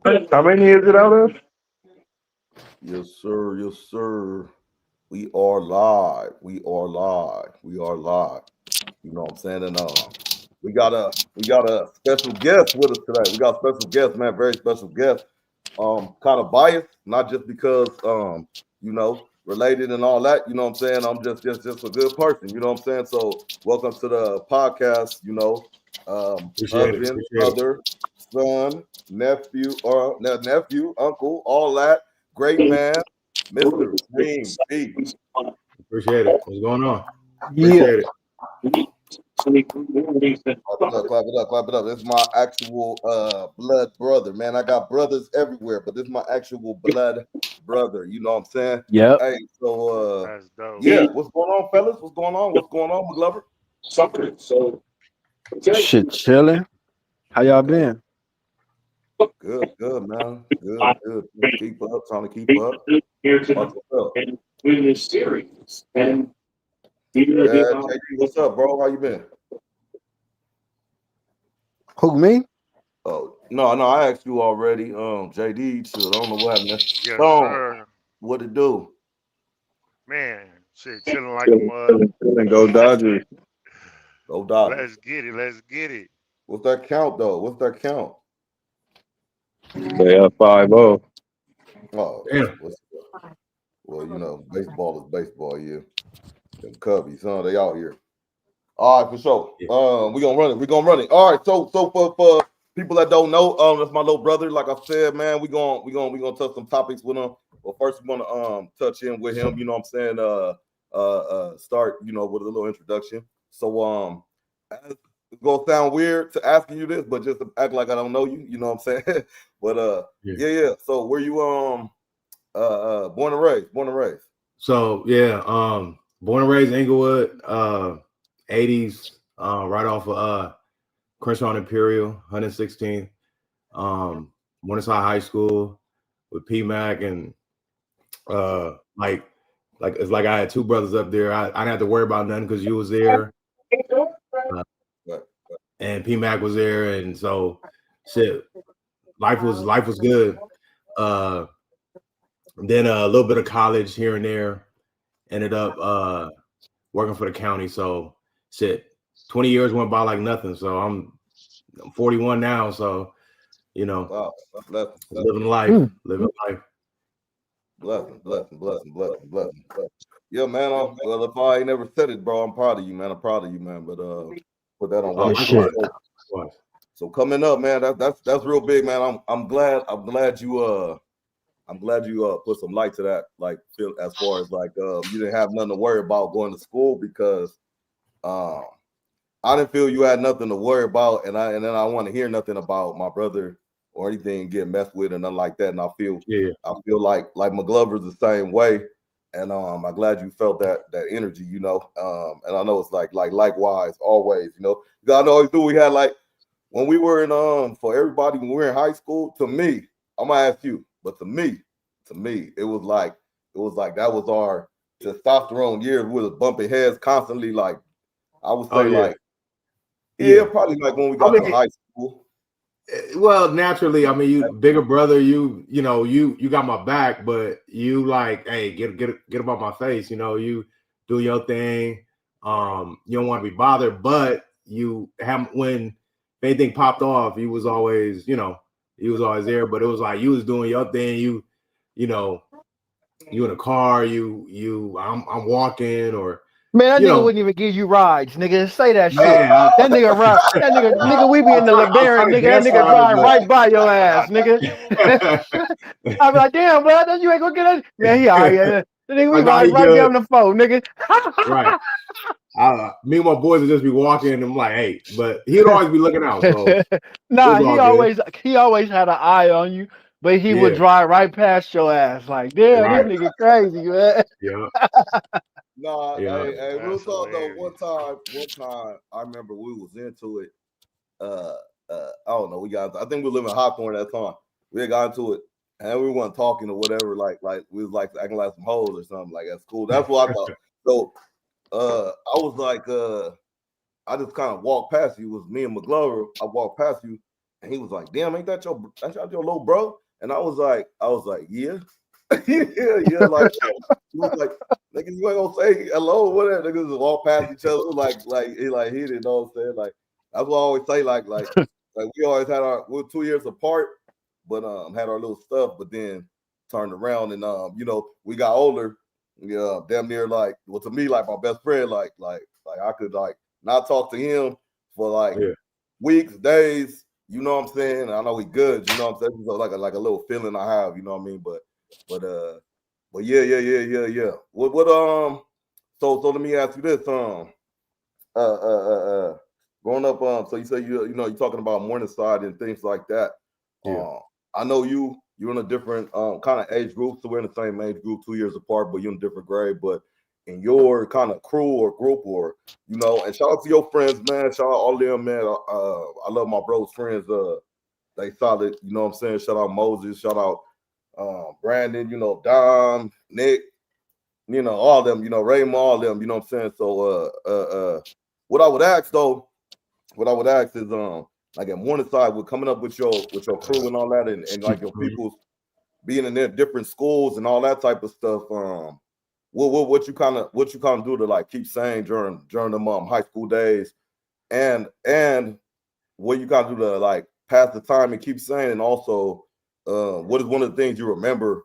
How many is it out of? Yes, sir. Yes, sir. We are live. We are live. We are live. You know what I'm saying? And we got a special guest with us today. We got a special guest, man. Very special guest. Kind of biased, not just because related and all that. You know what I'm saying? I'm just a good person. You know what I'm saying? So welcome to the podcast. Appreciate it. Husband, Appreciate it. brother, son, nephew, or nephew, uncle, all that. Great man, Mr. Kareem B. Appreciate it. What's going on? Yeah. Appreciate it. Clap it up, clap it up, clap it up. This is my actual blood brother, man. I got brothers everywhere, but this is my actual blood brother. You know what I'm saying? Yep. Hey, so That's dope. yeah, what's going on, fellas? What's going on? What's going on, McGlover? Shit, chilling. How y'all Okay, been? good, man. Good. Keep up, trying to keep up. Watch yourself. Yeah, JD, what's up, bro? How you been? Who, me? Oh, no, I asked you already. JD, shit, I don't know what happened. Yes, Boom, sir. what it do? Man, shit, chilling like a mug. Go Dodgers. Go Dodgers. Let's get it. Let's get it. What's that count though? What's that count? They up 5-0. Oh, Damn. well, baseball is baseball. Yeah, them Cubbies, huh? They out here. All right, for sure. Yeah. We gonna run it. We gonna run it. All right. So for people that don't know, that's my little brother. Like I said, man, we gonna touch some topics with him. Well, first we gonna touch in with him. You know what I'm saying? Start with a little introduction. So it's gonna sound weird to asking you this, but just to act like I don't know you. You know what I'm saying? But yeah. So where you born and raised? Born and raised. So yeah, born and raised in Inglewood, 80s, right off of Crenshaw and Imperial, 116th. Morningside High School with P Mac and like it's like I had two brothers up there. I didn't have to worry about nothing because you was there. Right. And P Mac was there, and so shit, life was good. Then a little bit of college here and there. Ended up working for the county. So shit, 20 years went by like nothing. So I'm 41 now. So Wow. living life, living life. Blessing. Yeah, man. Well, if I ain't never said it, bro, I'm proud of you, man. I'm proud of you, man. But put that on Oh, wax. shit. So coming up, man, that's real big, man. I'm glad you put some light to that, like as far as like you didn't have nothing to worry about going to school because I didn't feel you had nothing to worry about, and then I want to hear nothing about my brother or anything getting messed with or nothing like that. And I feel like McGlover's the same way, and I'm glad you felt that energy, and I know it's like likewise always, God always do. We had like when we were in for everybody when we were in high school. To me, I'm gonna ask you, but to me, it was like that was our testosterone years. We was bumping heads constantly, like I would say, like. Yeah, probably like when we got to high school. Well, naturally, I mean, you bigger brother, you got my back, but you like, hey, get about my face, you do your thing. You don't want to be bothered, but you have when anything popped off, he was always there. But it was like you was doing your thing, you in a car, I'm walking or. Man, that nigga wouldn't even give you rides, nigga. Say that shit. Man, That nigga ride. That nigga, we be in the LeBaron, nigga. That nigga drive right by your ass, nigga. I'm like, damn, bro, you ain't gonna get it. Man, he all right. The nigga, we ride right down the phone, nigga. Right. Me and my boys would just be walking, and I'm like, hey, but he'd always be looking out. So nah, he always had an eye on you, but he would drive right past your ass. Like, damn, this nigga crazy, man. Yeah. Nah, hey, real That's talk though. hilarious. One time, I remember we was into it. I don't know. I think we were living in Hawthorne at that time. We had got into it, and we weren't talking or whatever. Like we was like acting like some hoes or something. Like that's cool. That's what I thought. So, I was like, I just kind of walked past you. It was me and McGlover. I walked past you, And he was like, damn, ain't that your little bro? And I was like, yeah. yeah, like he was like, nigga, you ain't gonna say hello, whatever. Niggas just walk past each other like he didn't know what I'm saying. Like that's what I always say, like we always had we're 2 years apart, but had our little stuff, but then turned around and we got older. Yeah, damn near like to me, like my best friend, like I could like not talk to him for like weeks, days, you know what I'm saying? I know we good, you know what I'm saying? So like a little feeling I have, you know what I mean? But yeah. What so let me ask you this. Growing up, so you say you're talking about Morningside and things like that. I know you're in a different kind of age group, so we're in the same age group, 2 years apart, but you're in a different grade. But in your kind of crew or group, or and shout out to your friends, man. Shout out all of them, man. I love my bro's friends. They solid, you know what I'm saying? Shout out Moses, shout out Brandon, Dom, Nick, all them, Raymond, all them, you know what I'm saying? So what I would ask is like at Morningside, we're coming up with your crew and all that, and like your people's being in their different schools and all that type of stuff. What you kind of do to like keep sane during them high school days, and what you kind of do to like pass the time and keep sane, and also what is one of the things you remember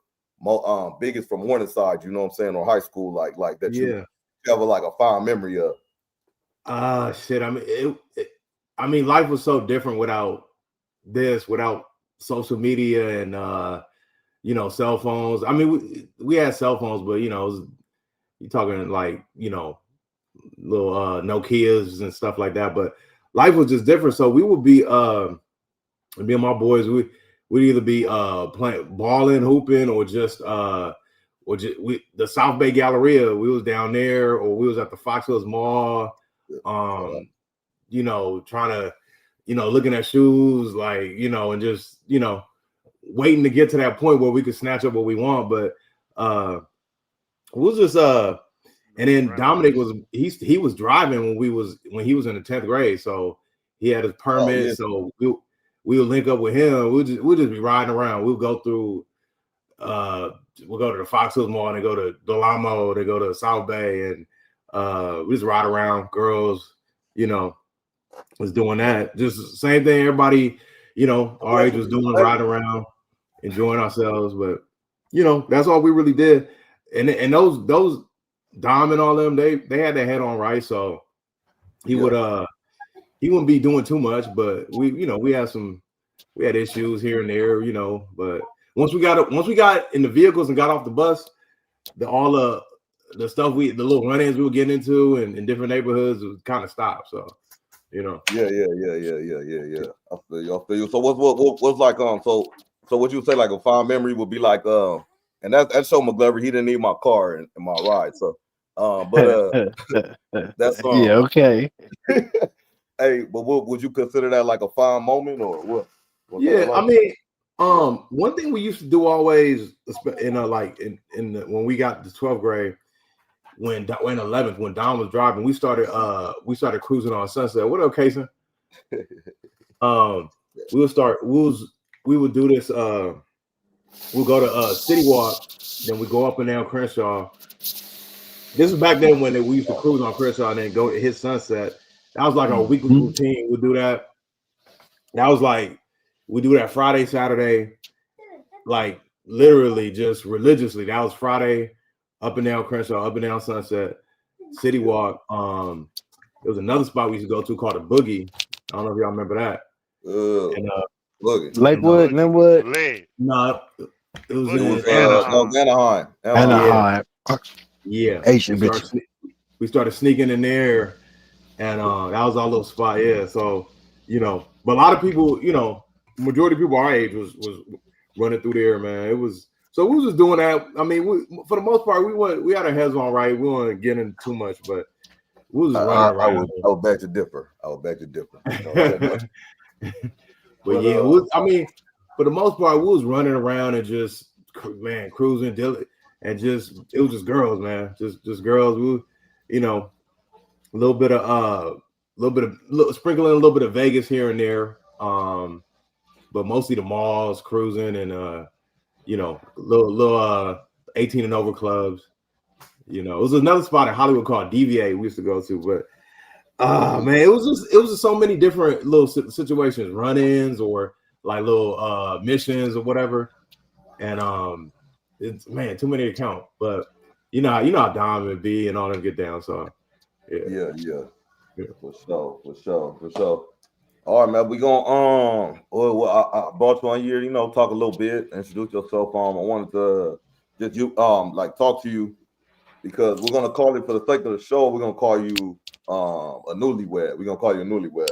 biggest from Morningside, you know what I'm saying, or high school, like that you have like a fond memory of? Shit. I mean, life was so different without social media and cell phones. I mean, we had cell phones, but you're talking like little Nokias and stuff like that. But life was just different. So we would be me and my boys, we'd either be playing balling, hooping, or just the South Bay Galleria. We was down there, or we was at the Fox Hills Mall, trying to, looking at shoes, like, and just, waiting to get to that point where we could snatch up what we want. But it was just and then Dominic he was driving when he was in the 10th grade, so he had his permit. So we would link up with him. We'll just be riding around. We'll go through we'll go to the Fox Hills Mall and go to Delamo, they go to South Bay, and we just ride around. Girls, was doing that. Just the same thing everybody, our age was doing, riding around, enjoying ourselves. But that's all we really did. And those Dom and all them, they had their head on right. So he wouldn't be doing too much, but we had issues here and there, but once we got in the vehicles and got off the bus, all the stuff the little run-ins we were getting into in different neighborhoods was kind of stopped. So Yeah. I feel you. So what's like so what you say like a fond memory would be like and that show McGlover, he didn't need my car in my ride. So but that's yeah, okay. Hey, but would you consider that like a fond moment or what? Yeah, I mean, one thing we used to do always, when we got to 12th grade, when 11th, when Don was driving, we started cruising on Sunset. What up, Kason? We would do this. We'll go to City Walk, then we go up and down Crenshaw. This is back then when we used to cruise on Crenshaw and then go to hit Sunset. That was like our weekly routine. We'd do that. That was like, we do that Friday, Saturday, like literally just religiously. That was Friday, up and down Crenshaw, up and down Sunset, City Walk. There was another spot we used to go to called a Boogie. I don't know if y'all remember that. Lakewood, Linwood. No, it was Anaheim. Yeah. Asian We started sneaking in there, and that was our little spot. Yeah. So, but a lot of people, majority of people our age was running through there, man. It was, so we was just doing that. I mean, for the most part, we had our heads on right. We weren't getting too much, but we was running around. I would beg to differ. But yeah, I mean, for the most part, we was running around and just, man, cruising, and just, it was just girls, man, just girls. We, sprinkling a little bit of Vegas here and there. but mostly the malls, cruising, and you know, little 18 and over clubs. You know, it was another spot in Hollywood called DVA we used to go to, but man, it was just so many different little situations, run-ins or like little missions or whatever. And it's man, too many to count. But you know how Dom and B and all them get down. So yeah. For sure. All right, man. We gonna I brought you on here, you know, talk a little bit, introduce yourself. I wanted to just like talk to you because we're gonna call it, for the sake of the show, we're gonna call you a newlywed. We're gonna call you a newlywed.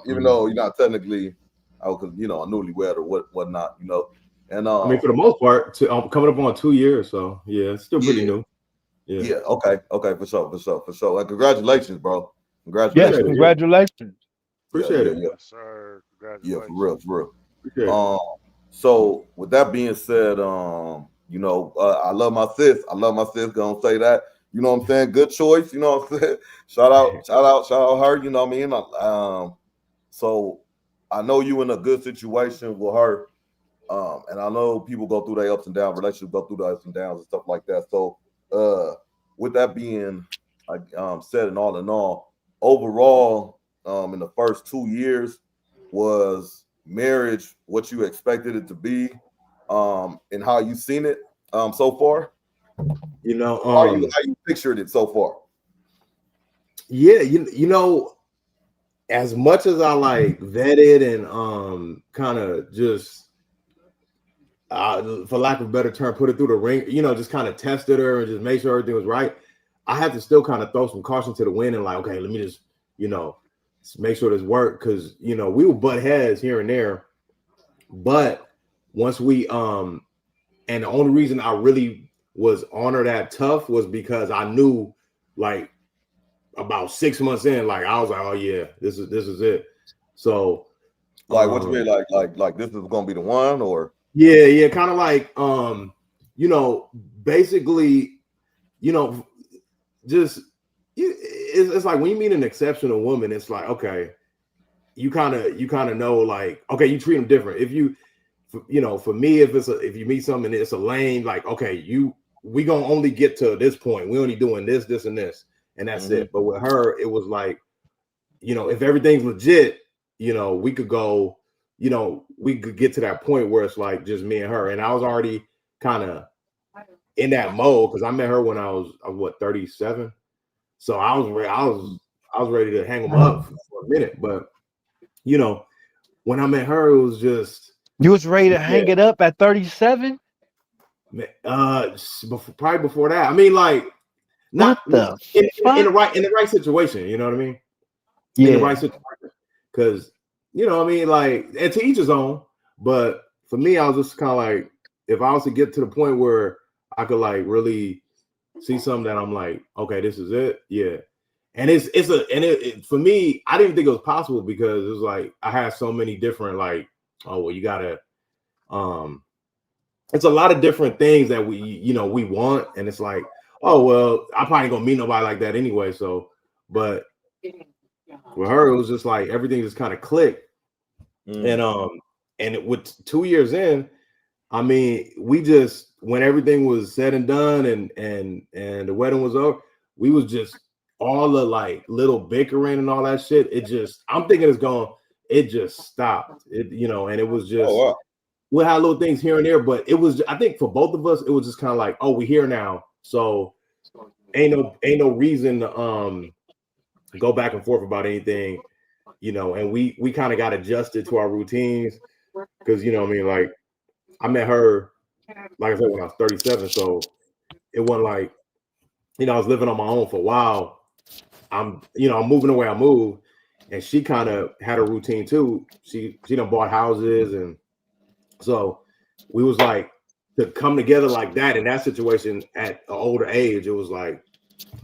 Even though you're not technically a newlywed or whatnot, you know. And I mean, for the most part, coming up on 2 years, so yeah, it's still pretty new. Yeah. Okay. For sure. And congratulations, bro. Congratulations. Yes, congratulations. Appreciate it. Yeah. Yes, sir. Yeah, for real. Appreciate it. So with that being said, you know, I love my sis. Gonna say that. You know what I'm saying? Good choice. You know what I'm saying? Shout out her. You know what I mean? So I know you in a good situation with her. And I know people go through their ups and downs, relationships go through the ups and downs and stuff like that. So with that being said, and all in all, overall, in the first 2 years, was marriage what you expected it to be, and how you seen it so far? You know, how you pictured it so far? Yeah, you know, as much as I like vetted and kind of just for lack of a better term, put it through the ring, you know, just kind of tested her and just made sure everything was right. I had to still kind of throw some caution to the wind and like, okay, let me just, you know, make sure this worked, because you know we would butt heads here and there, but once we and the only reason I really was on her that tough was because I knew, like, about 6 months in, like I was like, oh yeah, this is it. So like, what you mean, like this is gonna be the one? Or yeah, kind of like you know, basically, you know, just it's like when you meet an exceptional woman, it's like, okay, you kind of know, like, okay, you treat them different. If you know, for me, if you meet someone, it's a lane, like, okay, we gonna only get to this point. We only doing this, and this, and that's it. But with her, it was like, you know, if everything's legit, you know, we could go, you know, we could get to that point where it's like just me and her. And I was already kind of in that mode because I met her when I was what, 37. So I was ready to hang them up for a minute. But you know, when I met her, it was just, you was ready to hang it up at 37. Probably before that. I mean, like, not in the right situation. You know what I mean? Yeah. In the right situation, because you know, I mean, like, and to each his own. But for me, I was just kind of like, if I was to get to the point where I could like really see something that I'm like, okay, this is it, yeah. And it for me, I didn't think it was possible because it was like I had so many different, like, oh well, you gotta, it's a lot of different things that we want, and it's like, oh well, I probably ain't gonna meet nobody like that anyway. So, but with her, it was just like everything just kind of clicked. And with 2 years in, I mean, we just, when everything was said and done and the wedding was over, we was just all the like little bickering and all that shit. It just, I'm thinking it just stopped. It, you know, and it was just, we had little things here and there, but it was, I think for both of us, it was just kind of like, oh, we're here now, so ain't no reason to go back and forth about anything, you know. And we kind of got adjusted to our routines because, you know what I mean, like, I met her, like I said, when I was 37, so it wasn't like, you know, I was living on my own for a while. I'm moving the way I move, and she kind of had a routine too. She done bought houses, and so we was like, to come together like that in that situation at an older age, it was like,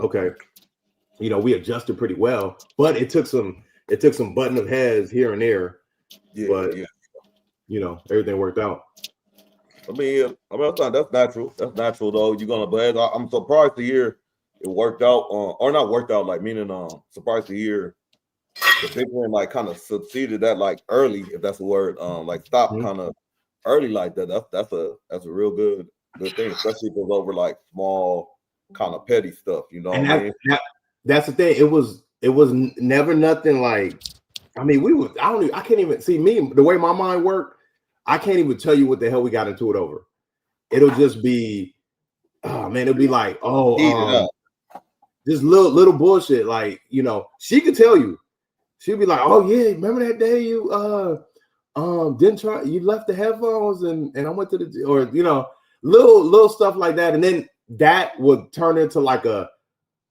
okay, you know, we adjusted pretty well, but it took some button of heads here and there, but you know, everything worked out. I mean, that's natural. That's natural, though. You're gonna, but I'm surprised to hear it worked out, or not worked out, like, meaning surprised to hear the bickering like kind of succeeded that like early, if that's the word, like stop kind of early like that. That's a real good thing, especially if it's over like small kind of petty stuff, you know And what I mean? that's the thing. It was never nothing like, I mean, I can't even see me, the way my mind worked, I can't even tell you what the hell we got into it over. It'll just be, oh man, it'll be like, this little bullshit. Like, you know, she could tell you. She'd be like, oh yeah, remember that day you didn't try, you left the headphones and I went to the, or you know, little stuff like that. And then that would turn into like a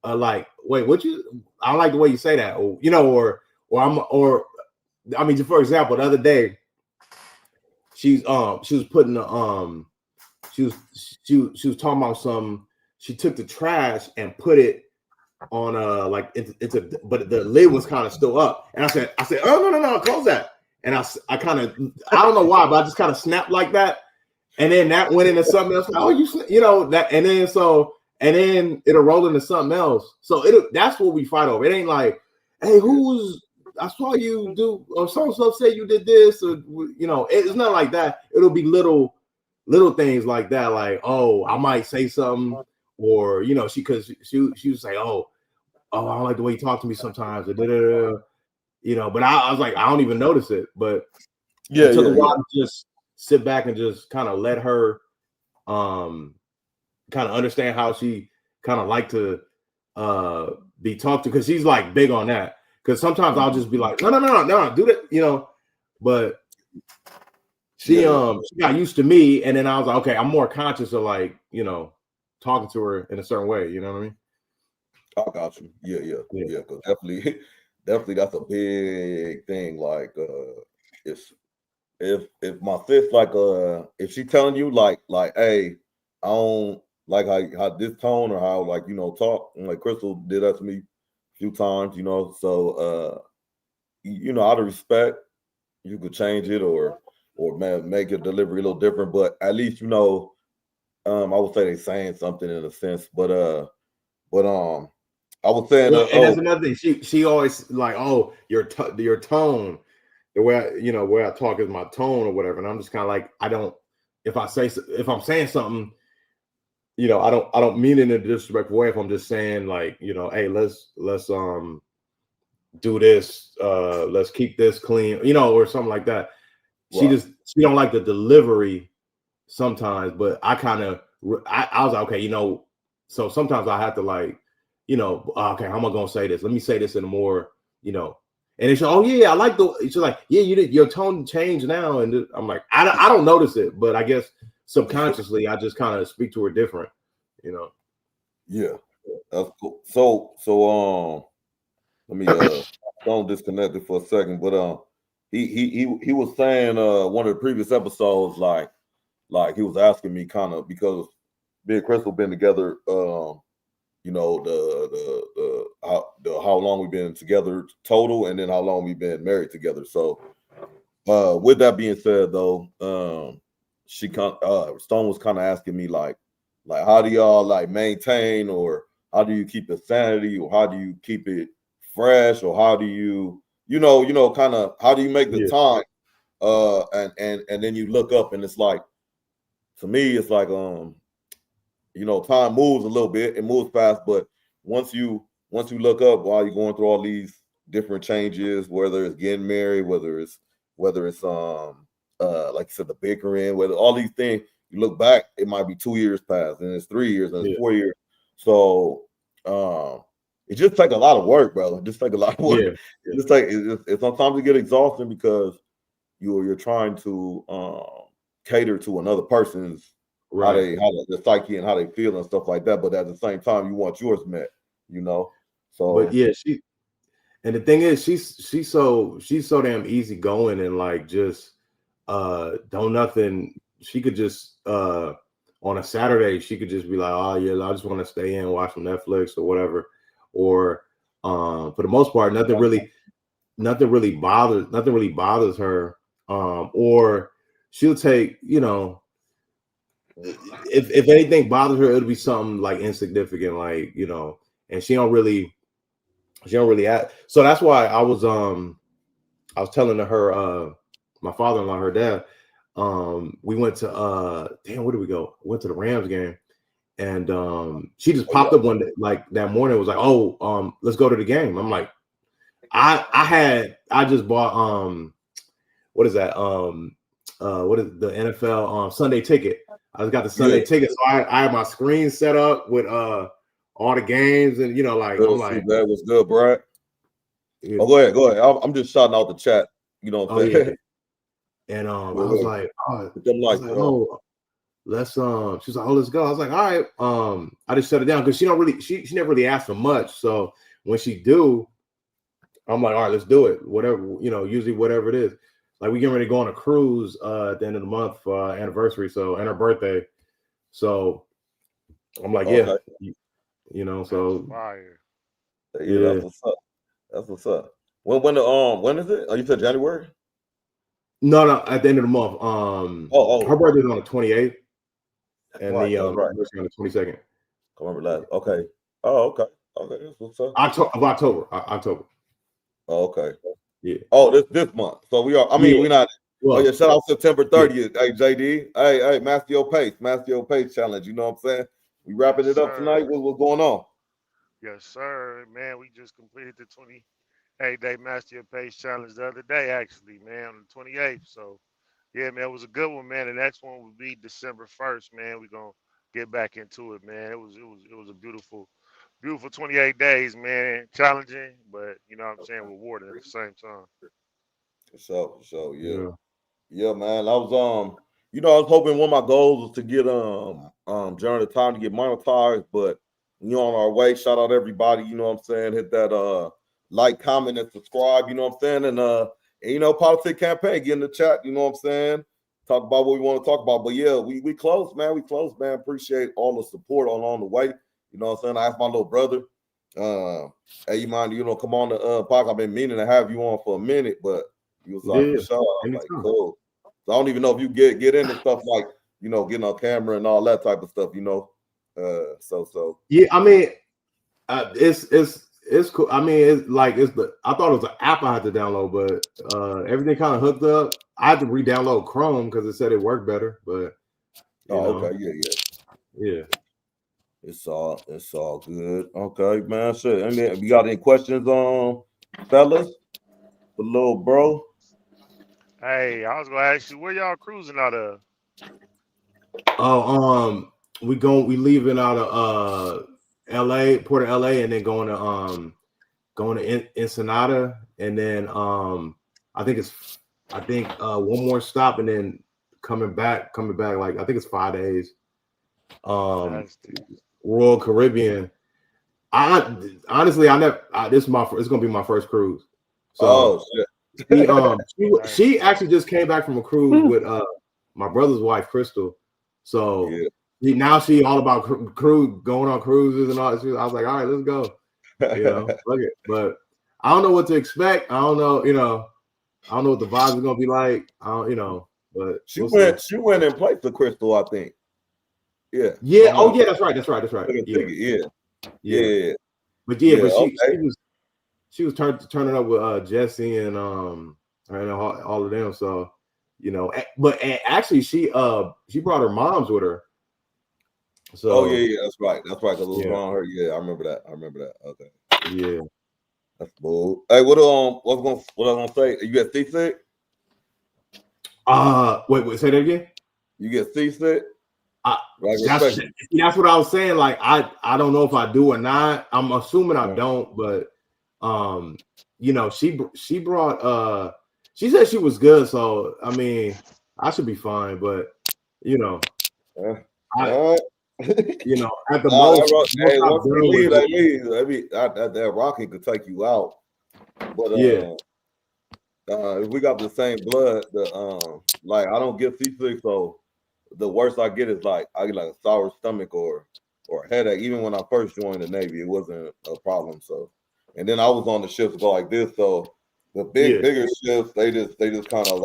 like, wait, I don't like the way you say that, or you know, or I mean, for example, the other day, she was putting the she was talking about some, she took the trash and put it on like into, but the lid was kind of still up, and I said, oh no, close that. And I kind of, I don't know why, but I just kind of snapped like that, and then that went into something else. Like, oh, you know that, and then it'll roll into something else. So that's what we fight over. It ain't like, hey, I saw you do, or so say you did this, or you know, it's not like that. It'll be little things like that, like, oh, I might say something, or you know, she would say, oh, I don't like the way you talk to me sometimes, or you know, but I was like, I don't even notice it. But it took a while to just sit back and just kind of let her kind of understand how she kind of like to be talked to, because she's like big on that. Because sometimes I'll just be like, no, do that, you know. But she got used to me, and then I was like, okay, I'm more conscious of like, you know, talking to her in a certain way. You know what I mean? I got you. Yeah. Because definitely that's a big thing. Like, if my sis, like, if she telling you like, hey, I don't like how this tone, or how, like, you know, talk. And like Crystal did that to me a few times, you know. So you know, out of respect, you could change it, or man, make your delivery a little different. But at least, you know, I would say they saying something in a sense. But I was saying, and that's another thing. She always like, oh, your tone, the way where I talk is my tone or whatever. And I'm just kind of like, I don't, if I'm saying something, you know, I don't mean it in a disrespectful way. If I'm just saying like, you know, hey, let's do this, let's keep this clean, you know, or something like that. Right. She don't like the delivery sometimes, but I was like, okay, you know, so sometimes I have to like, you know, okay, how am I gonna say this? Let me say this in a more, you know, and it's, oh yeah, I like she's like, yeah, your tone changed now, and I'm like, I don't notice it, but I guess subconsciously I just kind of speak to her different, you know. Yeah, that's cool. So let me don't disconnect it for a second, but he was saying one of the previous episodes, like he was asking me kind of, because me and Crystal been together, you know, the how long we've been together total, and then how long we've been married together. So with that being said, though, Stone was kind of asking me like how do y'all like maintain, or how do you keep the sanity, or how do you keep it fresh, or how do you kind of, how do you make the time, and then you look up and it's like, to me it's like, you know, time moves a little bit, it moves fast, but once you look up while you're going through all these different changes, whether it's getting married, whether it's like you said, the bickering, whether all these things, you look back, it might be 2 years past, and it's 3 years, and it's 4 years. So it just take a lot of work, brother. Just take a lot of work. It's sometimes it get exhausting, because you're trying to cater to another person's, right, how the psyche and how they feel and stuff like that. But at the same time, you want yours met, you know. So, but yeah, and the thing is, she's so damn easygoing, and like just don't nothing. She could just on a Saturday, she could just be like, oh yeah, I just want to stay in, watch some Netflix or whatever. Or for the most part, nothing really bothers her. Or she'll take, you know, if anything bothers her, it'll be something like insignificant, like, you know, and she don't really She don't really act. So that's why I was telling her, my father-in-law, her dad, we went to where did we go? Went to the Rams game. And she just popped up one day, like that morning, was like, oh, let's go to the game. I'm like, I just bought what is that? What is the NFL Sunday ticket? I just got the Sunday ticket, so I had my screen set up with all the games, and like I'm like, that was good, Brad. Yeah. Oh, go ahead. I'm just shouting out the chat. You know what I'm saying? Yeah. And I was like, let's she was like, oh, let's go. I was like, all right. I just shut it down because she never really asked for much. So when she do, I'm like, all right, let's do it. Whatever, usually whatever it is. Like we getting ready to go on a cruise at the end of the month for our anniversary, and her birthday. So I'm like, so fire. Yeah, that's what's up. That's what's up. When is it? Oh, you said January? No, at the end of the month. Her birthday's on the 28th, and the anniversary on the 22nd. Remember that? Okay. Oh, okay. Okay, that's what's up. October. Oh, okay. Yeah. Oh, this month. So we are. I mean, we're not. Well, shout out September 30th. Yeah. Hey, JD. Hey, master your pace challenge. You know what I'm saying? We wrapping it up tonight. What's going on? Yes, sir. Man, we just completed the 28-day Master Your Pace Challenge the other day, actually, man, on the 28th. So, yeah, man, it was a good one, man. The next one will be December 1st, man. We're gonna get back into it, man. It was a beautiful 28 days, man. Challenging, but you know what I'm saying, rewarding at the same time. So yeah, man. I was I was hoping one of my goals was to get during the time to get monetized, but on our way. Shout out everybody, you know what I'm saying? Hit that like, comment, and subscribe, you know what I'm saying? And politic campaign, get in the chat, you know what I'm saying? Talk about what we want to talk about. But yeah, we close, man. We close, man. Appreciate all the support along the way. You know what I'm saying? I asked my little brother, hey, you mind, come on the podcast? I've been meaning to have you on for a minute, but he was like, for sure. I was like, cool. So I don't even know if you get into stuff like, getting on camera and all that type of stuff, so yeah, I mean, it's cool. I mean, I thought it was an app I had to download, but everything kind of hooked up. I had to re-download Chrome because it said it worked better. But okay, yeah. It's all good. Okay, man. Shit. And then, you got any questions on fellas? The little bro. Hey, I was gonna ask you where y'all cruising out of. Oh, we leaving out of LA, Port of LA, and then going to Ensenada, and then I think one more stop, and then coming back like I think it's 5 days. Royal Caribbean. Honestly, it's gonna be my first cruise. So shit. she actually just came back from a cruise with my brother's wife, Crystal. So now she all about going on cruises and all that. I was like, all right, let's go. Look it. But I don't know what to expect. I don't know, I don't know what the vibes are gonna be like. I don't, but she went and played for Crystal, I think. Yeah. Yeah. Oh, yeah. That's right. Yeah. But she was turning up with Jesse and all of them. So but actually she brought her moms with her. So that's right. That's right. Cause it was on her. Yeah, I remember that. Okay. Yeah. That's cool. Hey, what I was gonna say? You get seasick? Wait, say that again. You get seasick? That's what I was saying. Like, I don't know if I do or not. I'm assuming I don't, but she brought she said she was good, so I mean I should be fine, but at the most, once we leave, that rocket could take you out. But if we got the same blood, I don't get seasick, so the worst I get is I get a sour stomach or a headache. Even when I first joined the Navy, it wasn't a problem. So, and then I was on the ships go like this. So the bigger ships, they just kind of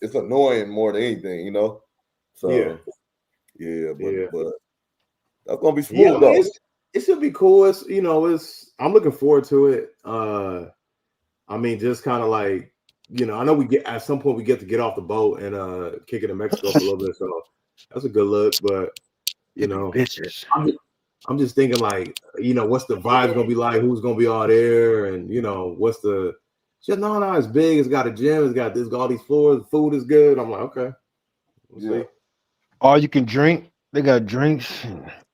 it's annoying more than anything, So but that's gonna be smooth though. it should be cool. It's I'm looking forward to it. I mean, just kind of like, I know we get at some point we get to get off the boat and kick it in Mexico for a little bit. So that's a good look. But bitches. I'm just thinking like, what's the vibes gonna be like? Who's gonna be all there? And what's the just no, it's big. It's got a gym. It's got all these floors. The food is good. I'm like, okay, we'll see. All you can drink. They got drinks.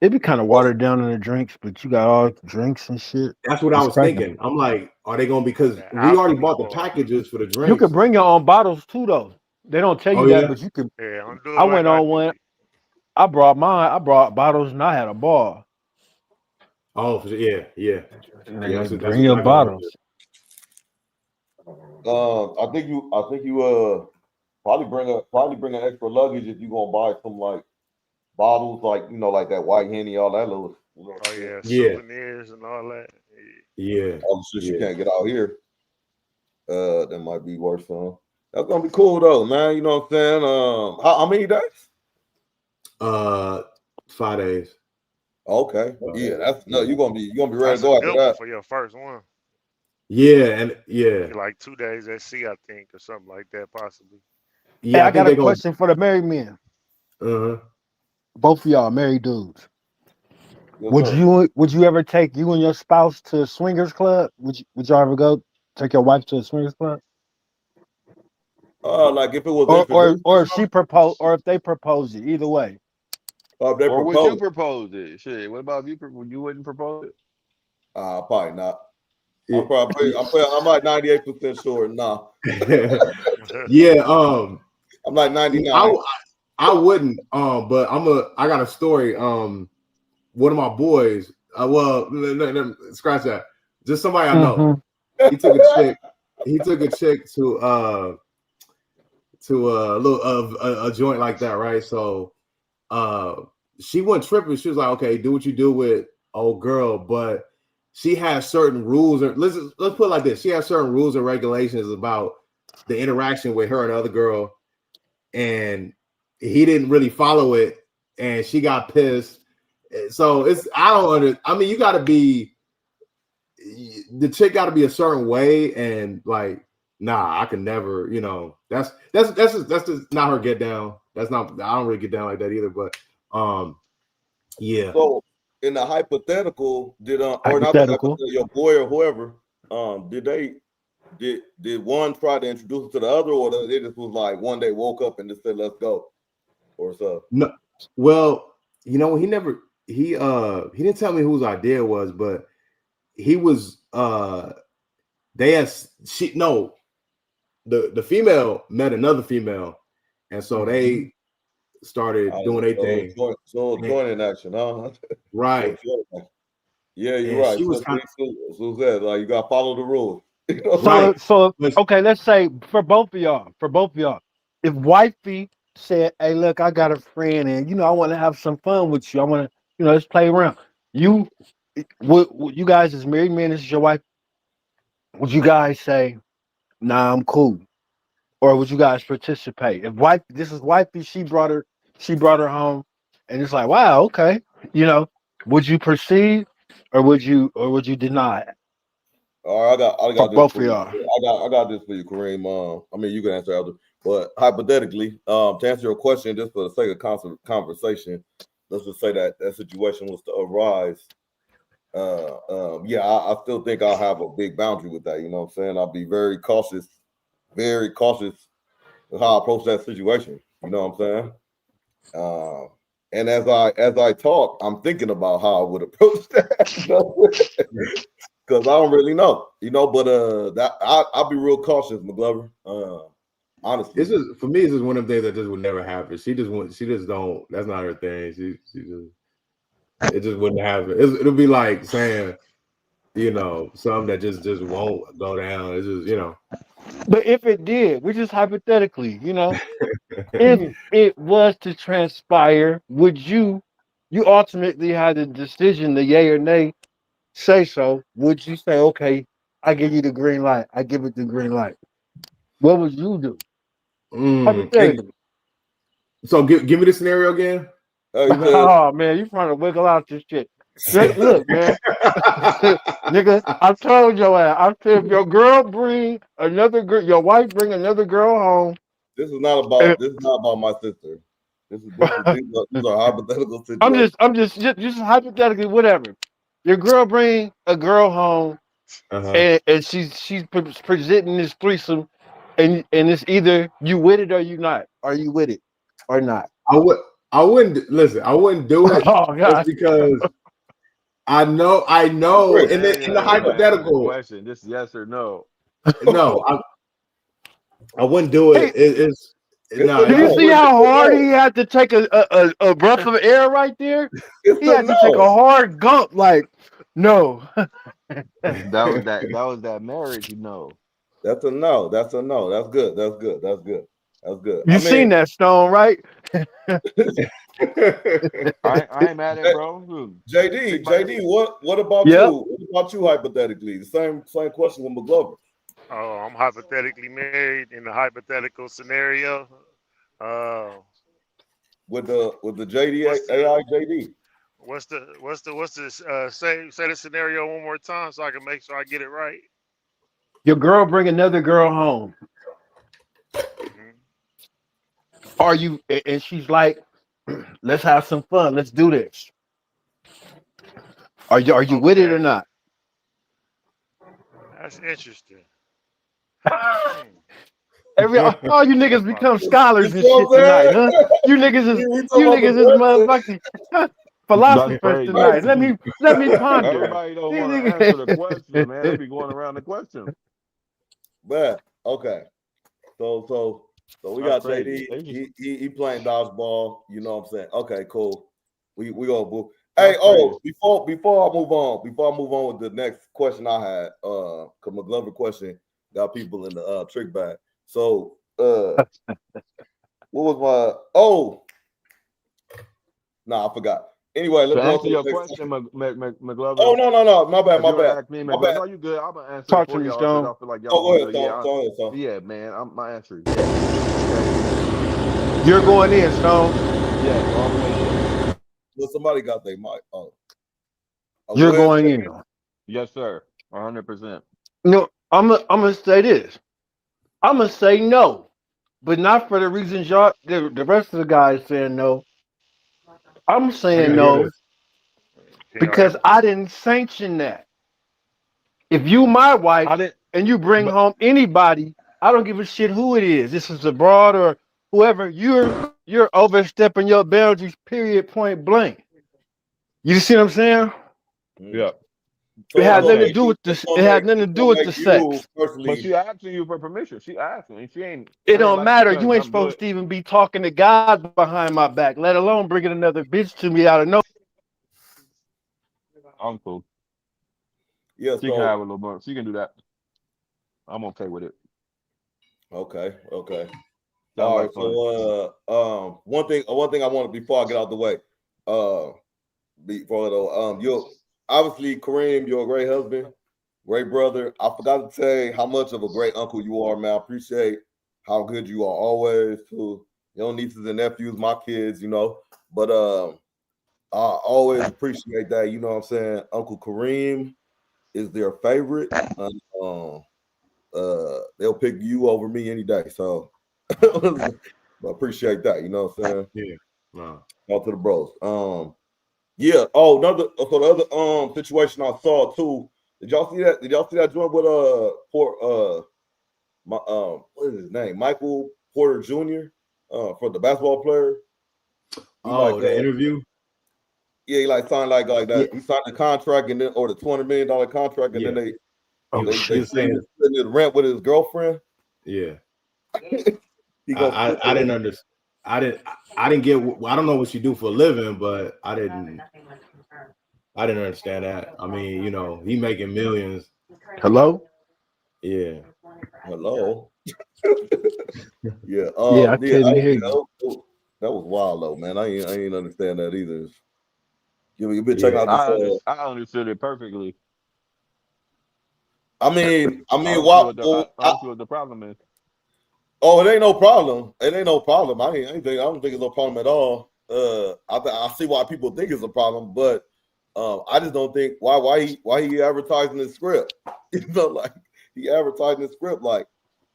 It'd be kind of watered down in the drinks, but you got all drinks and shit. That's what I was thinking. I'm like, are they gonna because we already bought the packages for the drinks. You can bring your own bottles too, though. They don't tell you that, but you can. Yeah, I went on one. I brought mine. I brought bottles and I had a ball. Oh yeah. Bring your bottles. I think you probably bring an extra luggage if you gonna buy some like bottles like like that white Henny, all that little souvenirs and all that. Yeah. All the shit you can't get out here. That might be worth some. That's gonna be cool though, man. You know what I'm saying? How many days? 5 days. Okay. Yeah, you're gonna be ready to go after that for your first one. Yeah, and like 2 days at sea, I think, or something like that, possibly. Yeah, hey, I got a question for the married men. Both of y'all married dudes. Yes, would you ever take you and your spouse to a swingers club? Would y'all ever take your wife to a swingers club? Like if it was or if she proposed, or if they proposed it, either way. Or would you propose it? Shit. What about if you wouldn't propose it? Probably not. I'm like 98% sure. Nah. Yeah. I'm like 99. I wouldn't. But I got a story. One of my boys. Scratch that. Just somebody I know. He took a chick to a little a joint like that, right? So she went tripping. She was like, okay, do what you do with old girl, but she has certain rules. Let's put it like this: she has certain rules and regulations about the interaction with her and the other girl, and he didn't really follow it, and she got pissed. So I mean, you got to be the chick got to be a certain way, and like, nah, I can never. That's just not her get down. That's not. I don't really get down like that either. But yeah. So in the hypothetical, did your boy or whoever, did one try to introduce her to the other, or they just was like one day woke up and just said let's go, or so? No, well, he didn't tell me whose idea it was, but he was the female met another female, and so they started doing their thing. So joining action, huh? Right. Yeah, you're right. She was that like you gotta follow the rules. So okay, let's say for both of y'all, if wifey said, "Hey, look, I got a friend, and I want to have some fun with you. I want to, let's play around." You guys as married men, this is your wife. Would you guys say, "Nah, I'm cool," or would you guys participate? If this is wifey, she brought her home, and it's like, wow, okay, would you proceed, or would you deny it? All right, I got this both for of you. y'all. I got this for you, Kareem. I mean, you can answer after, but hypothetically, to answer your question, just for the sake of conversation, let's just say that situation was to arise. I still think I'll have a big boundary with that. You know what I'm saying? I'll be very cautious with how I approach that situation. You know what I'm saying? And as I talk, I'm thinking about how I would approach that. Because I don't really know, but that I'll be real cautious, McGlover. Honestly, this is for me. This is one of the things that just would never happen. She just don't. That's not her thing. She just. It just wouldn't happen. It'll be like saying, something that just won't go down. It's just, But if it did, which is hypothetically, if it was to transpire, would you ultimately had the decision, the yay or nay, say so? Would you say, okay, I give you the green light. I give it the green light. What would you do? Hypothetically. So give me the scenario again. Oh man, you trying to wiggle out this shit. Look, man. Nigga, I told your ass. I said if your girl bring another girl, your wife bring another girl home. This is not about my sister. These are hypothetical situations. I'm just hypothetically, whatever. Your girl bring a girl home, and she's presenting this threesome, and it's either you with it or you not. Are you with it or not? I wouldn't listen. I wouldn't do it just because I know. In the hypothetical question, this yes or no. No, I wouldn't do it. Do you see how hard he had to take a breath of air right there? He had to take a hard gulp. Like, no. That was that marriage, you know. That's a no. That's a no. That's good. That's good. That's good. That's good. You seen that, Stone, right? I ain't mad at bro. JD, what about you? What about you hypothetically? The same question with McGlover. Oh, I'm hypothetically married in a hypothetical scenario. With the JD AI JD. What's the say the scenario one more time so I can make sure I get it right. Your girl bring another girl home. Are you? And she's like, let's have some fun. Let's do this. Are you with it or not? That's interesting. All you niggas become scholars and shit tonight, huh? You niggas is motherfucking philosophers tonight. Let me ponder. Everybody don't want to answer the question, man. They be going around the question. But okay, so we got JD. He playing dodgeball. You know what I'm saying? Okay, cool. We gonna move. Hey, before I move on with the next question I had, cause McGlover question got people in the trick bag. So what was I forgot. Anyway, let's answer your question, McGlover. Oh no, my bad. No, you good. I'm gonna answer Talk it for to me, y'all. Stone. I feel like y'all. Go ahead, Stone. Yeah, man. My answer is yes. You're going in, Stone. Yeah, all the way in. Well, somebody got their mic. You're going in. Yes, sir. 100%. No, I'm gonna say this. I'm gonna say no, but not for the reasons y'all. The rest of the guys saying no. I'm saying no because I didn't sanction that. If you my wife and you bring home anybody, I don't give a shit who it is. This is abroad or whoever. You're overstepping your boundaries. Period. Point blank. You see what I'm saying? Yeah. So it had nothing to do with this. It had nothing to do with the sex. But she asking you for permission. She asked me. She ain't. It don't matter. You ain't supposed to even be talking to God behind my back, let alone bringing another bitch to me out of nowhere. I'm cool. Yeah, she can have a little more. She can do that. I'm okay with it. Okay. All right. So one thing I want to before I get out the way, you're obviously Kareem, you're a great husband, great brother. I forgot to say how much of a great uncle you are, man. I appreciate how good you are always to your nieces and nephews, my kids, you know. But I always appreciate that, you know what I'm saying? Uncle Kareem is their favorite. They'll pick you over me any day. So I appreciate that, you know what I'm saying? Yeah. Wow. Out to the bros. Yeah. Oh, the other situation I saw too. Did y'all see that? Did y'all see that joint with what is his name? Michael Porter Jr. For the basketball player. The interview. Yeah, he signed like that. Yeah. He signed the contract and then or the $200 million contract and then they saying the rent with his girlfriend. Yeah. I didn't understand. I didn't get. I don't know what you do for a living, but I didn't understand that. I mean, you know, he making millions. Hello. Yeah. Hello. Yeah. I couldn't hear you. That was wild though, man. I ain't understand that either. You been checking out this. I understood it perfectly. I mean, I don't see what the problem is. Oh, it ain't no problem. I don't think it's no problem at all. I see why people think it's a problem, but I just don't think why he advertising the script. You know, like he advertising the script like,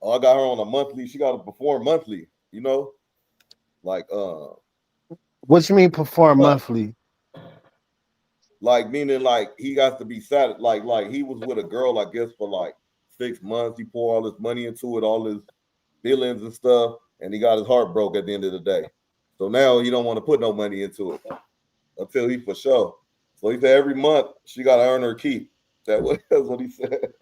oh, I got her on a monthly. She got to perform monthly. You know, like What you mean perform monthly? Like meaning like he got to be sad. Like he was with a girl, I guess, for like 6 months. He poured all his money into it, all his billings and stuff, and he got his heart broke at the end of the day. So now he don't want to put no money into it until he for sure. So he said every month she got to earn her keep. That's what he said.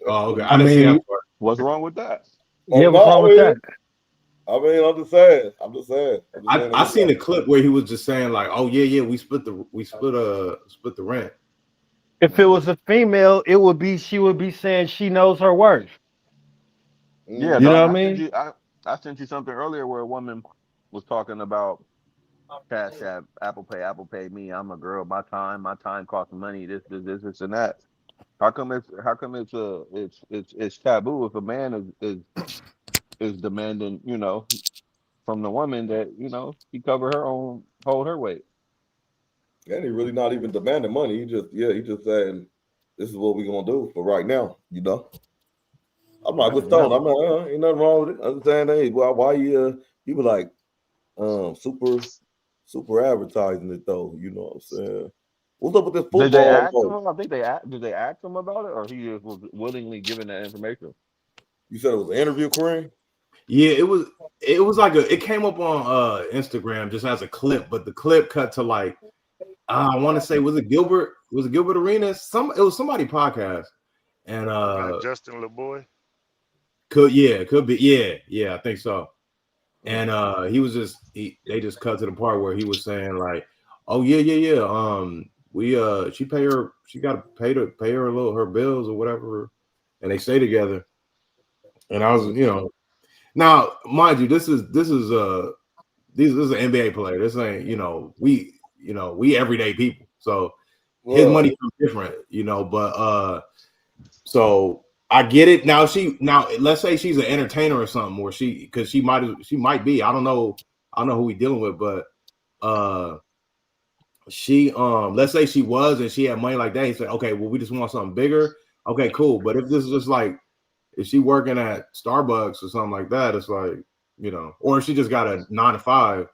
Oh, okay. I didn't see that part. What's wrong with that? Yeah, what's wrong with that? I mean, I'm just saying. I seen a clip where he was just saying like, "Oh yeah, we split the rent." If it was a female, she would be saying she knows her worth. Yeah, you know dog, what I mean? I sent you something earlier where a woman was talking about Cash App, Apple Pay me. I'm a girl. My time costs money. This, and that. How come it's taboo if a man is demanding, you know, from the woman that, you know, she cover her own, hold her weight. And he really not even demanding money. He just saying this is what we're gonna do for right now, you know. I'm not with Stone. I'm not ain't nothing wrong with it. I'm saying, hey, why you people like super advertising it though, you know what I'm saying? What's up with this football? Did they ask him? I think did they ask him about it, or he just was willingly giving that information? You said it was an interview, Kareem? Yeah, it was like it came up on Instagram just as a clip, but the clip cut to like I want to say was it Gilbert Arenas? It was somebody podcast. And Justin LeBoy. Could be. Yeah, I think so. And he was they just cut to the part where he was saying like, oh yeah. She got to pay her her bills or whatever, and they stay together. And I was, you know, now mind you, this is an NBA player. This ain't, we everyday people. So his money comes different, you know, but so I get it. Now let's say she's an entertainer or something, or she might be. I don't know who we dealing with, but she let's say she was and she had money like that. He said, okay, well, we just want something bigger. Okay, cool. But if this is just like if she working at Starbucks or something like that, it's like, you know, or if she just got a 9 to 5,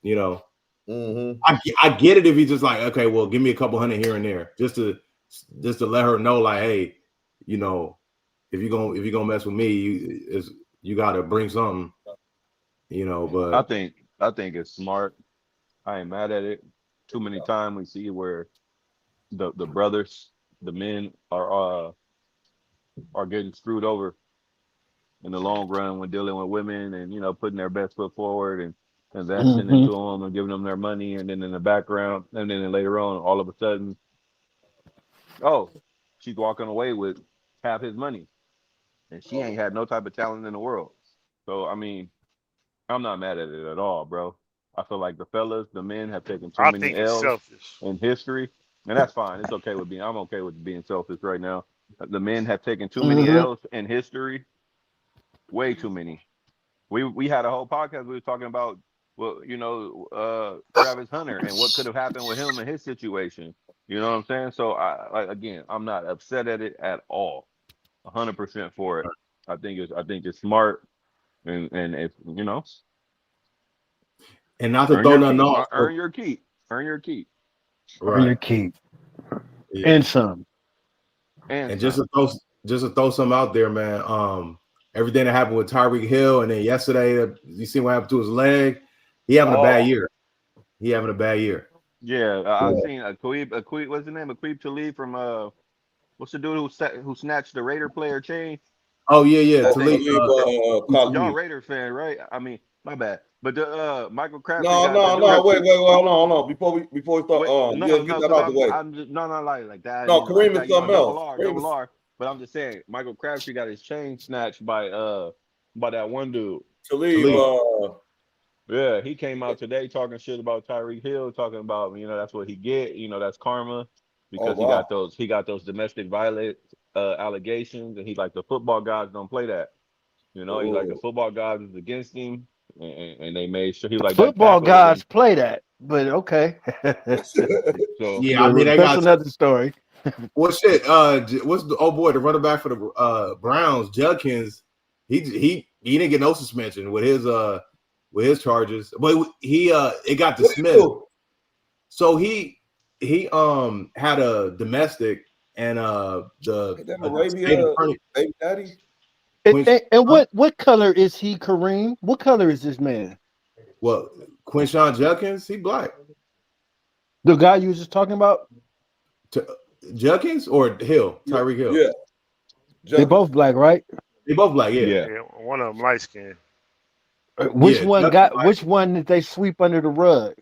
you know. I get it if he's just like, okay, well, give me a couple hundred here and there, just to let her know, like, hey, you know, if you're gonna mess with me, you gotta bring something, you know. But I think it's smart. I ain't mad at it. Too many times we see where the brothers, the men are getting screwed over in the long run when dealing with women and, you know, putting their best foot forward and investing into them and giving them their money, and then in the background, and then later on, all of a sudden, oh, she's walking away with half his money, and she ain't had no type of talent in the world. So I mean, I'm not mad at it at all, bro. I feel like the men have taken too many L's in history, and that's fine. It's okay with I'm okay with being selfish right now. The men have taken too many L's in history, way too many. We had a whole podcast. We were talking about, well, you know, Travis Hunter and what could have happened with him in his situation. You know what I'm saying? So I'm not upset at it at all. 100% for it. I think it's smart, and if you know. And not to throw nothing off. Earn your keep. Earn your keep. Right. Earn your keep. Yeah. And some. And just to throw some out there, man. Everything that happened with Tyreek Hill, and then yesterday, you see what happened to his leg. He having a bad year. Yeah, I've seen Aqib. What's his name? Aqib Talib from what's the dude who snatched the Raider player chain? Oh yeah. Talib. Y'all Raider fan, right? I mean, my bad. But the Michael Crabtree. No, wait, hold on. Before we start, get that out the way. I'm just not like that. No, Kareem is something else. Double R. But I'm just saying, Michael Crabtree got his chain snatched by that one dude. Talib. Yeah, he came out today talking shit about Tyreek Hill, talking about, you know, that's what he get, you know, that's karma, because he got those domestic violence allegations, and he's like, the football guys don't play that. You know, he's like, the football guys is against him, and they made sure he was like, football guys play that. but okay. So Yeah, I mean they That's got another story. what shit. What's the boy, the running back for the Browns, Judkins? He didn't get no suspension with his charges, but he it got dismissed. So he had a domestic and the state Arabia, attorney baby daddy. And what color is he, Kareem? What color is this man? well Quinshawn Judkins, he black. The guy you was just talking about? Judkins or Hill, Tyreek Hill. Yeah, They both black, right? They both black. Yeah, yeah, Yeah, one of them light skinned. Which yeah. one got? Which one did they sweep under the rug?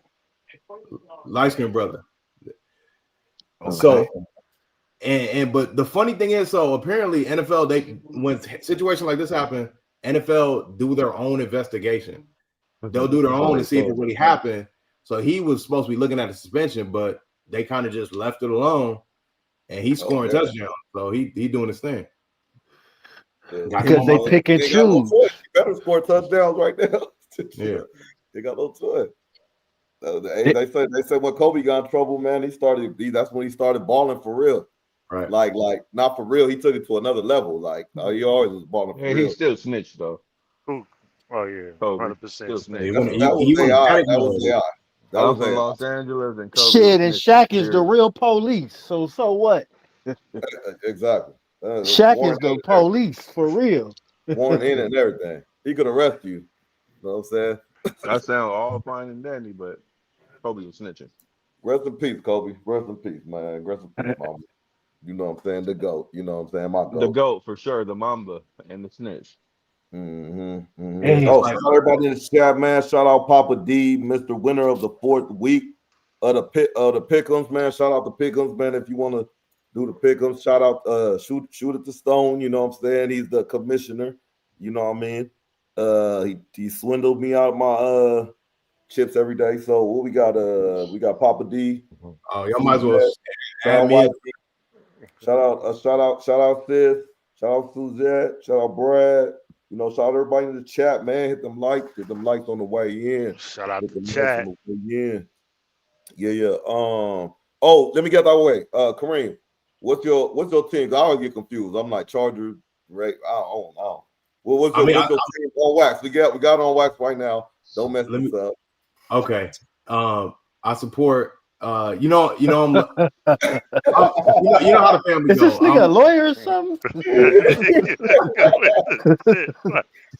Light skinned brother. Okay. So but the funny thing is, so apparently NFL, they when situations like this happen, NFL do their own investigation. They'll do their own to see if it really happened. So he was supposed to be looking at a suspension, but they kind of just left it alone, and he's scoring touchdowns. So he doing his thing. Because they pick and choose. You better score touchdowns right now. Yeah, they got no choice. They said when Kobe got in trouble, man, that's when he started balling for real. right. Like not for real. He took it to another level. Like he always was balling for and real. he still snitched though. Who? Oh yeah, Kobe 100% still snake. snitched. That was AI. That was AI. That I'm was from AI. Los Angeles, and Kobe Shit, and was Shaq snitching, is the real police. So what? Exactly. Shaq is the police for real. Warren in and everything. He could arrest you. You know what I'm saying? That sound all fine and dandy, but Kobe was snitching. Rest in peace, Kobe. Rest in peace, man. Rest in peace, mama. You know what I'm saying? The GOAT. You know what I'm saying? My GOAT. The GOAT for sure, the Mamba and the snitch. Hey, Oh, shout out everybody in the chat, man. Shout out Papa D, Mr. Winner of the 4th week of the Pick'ems, man. Shout out the Pick'ems, man. If you want to do the Pick'ems, shout out shoot at the Stone. You know what I'm saying? He's the commissioner. You know what I mean? He swindled me out of my chips every day. So what we got? We got Papa D. Oh, y'all might as well Shout out, shout out Sis. Shout out Suzette. Shout out Brad. You know, shout out everybody in the chat, man. Hit them likes on the way in. Shout out Hit to them chat. likes on the way in. Yeah. Oh, let me get that way. Kareem, what's your team? I always get confused. I'm like Chargers, right? I don't know. Well, what's your team on wax? We got on wax right now. Don't mess this up. Okay. I support. You know I'm. you know how the family is this nigga a lawyer or something?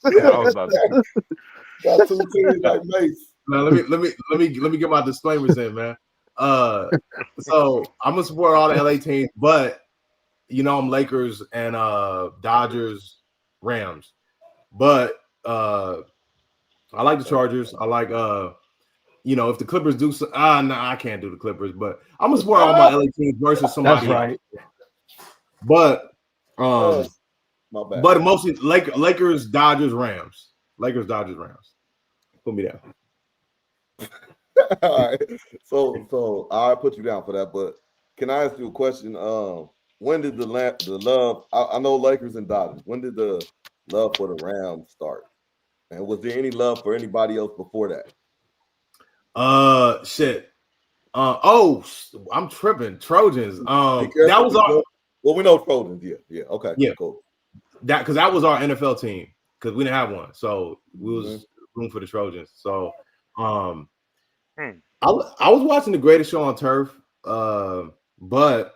I was about to Got 2 teams like Mace. Now, let me get my disclaimers in, man. So I'm gonna support all the LA teams, but you know I'm Lakers and Dodgers, Rams. But I like the Chargers. I like you know, if the Clippers do no, I can't do the Clippers, but I'm gonna support all my LA teams versus somebody else. But my bad. But mostly Lakers, Dodgers, Rams. Lakers, Dodgers, Rams. Put me down. All right. So I'll put you down for that. But can I ask you a question? When did the love? I know Lakers and Dodgers. When did the love for the Rams start? And was there any love for anybody else before that? Shit. I'm tripping. Trojans. That was our. Well, we know Trojans. Yeah. Okay. Yeah. Cool. Because that was our NFL team. Because we didn't have one, so we was room for the Trojans. So, I was watching The Greatest Show on Turf, but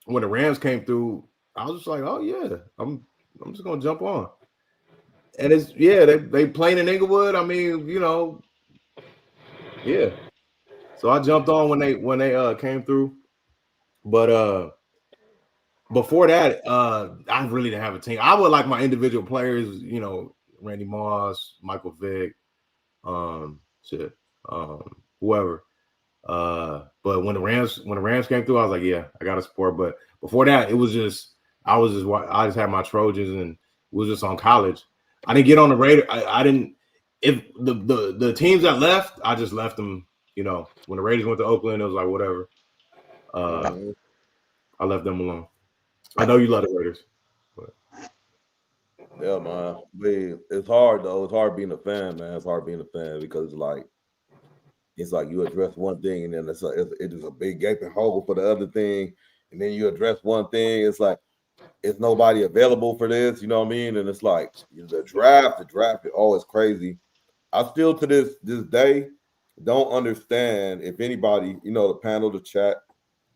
when the Rams came through, I was just like, oh yeah, I'm just gonna jump on. And it's they playing in Inglewood. I mean, you know, yeah. So I jumped on when they came through, but before that, I really didn't have a team. I would like my individual players, you know, Randy Moss, Michael Vick, whoever. But when the Rams came through, I was like, yeah, I got to support. But before that, it was just I just had my Trojans and it was just on college. I didn't get on the Raiders. I didn't. If the teams that left, I just left them. You know, when the Raiders went to Oakland, it was like whatever. I left them alone. I know you love the Raiders. But. Yeah, man. It's hard though. It's hard being a fan, man. It's hard being a fan because like It's like you address one thing, and then it is a big gaping hole for the other thing, and then you address one thing. It's like it's nobody available for this. You know what I mean? And it's like the draft is always crazy. I still to this day don't understand if anybody, the panel, the chat,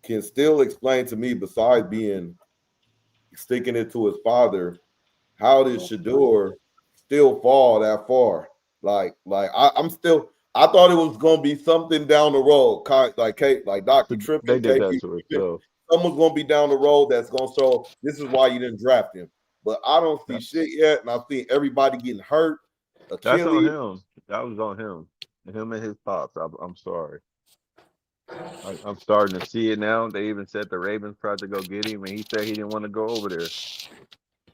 can still explain to me, besides being sticking it to his father, how did Shador still fall that far? I'm still. I thought it was gonna be something down the road, like Dr. They Tripping, did KP that to tripping. herself. Someone's gonna be down the road that's gonna show this is why you didn't draft him. But I don't see shit yet, and I've seen everybody getting hurt. That's on Achilles. him. That was on him. Him and his pops. I'm sorry. I'm starting to see it now. They even said the Ravens tried to go get him, and he said he didn't want to go over there.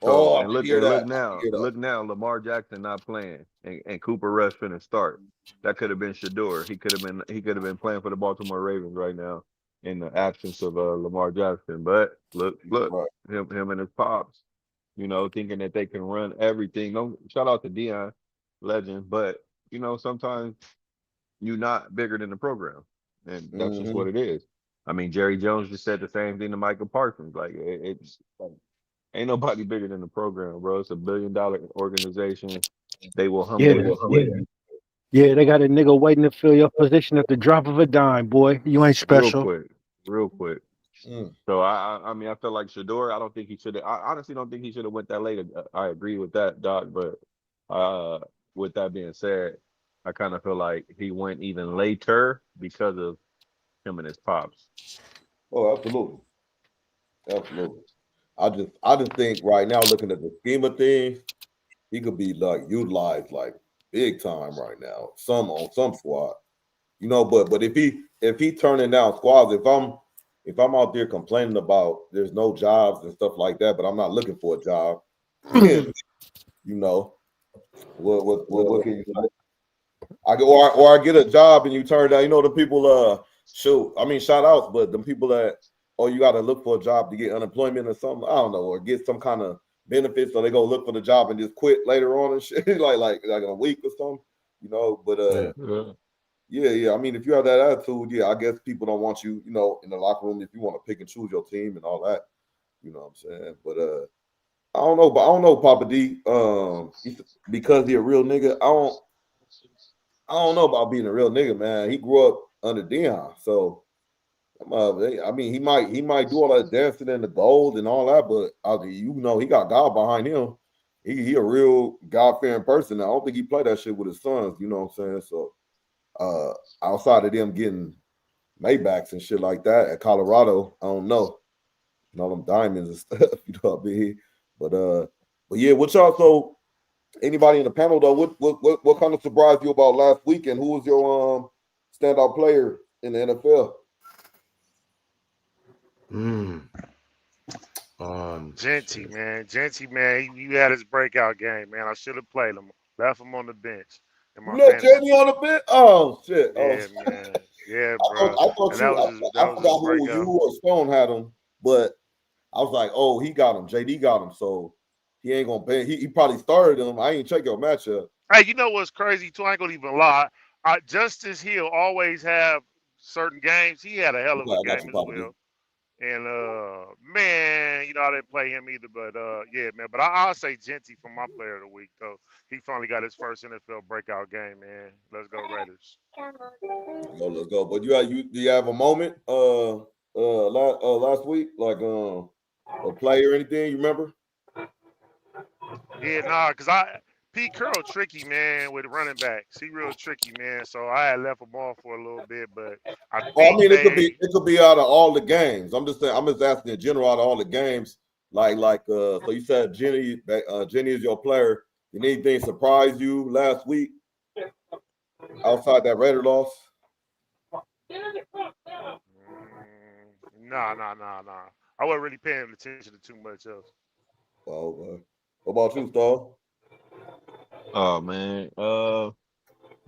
So Oh, I did hear that. I did hear that. look now, Lamar Jackson not playing, and Cooper Rush finna start. That could have been Shador. He could have been playing for the Baltimore Ravens right now in the absence of Lamar Jackson. But look, Right. him and his pops, thinking that they can run everything. Don't shout out to Dion, legend, but sometimes you're not bigger than the program, and that's just what it is. I mean, Jerry Jones just said the same thing to Michael Parsons. Like it's like, ain't nobody bigger than the program, bro. It's $1 billion organization. They will humble Yeah, you. yeah, yeah. They got a nigga waiting to fill your position at the drop of a dime, boy. You ain't real special. quick, real quick. Mm. So I mean, I feel like Shador. I don't think he should have. I honestly don't think he should have went that late. I agree with that, Doc. But uh, with that being said, I kind of feel like he went even later because of him and his pops. Oh, absolutely. Absolutely. I just think right now, looking at the scheme of things, he could be like utilized like big time right now. Some on some squad. But if he turning down squads, if I'm out there complaining about there's no jobs and stuff like that, but I'm not looking for a job, then you know what can you say? I go or I get a job and you turn down. The people shoot. I mean shout outs, but the people that you got to look for a job to get unemployment or something. I don't know, or get some kind of benefits, so they go look for the job and just quit later on and shit, like a week or something. But Yeah. Yeah. yeah. I mean, if you have that attitude, yeah, I guess people don't want you, in the locker room if you want to pick and choose your team and all that. You know what I'm saying? But I don't know, Papa D. Because he a real nigga. I don't know about being a real nigga, man. He grew up under Dion, so I mean, he might do all that dancing and the gold and all that, but he got God behind him. He a real God fearing person. I don't think he play that shit with his sons. You know what I'm saying? So uh, outside of them getting Maybachs and shit like that at Colorado, I don't know. All them diamonds and stuff, you know what I mean? But yeah, what y'all so anybody in the panel though, what kind of surprised you about last weekend? Who was your standout player in the NFL? Mm. Genty, man, he had his breakout game, man. I should have played him. Left him on the bench in You my left fantasy. Jamie on the bench? Oh shit. Oh Yeah, man. Yeah, I thought, bro. I thought And that you was I, his I that was his forgot who you breakout. or Stone had him, but I was like, oh, he got him. JD got him, so he ain't gonna pay. He probably started him. I ain't check your matchup. Hey, you know what's crazy too? I ain't gonna even lie. Justice Hill always have certain games. He had a hell of a Okay, I got game you, as Papa D. well. And man, I didn't play him either, but yeah, man. But I'll say Genty for my player of the week though. He finally got his first NFL breakout game, man. Let's go Raiders. Let's go. But do you have a moment last week, like a play or anything you remember? Yeah, nah, cause Pete Carroll tricky man with running backs. He real tricky man. So I had left him off for a little bit, but I Oh, I think mean, they. it could be out of all the games. I'm just saying. I'm just asking in general out of all the games. So you said Jenny is your player. Did anything surprise you last week outside that Raider loss? Nah. I wasn't really paying attention to too much else. Oh, what about you, Star? Oh man.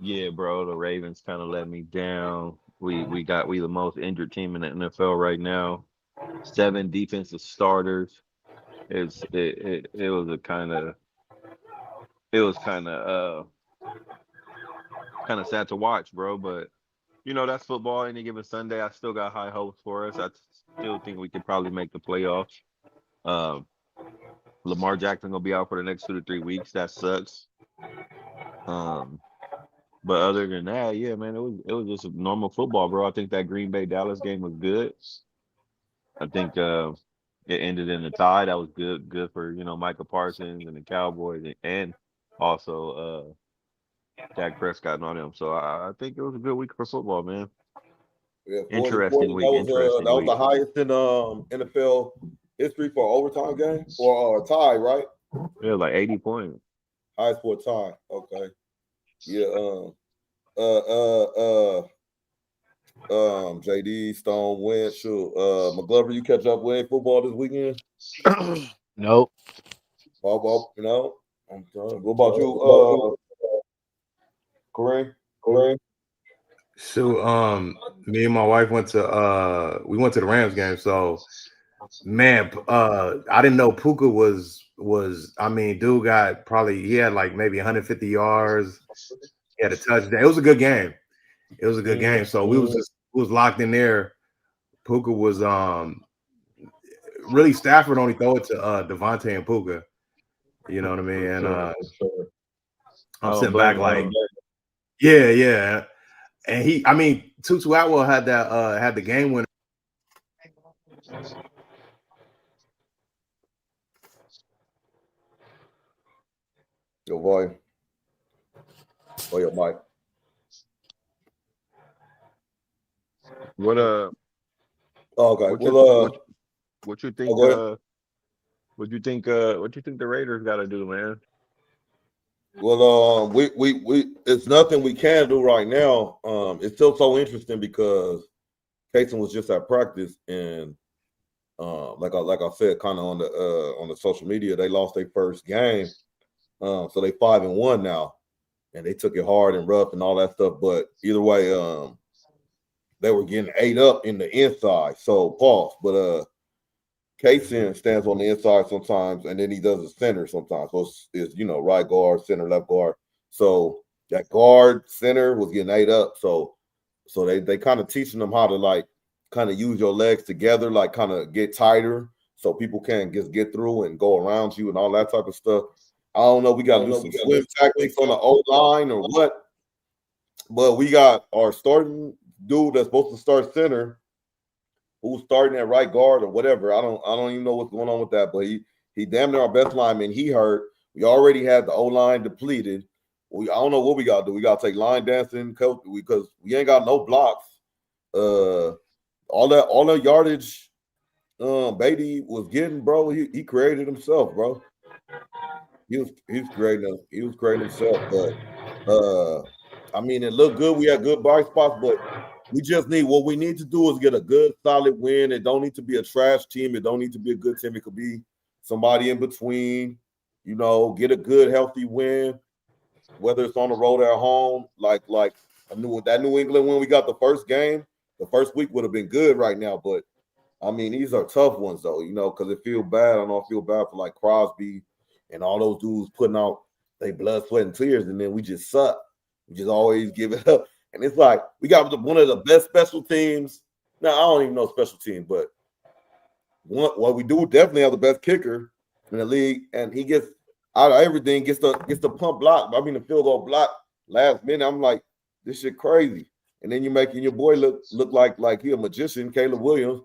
Yeah, bro. The Ravens kind of let me down. We the most injured team in the NFL right now. 7 defensive starters. It was a kind of sad to watch, bro. But that's football. Any given Sunday, I still got high hopes for us. I still think we could probably make the playoffs. Um, Lamar Jackson gonna be out for the next 2 to 3 weeks. That sucks. Um, but other than that, yeah, man, it was just a normal football, bro. I think that Green Bay Dallas game was good. I think it ended in a tie. That was good for Micah Parsons and the Cowboys and also Dak Prescott and all them. So I think it was a good week for football, man. Yeah, 40, Interesting week. that Interesting was week. the highest in NFL history for overtime game or tie, right? Yeah, like 80 points. Highest for a tie. Okay. Yeah. JD Stone went. Sure. McGlover, you catch up with football this weekend? Nope. Well, I'm done. What about you, Kareem? So me and my wife went to the Rams game. So man, I didn't know Puka was I mean, dude he had like maybe 150 yards. He had a touchdown. It was a good game. So we was locked in there. Puka was really Stafford only throw it to Devontae and Puka. You know what I mean? And I'm sitting back like, yeah. And Tutu Atwell had the game winner. Your boy. Or your mic. What Okay. What you think? What you think the Raiders got to do, man? Well, we it's nothing we can do right now. It's still so interesting because Kason was just at practice, and like I said, kind of on the social media, they lost their first game, so they 5-1 now, and they took it hard and rough and all that stuff. But either way, they were getting ate up in the inside. So pause. But Kason stands on the inside sometimes, and then he does the center sometimes. So it's right guard, center, left guard. So that guard center was getting ate up. So they kind of teaching them how to like kind of use your legs together, like kind of get tighter so people can just get through and go around you and all that type of stuff. I don't know. We got to do some swim tactics on the O-line or what. But we got our starting dude that's supposed to start center, who's starting at right guard or whatever. I don't even know what's going on with that, but he damn near our best lineman. He hurt. We already had the O-line depleted. I don't know what we got to do. We got to take line dancing because we ain't got no blocks. All that yardage Beatty was getting, bro. He created himself, bro. He was creating himself, but I mean, it looked good. We had good bright spots, but we just need what we need to do is get a good, solid win. It don't need to be a trash team. It don't need to be a good team. It could be somebody in between. Get a good, healthy win, whether it's on the road or at home. Like that New England when we got the first game, the first week would have been good right now. But I mean, these are tough ones though, because it feel bad. I know I feel bad for like Crosby and all those dudes putting out their blood, sweat, and tears, and then we just suck. We just always give it up. And it's like we got one of the best special teams. Now, I don't even know special team, but we do definitely have the best kicker in the league. And he gets out of everything, gets the pump block. I mean, the field goal block last minute. I'm like, this shit crazy. And then you're making your boy look like he a magician, Caleb Williams.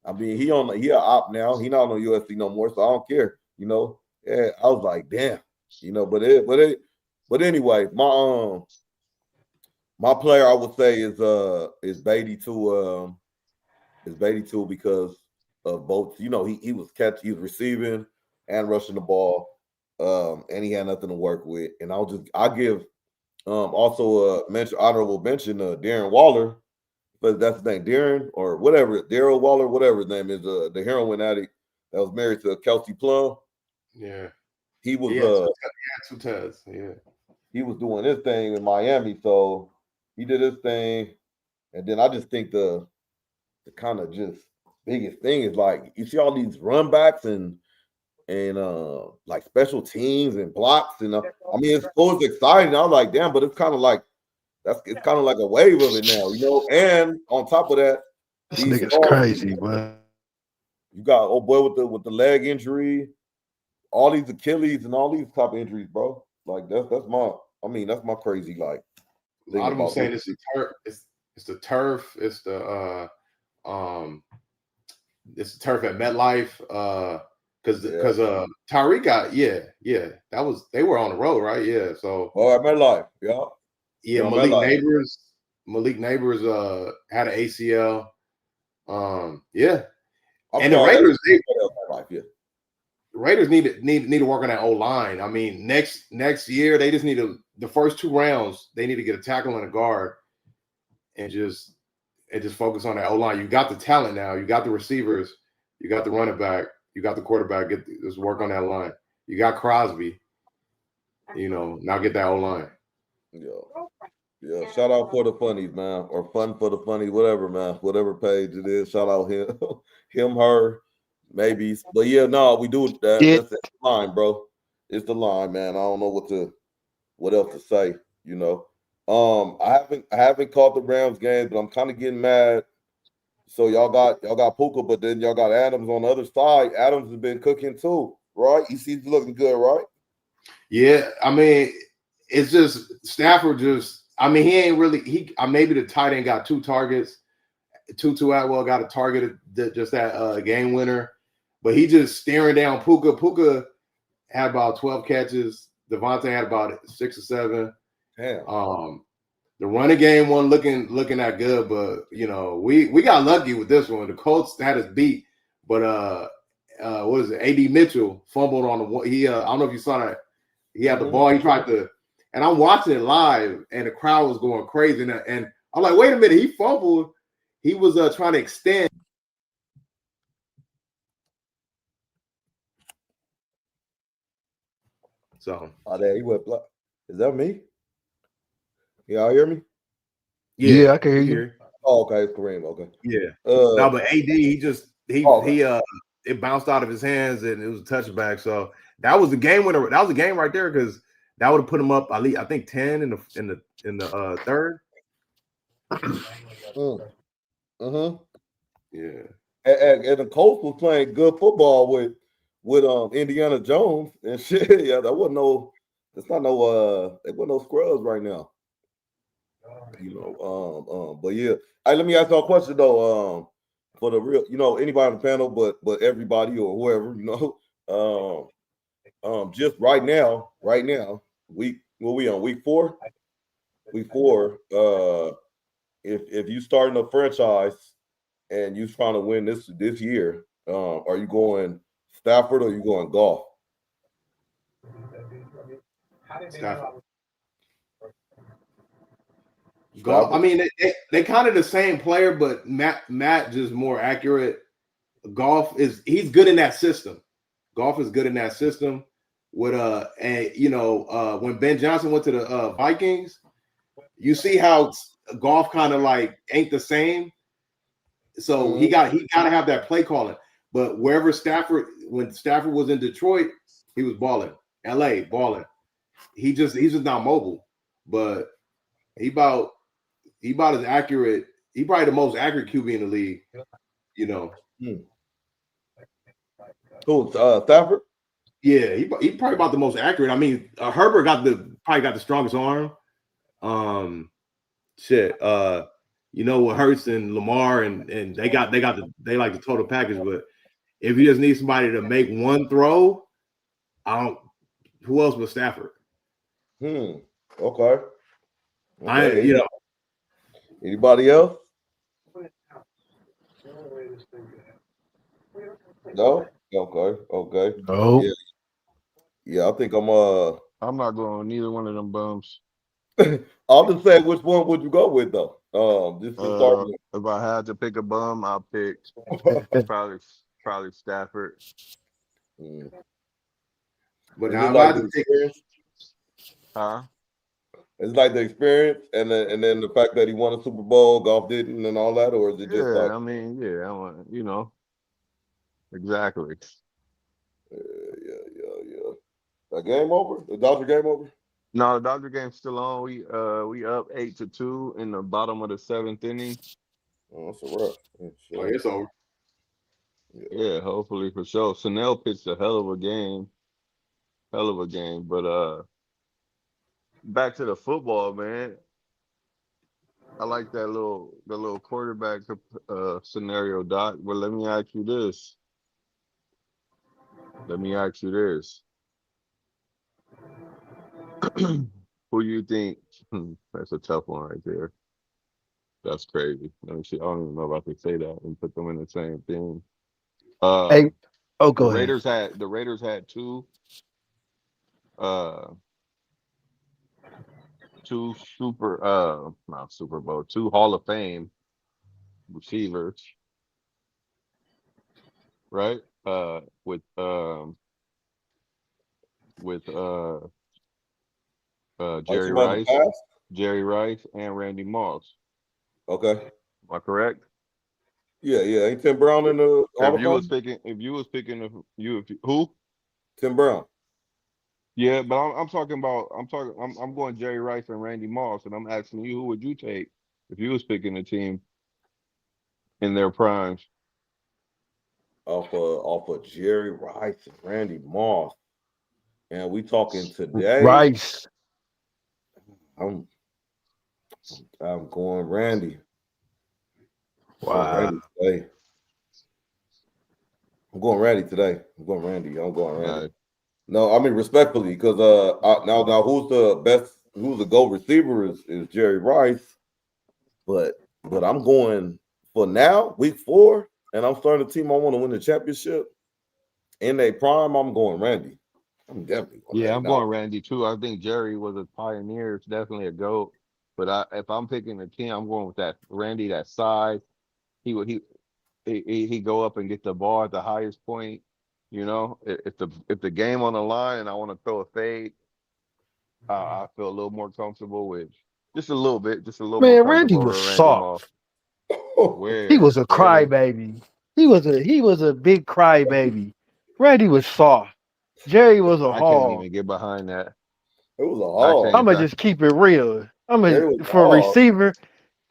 I mean, he an op now. He not on USC no more, so I don't care. Yeah, I was like, damn. But anyway, my player I would say is Beatty too. Is Beatty too because of both. He was receiving and rushing the ball, and he had nothing to work with. And I'll give also honorable mention Darren Waller, but that's his name, Darren or whatever, Darryl Waller, whatever his name is, the heroin addict that was married to Kelsey Plum. Yeah, he was two tests. Yeah, he was doing his thing in Miami, so he did his thing, and then I just think the kind of just biggest thing is like you see all these run backs and like special teams and blocks, and I mean it's exciting. I was like, damn, but it's kind of like it's kind of like a wave of it now, you know. And on top of that, This these nigga's stars, crazy, boy. you got old boy with the leg injury, all these Achilles and all these type of injuries, bro. Like that's my crazy like A thing lot of them about saying this. it's the turf. It's the turf. Um it's the turf at MetLife. Because Tyreek got they were on the road, right? Yeah. So at MetLife, yeah. yeah, MetLife. Malik Neighbors had an ACL. Yeah. I'm The Raiders, MetLife, yeah. the Raiders need to work on that O line. I mean, next year they just need the first 2 rounds, they need to get a tackle and a guard and just focus on that O line. You got the talent now, you got the receivers, you got the running back, you got the quarterback. Just work on that line. You got Crosby, now get that O line. Yeah. Shout out for the funnies, man, or fun for the funny, whatever, man, whatever page it is. Shout out him, her, maybe. But yeah, no, we do that. Yeah. That's the line, bro. It's the line, man. I don't know what else to say. I haven't caught the Rams game, but I'm kind of getting mad. So y'all got Puka, but then y'all got Adams on the other side. Adams has been cooking too, right? He's looking good, right? Yeah, I mean, it's just Stafford. He ain't really. Maybe the tight end got 2 targets. Tutu Atwell got a target, just that game winner, but he just staring down Puka. Puka had about 12 catches. Devontae had about 6 or 7. Damn. The running game wasn't looking that good, but we got lucky with this one. The Colts had us beat, but what is it? AD Mitchell fumbled on the one. I don't know if you saw that. He had the ball. He tried to, and I'm watching it live, and the crowd was going crazy. And I'm like, wait a minute, he fumbled. He was trying to extend. So, there he went. Is that me? Y'all hear me? Yeah, I can hear you. Oh, okay, it's Kareem. Okay. Yeah. No, but AD, it bounced out of his hands and it was a touchback. So that was the game winner. That was a game right there because that would have put him up at least, I think, 10 in the third. Yeah. And the Colts was playing good football with Indiana Jones and shit. Yeah, it wasn't no scrubs right now. But yeah. Hey, let me ask y'all a question though. For the real, anybody on the panel, but everybody or whoever, just right now, we on week 4? Week 4. If you starting a franchise and you trying to win this year, are you going Stafford or are you going Goff? Stafford. Goff. I mean, they kind of the same player, but Matt just more accurate. He's good in that system. Goff is good in that system. With when Ben Johnson went to the Vikings, you see how Goff kind of like ain't the same. So he got to have that play calling. But when Stafford was in Detroit, he was balling. LA balling. He's just not mobile, but he about as accurate. He probably the most accurate QB in the league. Who? Stafford? Yeah, he probably about the most accurate. I mean, Herbert probably got the strongest arm. With Hurts and Lamar and they like the total package. But if you just need somebody to make one throw, who else but Stafford? Okay. Anybody else? No. Okay. No. Yeah. I think I'm not going neither one of them bums. I'll just say which one would you go with though? Just to start with. If I had to pick a bum, I'll pick probably Stafford. But now like the experience. Huh? It's like the experience and then the fact that he won a Super Bowl, Goff didn't, and all that, or is it just like? I mean, I want, exactly. Yeah. That game over? The Dodger game over? No, the Dodger game's still on. We up 8-2 in the bottom of the 7th inning. Oh, that's a rough. Yeah, Oh, sure. it's over. Yeah, hopefully for sure. Snell pitched a hell of a game. Hell of a game. But back to the football, man. I like that little quarterback scenario, Doc. But let me ask you this. Let me ask you this. Who you think? That's a tough one right there. That's crazy. Let me see. I don't even know if I can say that and put them in the same thing. Uh, Hey, oh, go ahead. The Raiders had uh not Super Bowl, two Hall of Fame receivers, right? With Like Jerry somebody in the Rice, past? and Randy Moss. Okay. Am I correct? Yeah, yeah. Ain't Tim Brown in the Hall of Fame? If you was picking who? Tim Brown. Yeah, but I'm going Jerry Rice and Randy Moss, and I'm asking you, who would you take if you was picking a team in their primes? Off of Jerry Rice and Randy Moss. And we talking today. Rice. I'm I'm going Randy. Going Wow. Randy today. I'm going Randy today. I'm going Randy. I'm going Randy. Right. No, I mean respectfully, because now who's the best? Who's the GOAT receiver is Jerry Rice, but I'm going for now week 4, and I'm starting a team I want to win the championship in their prime. I'm going Randy. I'm definitely going Yeah, Randy. I'm Now, going Randy too. I think Jerry was a pioneer. It's definitely a GOAT. But if I'm picking a team, I'm going with that Randy, that size. He would he go up and get the ball at the highest point. You know, if the game on the line and I want to throw a fade, I feel a little more comfortable with just a little bit, just a little more Man, Randy comfortable was with Randy Moss. soft. He Where was a really? crybaby. He was a big crybaby. Randy was soft. Jerry was a I can't hog. even get behind that. it was a I hog. I'm can't. gonna just keep it real. Jerry was a For a hog. receiver.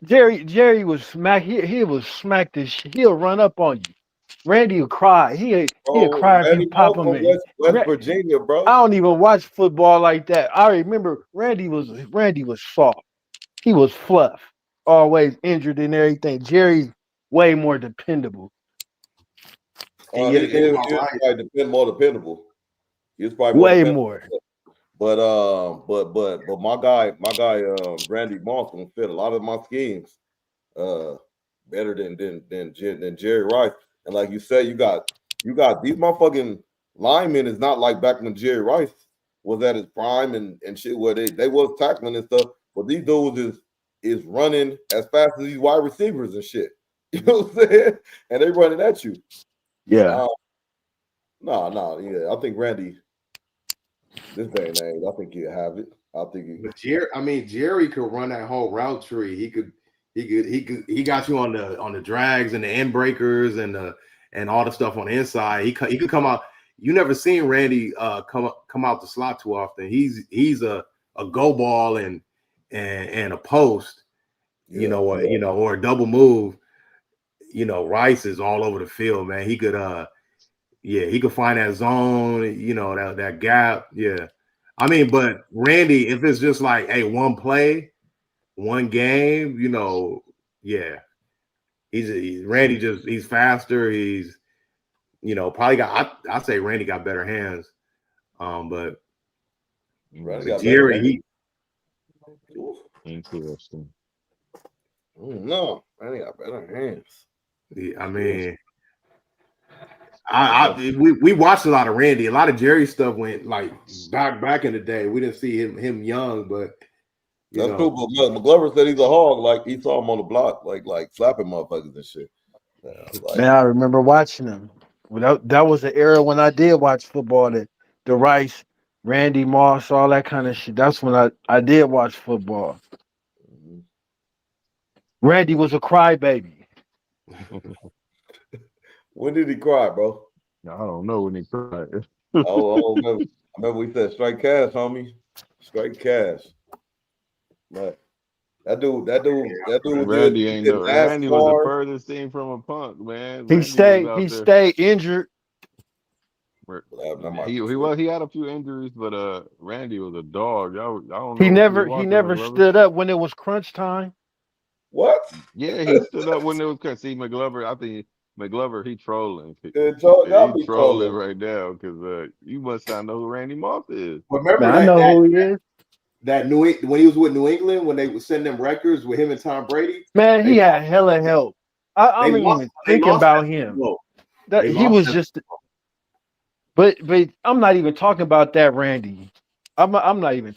Jerry was smack. He was smack this. He'll run up on you. Randy will cry. He'll Bro, cry if you Randy pop Moss him from in. West Virginia, I bro. don't even watch football like that. I remember Randy was soft. He was fluff. Always injured and everything. Jerry's way more dependable. And He yeah, the thing is about Rice, probably more dependable. He's probably more Way dependable. more. But my guy, Randy Moss gonna fit a lot of my schemes, uh, better than Jerry Rice. And like you said, you got these motherfucking linemen is not like back when Jerry Rice was at his prime and shit where they was tackling and stuff. But these dudes is running as fast as these wide receivers and shit. You know what I'm saying? And they running at you. Yeah. Uh, yeah. I think Randy, this day and age, I think he'll have it. I think he. but Jerry could run that whole route tree. He got you on the drags and the end breakers and all the stuff on the inside. He could come out. You never seen Randy come out the slot too often. He's a go ball and a post, Yeah, or a double move. Rice is all over the field, man. He could find that zone, that gap. Yeah. But Randy, if it's just like, hey, one play, one game, yeah. Randy he's faster. He's, probably I say Randy got better hands. But Randy Mm, got better Jerry, hands. interesting. No, Randy got better hands. we watched a lot of Randy. A lot of Jerry stuff went like back in the day. We didn't see him young, but That's true. But McGlover said he's a hog. Like he saw him on the block, like slapping motherfuckers and shit. Like Man, I remember watching them. Well, that was the era when I did watch football. The Rice, Randy Moss, all that kind of shit. That's when I did watch football. mhm. Randy was a crybaby. When did he cry, bro? I don't know when he cried. Oh, I remember we said straight cash, homie. Straight cash. Man. That dude Randy he ain't did no. Randy was the NASCAR. furthest thing from a punk, man. He Randy was stayed. out He there. stayed injured. That might He be true. was he had a few injuries, but Randy was a dog. I don't He know what you was never. He watching, never McGlover. stood up when it was crunch time. What? Yeah, he stood up when it was see McGlover. I think McGlover he trolling. Joe He got me trolling trolling. right now because you must not know who Randy Moss is. Man, Remember I know who he is. that when he was with New England when they would send them records with him and Tom Brady. Man, he They had hella help. I'm they not lost even they thinking lost that about Super him. Bowl. That They he lost was that just. Super Bowl. But I'm not even talking about that Randy. I'm not even.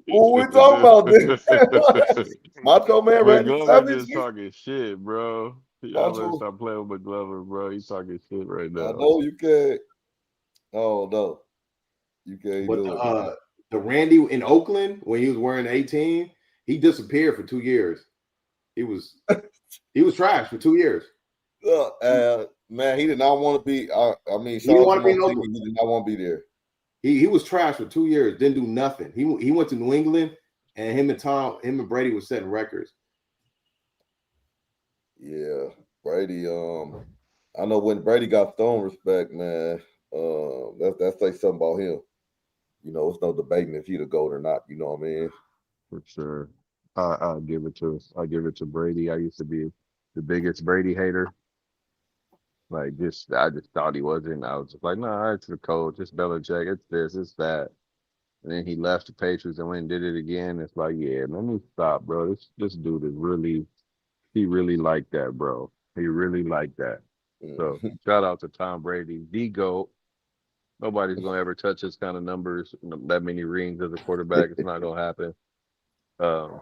Who we talking about this? Macho Man Randy McGlover Savage? just talking shit, bro. Y'all better Macho. stop playing with McGlover, bro. He's talking shit right I now. know you can't. Oh no, you can't But do it, man. the Randy in Oakland when he was wearing 18, he disappeared for 2 years. He was trash for 2 years. Man, he did not want to be. I mean, He shout didn't out to want to be in Montini. Oakland. He did not want to be there. He was trash for 2 years. Didn't do nothing. He went to New England, and him and Brady was setting records. Yeah, Brady. I know when Brady got Stone respect, man. That say something about him. You know, it's no debating if he the GOAT or not. You know what I mean? For sure. I'll give it to Brady. I used to be the biggest Brady hater. Like I just thought he wasn't. I was just like, nah, it's the coach, it's Belichick, it's this, it's that. And then he left the Patriots and went and did it again. It's like, yeah, let me stop, bro. This dude is he really like that, bro. He really like that. So Mm. shout out to Tom Brady, the GOAT. Nobody's gonna ever touch his kind of numbers, that many rings as a quarterback. It's not gonna happen. Um,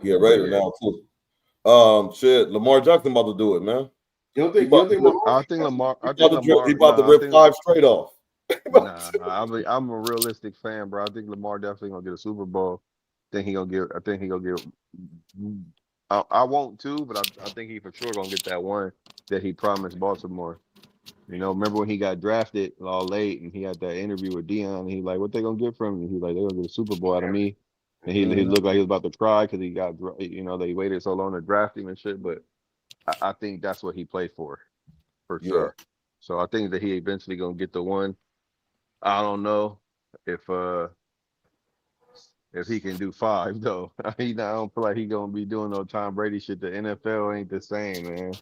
He a but Raider yeah, now too. Shit, Lamar Jackson about to do it, man. He You about don't think to rip, Mahomes? he about to Nah, I rip think 5 straight off. Nah, I'm a realistic fan, bro. I think Lamar definitely gonna get a Super Bowl. I think he gonna get. I won't too, but I think he for sure gonna get that one that he promised Baltimore. You know, remember when he got drafted all late and he had that interview with Dion and he like, what they gonna get from me? He's like, they're gonna get a Super Bowl out of me. And he Mhm. looked like he was about to cry because he got, they waited so long to draft him and shit. But I think that's what he played for Yeah. sure. So I think that he eventually gonna get the one. I don't know if uh if he can do five though. I don't feel like he gonna be doing no Tom Brady shit. The NFL ain't the same, man.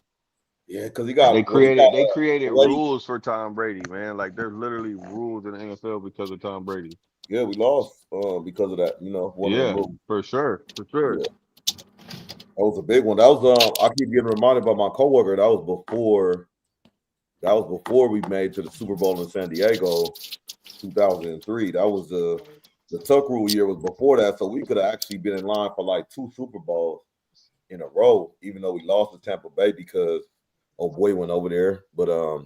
Yeah, because They he got created the way rules for Tom Brady, man. Like there's literally rules in the NFL because of Tom Brady. yeah, we lost because of that, one of them Yeah, rules. for sure, for sure. Yeah. That was a big one. That was I keep getting reminded by my coworker. That was before we made to the Super Bowl in San Diego, 2003. That was the Tuck Rule year was before that, so we could have actually been in line for like 2 Super Bowls in a row, even though we lost to Tampa Bay because old boy went over there. But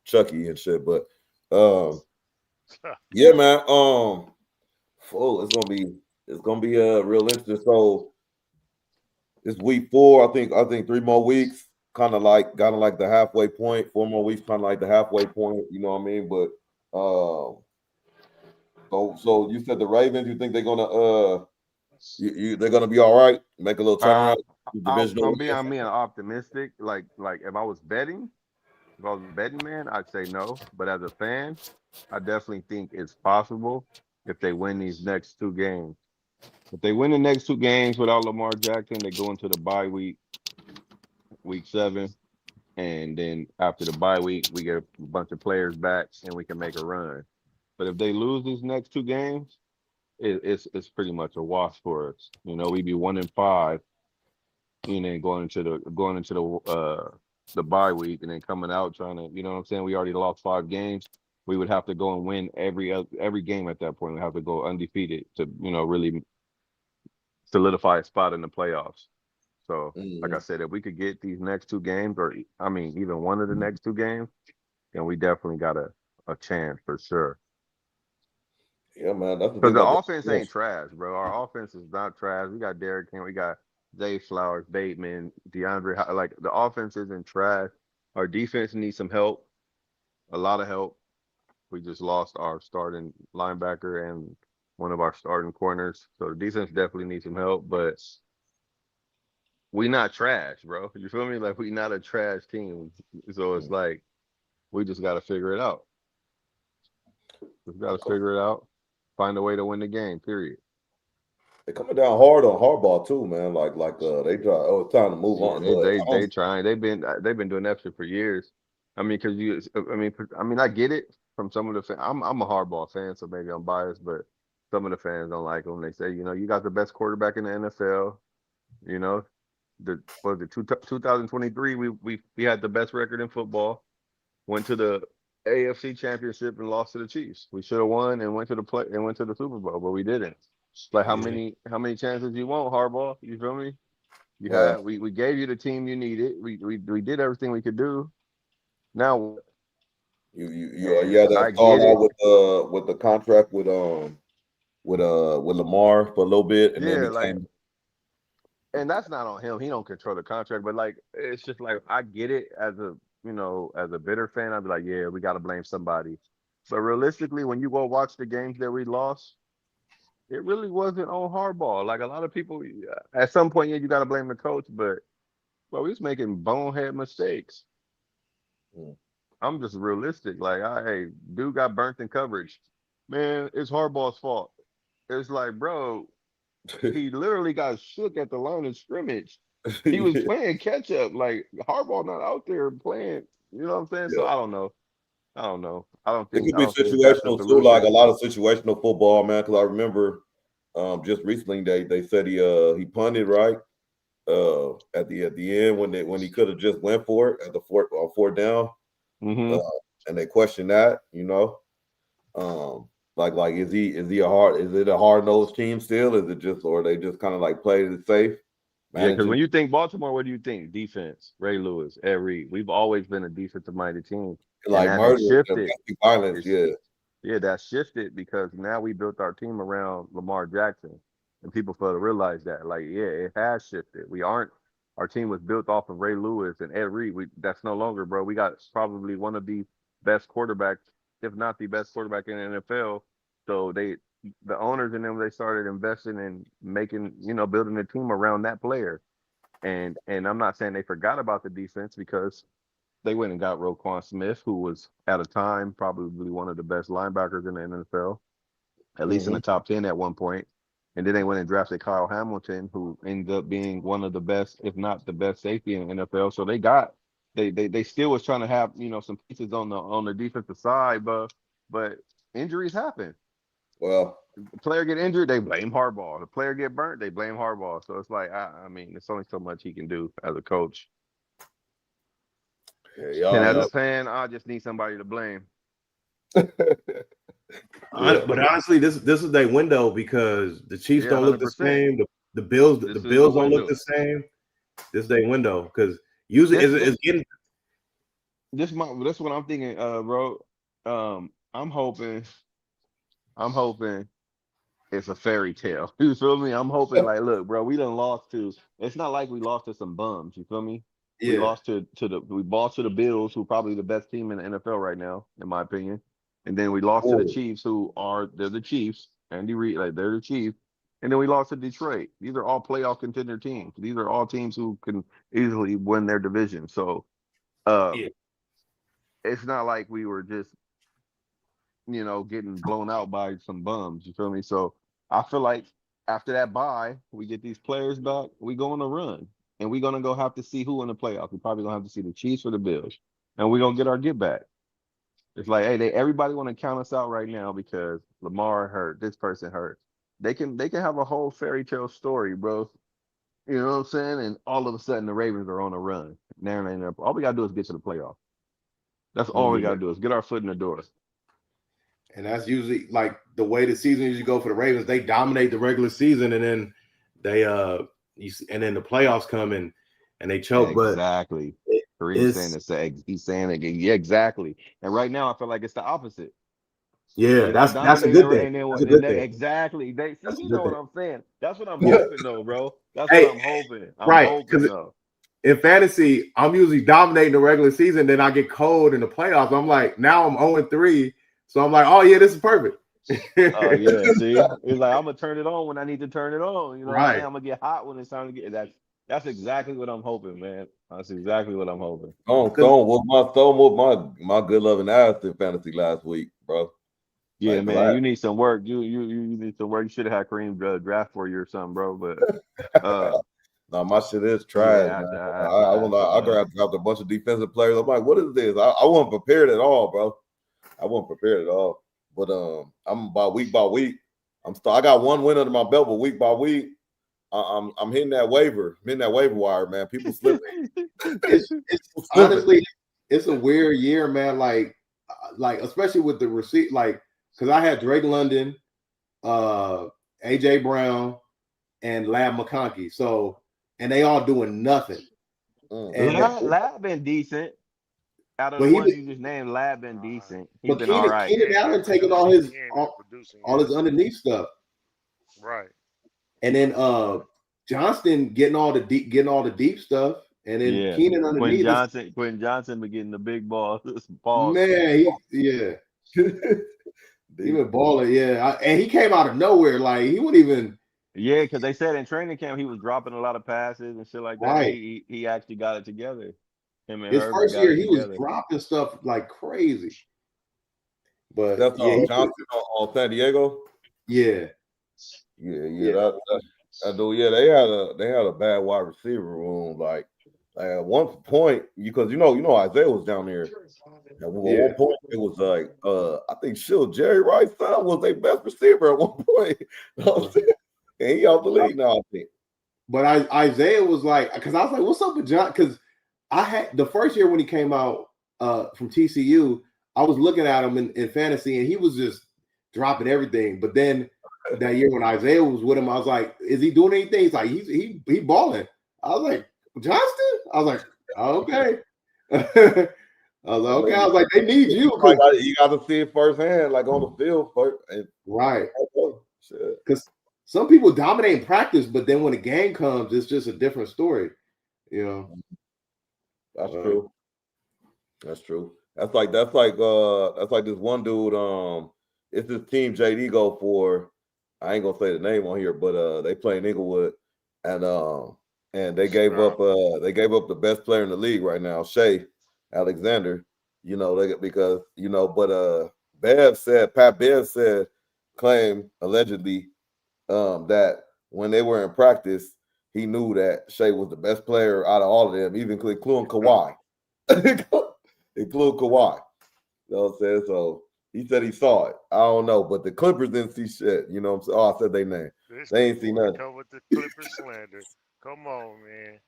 Chucky and shit. But yeah, man. It's gonna be real interesting. So it's week 4. I think 3 more weeks, kind of like the halfway point. 4 more weeks, kind of like the halfway point. You know what I mean? But so you said the Ravens. You think they're gonna they're gonna be all right? Make a little Uh, turnaround, divisional win. I'm being optimistic. Like if I was betting, if I was a betting man, I'd say no. But as a fan, I definitely think it's possible if they win these next 2 games. If they win the next 2 games without Lamar Jackson, they go into the bye week, week 7, and then after the bye week, we get a bunch of players back and we can make a run. But if they lose these next 2 games, it's pretty much a wash for us. You know, we'd be 1-5, and then going into the bye week, and then coming out trying to, you know what I'm saying? We already lost 5 games. We would have to go and win every game at that point. We have to go undefeated to, really solidify a spot in the playoffs. So, like I Mhm. said, if we could get these next 2 games, or I mean, even one of the next 2 games, then we definitely got a chance for sure. Yeah, man. That's the Because thing the that offense ain't trash, bro. Our offense is not trash. We got Derrick Henry, we got Zay Flowers, Bateman, Like the offense isn't trash. Our defense needs some help, a lot of help. We just lost our starting linebacker and one of our starting corners. So the defense definitely needs some help, but we not trash, bro. You feel me? Like we not a trash team. So it's like we just got to figure it out. We've got to figure it out. Find a way to win the game. Period. They're coming down hard on Harbaugh too, man. They try. Oh, it's time to move Yeah, on. But they trying. They've been doing that shit for years. I mean, because I get it from some of the fans. I'm a Harbaugh fan, so maybe I'm biased, but some of the fans don't like him. They say, you got the best quarterback in the NFL. You know, 2023? We had the best record in football. Went to the AFC Championship and lost to the Chiefs. We should have won and went to the Super Bowl, but we didn't. Like how many chances you want, Harbaugh? You feel me? We gave you the team you needed. We did everything we could do. Now you had that stall out with the contract with Lamar for a little bit, and then came. And that's not on him. He don't control the contract, but like it's just like I get it as a bitter fan. I'd be like, yeah, we got to blame somebody. But realistically, when you go watch the games that we lost, it really wasn't on Harbaugh. Like a lot of people, at some point, yeah, you got to blame the coach, but we was making bonehead mistakes. I'm just realistic. Like, dude got burnt in coverage. Man, it's Harbaugh's fault. It's like, bro, he literally got shook at the line of scrimmage. He was playing catch up. Like Harbaugh not out there playing. You know what I'm saying? Yeah. So I don't know. I don't think it could be situational too, like a lot of situational football, man. Because I remember just recently they said he punted right at the end when he could have just went for it at the fourth down, and they questioned that. Like is it a hard-nosed team still? Is it just, or they just kind of like played it safe? Yeah, because when you think Baltimore, what do you think? Defense, Ray Lewis, Ed Reed. We've always been a defensive-minded team. Like murder, domestic violence, yeah, that shifted because now we built our team around Lamar Jackson, and people fail to realize that. Like, yeah, it has shifted. Our team was built off of Ray Lewis and Ed Reed. That's no longer, bro. We got probably one of the best quarterbacks, if not the best quarterback in the NFL. So the owners in them, they started investing in making, building a team around that player. And I'm not saying they forgot about the defense because they went and got Roquan Smith, who was at a time probably one of the best linebackers in the NFL, at least in the top 10 at one point. And then they went and drafted Kyle Hamilton, who ended up being one of the best, if not the best safety in the NFL. So they still was trying to have, some pieces on the defensive side, but injuries happen. Well, the player get injured, they blame Harbaugh. The player get burnt, they blame Harbaugh. So it's like, I mean, there's only so much he can do as a coach. And as a fan, I just need somebody to blame. But honestly, this is their window because the Chiefs don't look the same. The Bills don't look the same. This is their window because usually it's getting. That's what I'm thinking, bro. I'm hoping it's a fairy tale. You feel me? I'm hoping like, look, bro, we done lost to. It's not like we lost to some bums. You feel me? Yeah. We lost to the Bills, who are probably the best team in the NFL right now, in my opinion. And then we lost to the Chiefs, they're the Chiefs. Andy Reid, like they're the Chiefs. And then we lost to Detroit. These are all playoff contender teams. These are all teams who can easily win their division. So it's not like we were just, getting blown out by some bums. You feel me? So I feel like after that bye, we get these players back, we go on a run. And we're going to go have to see who in the playoffs. We're probably going to have to see the Chiefs or the Bills. And we're going to get our get back. It's like, hey, everybody want to count us out right now because Lamar hurt, this person hurt. They can have a whole fairy tale story, bro. You know what I'm saying? And all of a sudden the Ravens are on a run. All we got to do is get to the playoffs. That's all we got to do is get our foot in the door. And that's usually like the way the season usually go for the Ravens. They dominate the regular season and then and then the playoffs come in and they choke. Exactly. Kareem's saying it. Yeah, exactly. And right now I feel like it's the opposite. Yeah, that's a good thing. Exactly. You know what I'm saying? That's what I'm hoping though, bro. That's what I'm hoping. I'm hoping though. In fantasy, I'm usually dominating the regular season, then I get cold in the playoffs. I'm like, now I'm 0-3. So I'm like, oh yeah, this is perfect. Oh yeah, see, it's like I'm gonna turn it on when I need to turn it on. You know what I'm Right. saying? I'm gonna get hot when it's time to get. That's exactly what I'm hoping, man. That's exactly what I'm hoping. Stone whooped my good loving ass in fantasy last week, bro. Yeah, Like, man, you need some work. You need some work. You should have had Kareem draft for you or something, bro. But no, my shit is trash, yeah, man. I after grabbed a bunch of defensive players. I'm like, what is this? I wasn't prepared at all, bro. I wasn't prepared at all. But I'm by week. I got one win under my belt, but week by week, I'm hitting that waiver. I'm hitting that waiver wire, man. People slipping. It's honestly, it's a weird year, man. Like especially with the receipt, like because I had Drake London, AJ Brown, and Lab McConkey. So and they all doing nothing. And Lab been decent. Out of but the he ones been- you just named, Lab been decent. He's but been all right. Keenan Allen taking all his underneath stuff. Right. And then Johnston getting all the deep stuff, and then Keenan underneath. Quentin Johnson been getting the big balls. Man, he been balling, yeah. And he came out of nowhere, like he wouldn't even. Yeah, because they said in training camp he was dropping a lot of passes and shit like that. Right. He actually got it together. Him and His Herbert first got year, it he together. was dropping stuff like crazy. But that's yeah, Johnson on San Diego. Yeah. That dude. Yeah, they had a bad wide receiver room. Like at one point, because you know Isaiah was down there. At one point, it was like I think Jerry Rice's son was their best receiver at one point. You know what I'm saying? And he out the league now, I think. But Isaiah was like, because I was like, what's up with John? Because I had the first year when he came out from TCU, I was looking at him in fantasy, and he was just dropping everything. But then that year when Isaiah was with him, I was like, is he doing anything? He's like, he balling. I was like, Johnston? I was like, oh, okay. I was like, okay. I was like, they need you. You got to see it firsthand, like on the field. Right. Because some people dominate in practice, but then when the game comes, it's just a different story. You know. That's true. That's true. That's like this one dude. It's this team JD go for. I ain't gonna say the name on here, but they play in Inglewood, and they gave up the best player in the league right now, Shea Alexander. You know, but Pat Bev claimed allegedly that when they were in practice, he knew that Shea was the best player out of all of them, even including Kawhi. Including Kawhi. You know what I'm saying? So he said he saw it. I don't know, but the Clippers didn't see shit. You know what I'm saying? Oh, I said they name. They ain't see nothing. Come with the Clippers slander. Come on, man.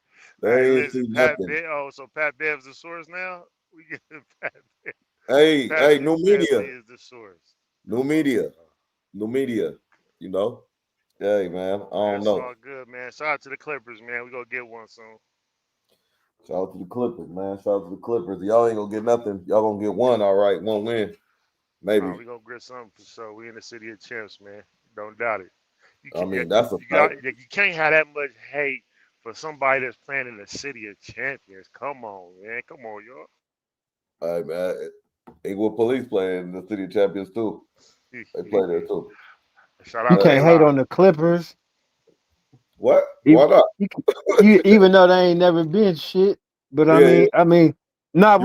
They ain't see nothing. So Pat Bev's the source now? We get Pat Bev. Hey, new media. Is the source. New media. You know? Hey, man. I don't know. It's all good, man. Shout out to the Clippers, man. We gonna get one soon. Shout out to the Clippers, man. Shout out to the Clippers. Y'all ain't gonna get nothing. Y'all gonna get one, all right. One win. Maybe. We gonna get something for sure. We in the city of champs, man. Don't doubt it. That's a fact. You can't have that much hate for somebody that's playing in the city of champions. Come on, man. Come on, y'all. All right, man. Inglewood Police play in the City of Champions too. They play there too. Shout out you can't hate on the Clippers. What? Why not? Even though they ain't never been shit, but when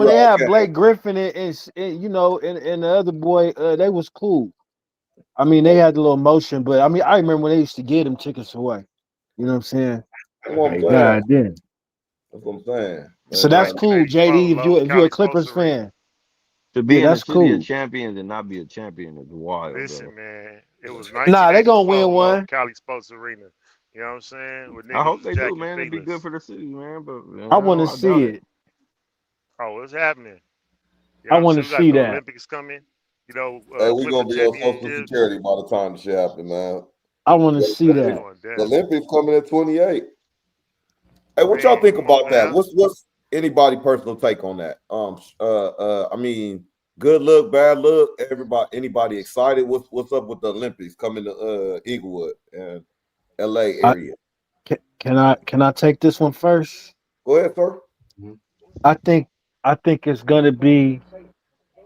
they had Blake Griffin and the other boy, they was cool. I mean, they had a little motion, but I remember when they used to get them tickets away. You know what I'm saying? God damn. That's what I'm saying. So that's cool, JD. If you're a Clippers fan, to be in the city of champions and not be a champion is wild. Listen, bro. Man, it was they gonna win one. Cali Sports Arena. You know what I'm saying? I hope they do, man. It'd be good for the city, man. But I want to see it. Oh, what's happening? I want to see that. Olympics coming. You know, we're gonna be on Social Security by the time the shit happen, man. I want to see that. The Olympics coming at 28. Hey, what y'all think about that? What's anybody personal take on that? Good look, bad look. Anybody excited? What's up with the Olympics coming to Inglewood and LA area? Can I take this one first? Go ahead, sir. I think it's gonna be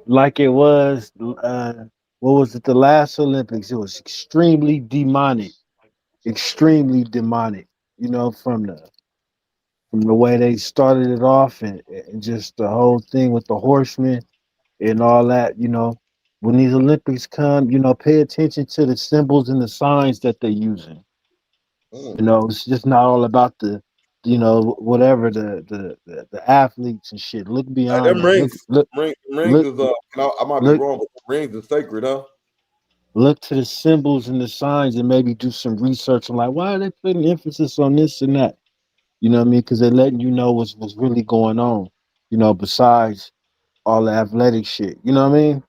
like it was. What was it? The last Olympics. It was extremely demonic. Extremely demonic. You know, from the way they started it off and just the whole thing with the horsemen and all that. You know, when these Olympics come, you know, pay attention to the symbols and the signs that they're using. Mm. You know, it's just not all about you know, whatever the athletes and shit. Look Hey, beyond them that. rings, rings Look, is I might be look, wrong, but the rings is sacred, huh? look to the symbols and the signs, and maybe do some research on like why are they putting emphasis on this and that. You know what I mean? Because they're letting you know what's really going on. You know, besides all the athletic shit. You know what I mean?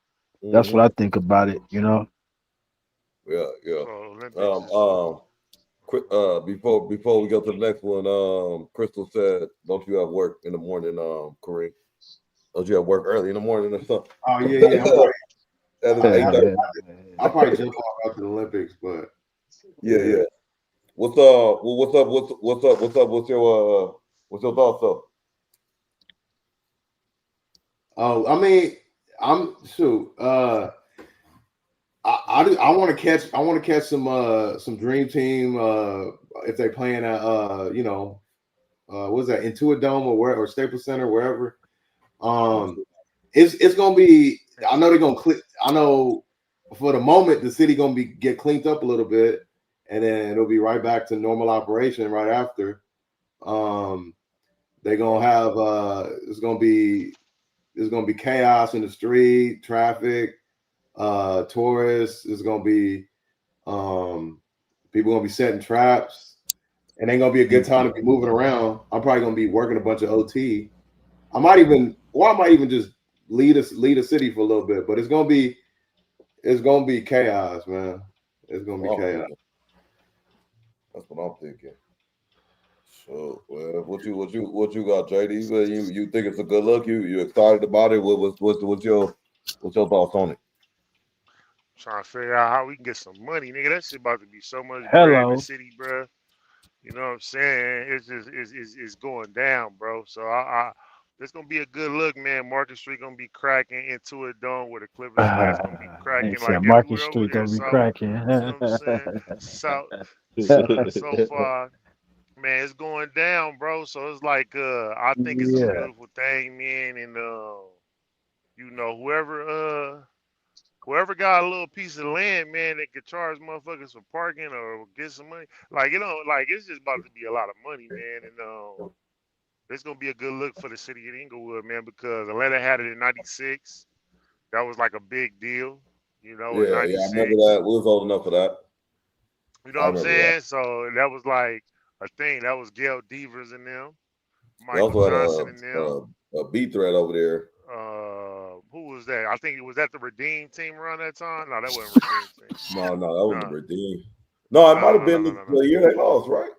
That's Mm-hmm. what I think about it. You know. Yeah, yeah. So Olympics Um, is um, before we go to the next one, Crystal said, "Don't you have work in the morning, Kareem? Don't you have work early in the morning or something?" Oh yeah. That is I, eight I, thirty. I'll probably jump off after the Olympics, but Yeah, yeah. yeah. What's up? What's up? What's up? What's up? What's your thoughts up? Oh, I mean, I'm shoot. I want to catch. I want to catch some Dream Team. If they playing at what's that, Intuit Dome or Staples Center, wherever. Um, it's gonna be. I know they're gonna click. I know for the moment the city gonna get cleaned up a little bit, and then it'll be right back to normal operation right after. Um, they're gonna have it's gonna be chaos in the street, traffic, tourists. It's gonna be people gonna be setting traps. And ain't gonna be a good time to be moving around. I'm probably gonna be working a bunch of OT. I might even just lead a city for a little bit, but it's gonna be chaos, man. It's gonna be chaos. That's what I'm thinking. So, well, what you got, JD? Well, you think it's a good look? You excited about it? What's your thoughts on it? trying to figure out how we can get some money, nigga. That shit about to be so much bread in the Hello. city, bro. You know what I'm saying? It's just it's going down, bro. So I it's gonna be a good look, man. Market Street gonna be cracking into a dome where the Clippers fans gonna be They cracking said like Market everywhere over Street there. gonna be So cracking. you know what I'm saying? So far, man, it's going down, bro. So it's like I think it's a Yeah. beautiful thing, man. And you know, whoever got a little piece of land, man, that could charge motherfuckers for parking or get some money. Like, you know, like it's just about to be a lot of money, man. And it's gonna be a good look for the city of Inglewood, man, because Atlanta had it in '96. That was like a big deal, you know, in Yeah, yeah, I remember '96. that. We was old enough for that. You know I what I'm remember that. saying? So that was like a thing. That was Gail Devers and them, They Michael also had Johnson and them. a B threat over there. Who was that? I think it was that the Redeem team around that time. No, that wasn't Redeem team. No, that wasn't No, the Redeem. No, it no, might no, have no, no, been no, no, no. the year they lost, right?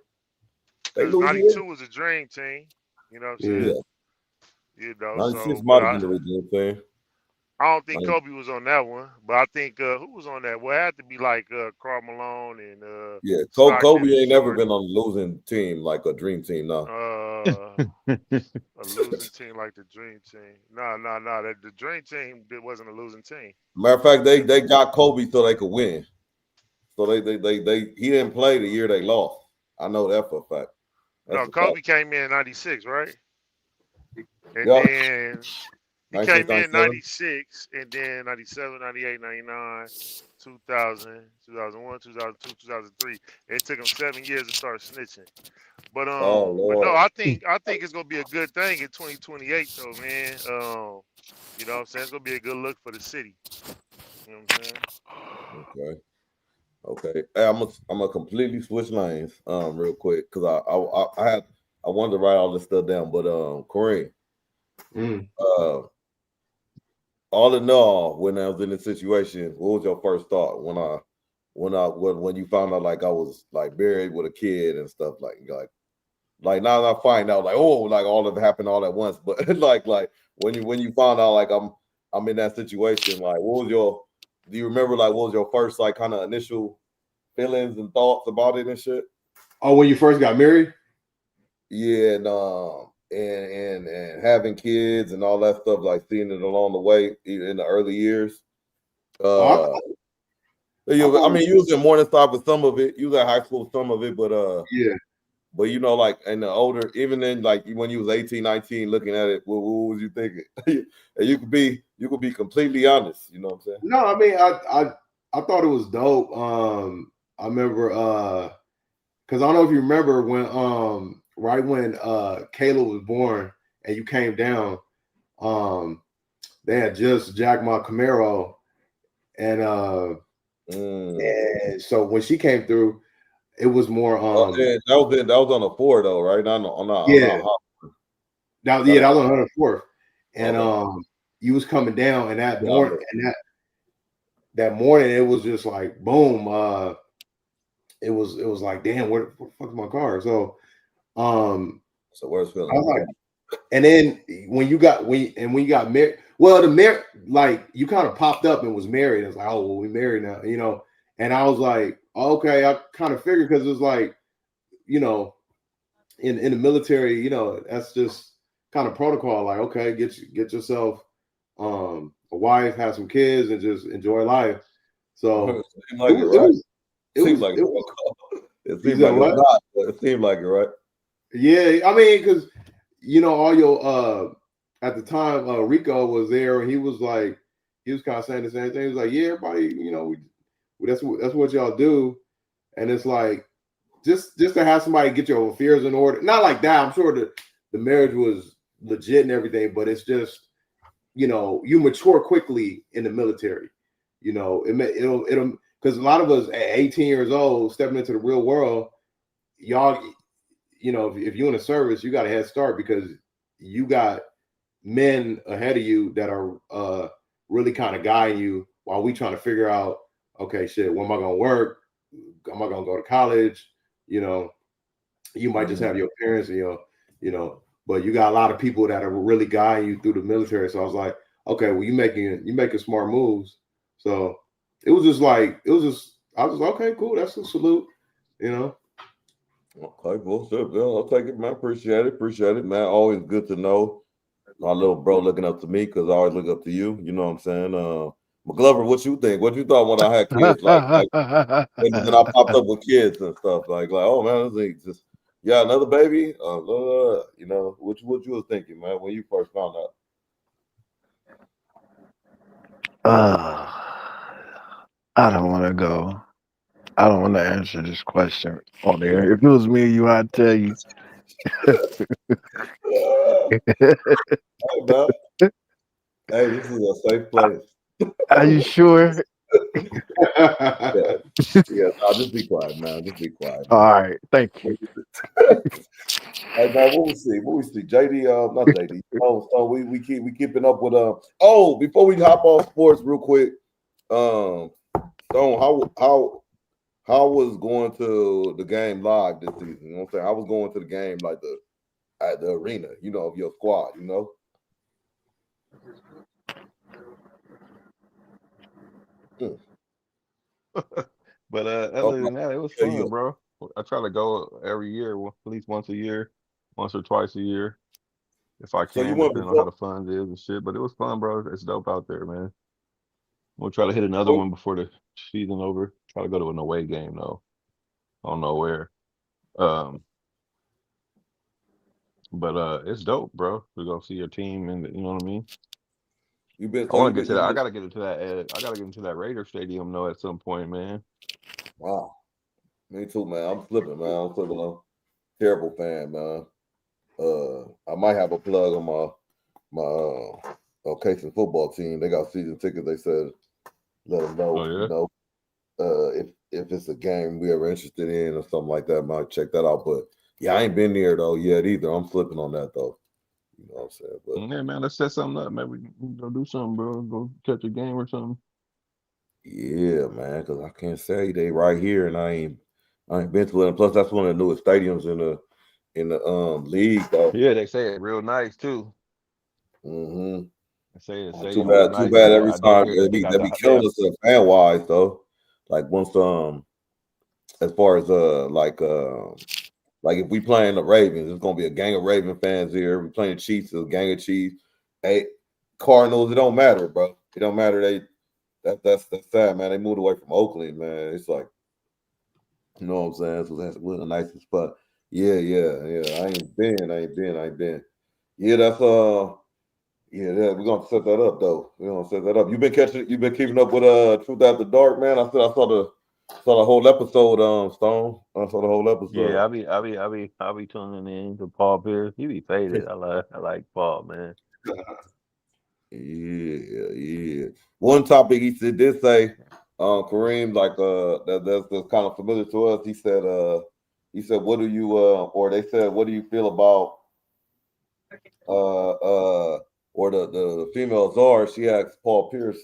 They Because lose here. '92 was a dream team. You know what I'm Yeah. saying? Yeah, You know, 96 so but might have been the Redeem thing. I don't think Like, Kobe was on that one. But I think who was on that? Well, it had to be like Karl Malone and yeah, Stockton Kobe and ain't never been Jordan. on a losing team like a dream team. No, A losing team like the Dream Team. No, no, no. That the Dream Team it wasn't a losing team. matter of fact, they got Kobe so they could win. So they he didn't play the year they lost. I know that for a fact. That's No, a fact. Kobe came in '96, right? And Yeah, then he came in 1997. '96, and then '97, '98, '99, 2000, 2001, 2002, 2003. It took him 7 years to start snitching. Oh But no, Lord. I think it's gonna be a good thing in 2028 though, man. You know what I'm saying? It's gonna be a good look for the city. You know what I'm saying? Okay. Okay. Hey, I'm gonna completely switch lanes real quick because I wanted to write all this stuff down, but Kareem, Mm. uh all in all, when I was in this situation, what was your first thought when you found out like I was like buried with a kid and stuff like now I find out like oh like all of it happened all at once, but like when you found out like I'm in that situation, like what was your do you remember like what was your first like kind of initial feelings and thoughts about it and shit? Oh, when you first got married? Yeah, and and having kids and all that stuff, like seeing it along the way in the early years. I mean, you was in Morningstar with some of it. You was at high school with some of it, but yeah. But you know, like in the older, even then, like when you was 18, 19, looking at it, what was you thinking? And you could be completely honest. You know what I'm saying? No, I mean, I thought it was dope. I remember because I don't know if you remember when right when Kayla was born and you came down, they had just jacked my Camaro, and and so when she came through, it was more that was on a 4 though, right? Not yeah. That was on 104th. And you was coming down, and that morning, that morning, it was just like boom. It was like, damn, where the fuck is my car? So where's Phil? And then when you got married, well, like you kind of popped up and was married. It's like, oh, well, we married now, you know. And I was like, okay, I kind of figured because it's like, you know, in the military, you know, that's just kind of protocol. Like, okay, get yourself a wife, have some kids, and just enjoy life. So it seemed like it, right? Yeah, I mean, because you know, all your at the time, Rico was there, and he was kind of saying the same thing. He was like, yeah, everybody, you know, that's what y'all do, and it's like just to have somebody get your affairs in order. Not like that. I'm sure the marriage was legit and everything, but it's just, you know, you mature quickly in the military. You know, it'll because a lot of us at 18 years old stepping into the real world, y'all, you know, if you're in a service, you got a head start because you got men ahead of you that are really kind of guiding you while we trying to figure out, okay, shit, when am I gonna work? Am I gonna go to college? You know, you might just have your parents, you know, but you got a lot of people that are really guiding you through the military. So I was like, okay, well, you making smart moves. So I was just like, okay, cool, that's a salute, you know. Okay, well, I'll take it, man. Appreciate it, man. Always good to know my little bro looking up to me because I always look up to you. You know what I'm saying? McGlover, what you think? What you thought when I had kids? Like when I popped up with kids and stuff, like oh man, this just another baby. You know, what you was thinking, man, when you first found out? I don't want to go. I don't want to answer this question on there. If it was me, you, I'd tell you. Hey, this is a safe place. Are you sure? Yeah, I'll just be quiet, man. Just be quiet. All right, thank you. Hey man, what we see? JD, not JD. So we keeping up with before we hop off sports real quick, Stone, how was going to the game live this season? You know what I'm saying? I was going to the game like at the arena, you know, of your squad, you know. But other than that, it was fun, bro. I try to go every year, at least once a year, once or twice a year, if I can, depending on how the funds is and shit. But it was fun, bro. It's dope out there, man. We'll try to hit another one before the season over. Try to go to an away game though. I don't know where. But it's dope, bro. To go see your team, and you know what I mean. I want to get to that. I gotta get into that. I gotta get into that Raider Stadium though at some point, man. Wow, me too, man. I'm flipping, man. I'm flipping. I'm terrible fan, man. I might have a plug on my Cajun football team. They got season tickets. They said let them know. Oh, yeah? You know, if it's a game we ever interested in or something like that, I might check that out. But yeah, I ain't been there though yet either. I'm flipping on that though. You know what I'm saying? But yeah, man, let's set something up. Maybe we can go do something, bro. Go catch a game or something. Yeah, man, because I can't say they right here, and I ain't been to it. And plus, that's one of the newest stadiums in the league, though. Yeah, they say it's real nice too. Mm-hmm. Too bad. Every time they be killing us fan wise, though. Like once as far as the Like if we playing the Ravens, it's gonna be a gang of Raven fans here. We playing Chiefs, a gang of Chiefs. Hey, Cardinals, it don't matter, bro. It don't matter. That's sad, man. They moved away from Oakland, man. It's like, you know what I'm saying? So that's one of the nicest spot. Yeah. I ain't been. Yeah, that's yeah, we're gonna set that up though. We're gonna set that up. You've been keeping up with Truth After Dark, man. I saw the whole episode, Stone. I saw the whole Yeah, episode. I'll be tuning in to Paul Pierce. He be faded. I like Paul, man. Yeah. One topic did say, Kareem, like that's kind of familiar to us. He said, what do you or they said, what do you feel about or the female czar? She asked Paul Pierce,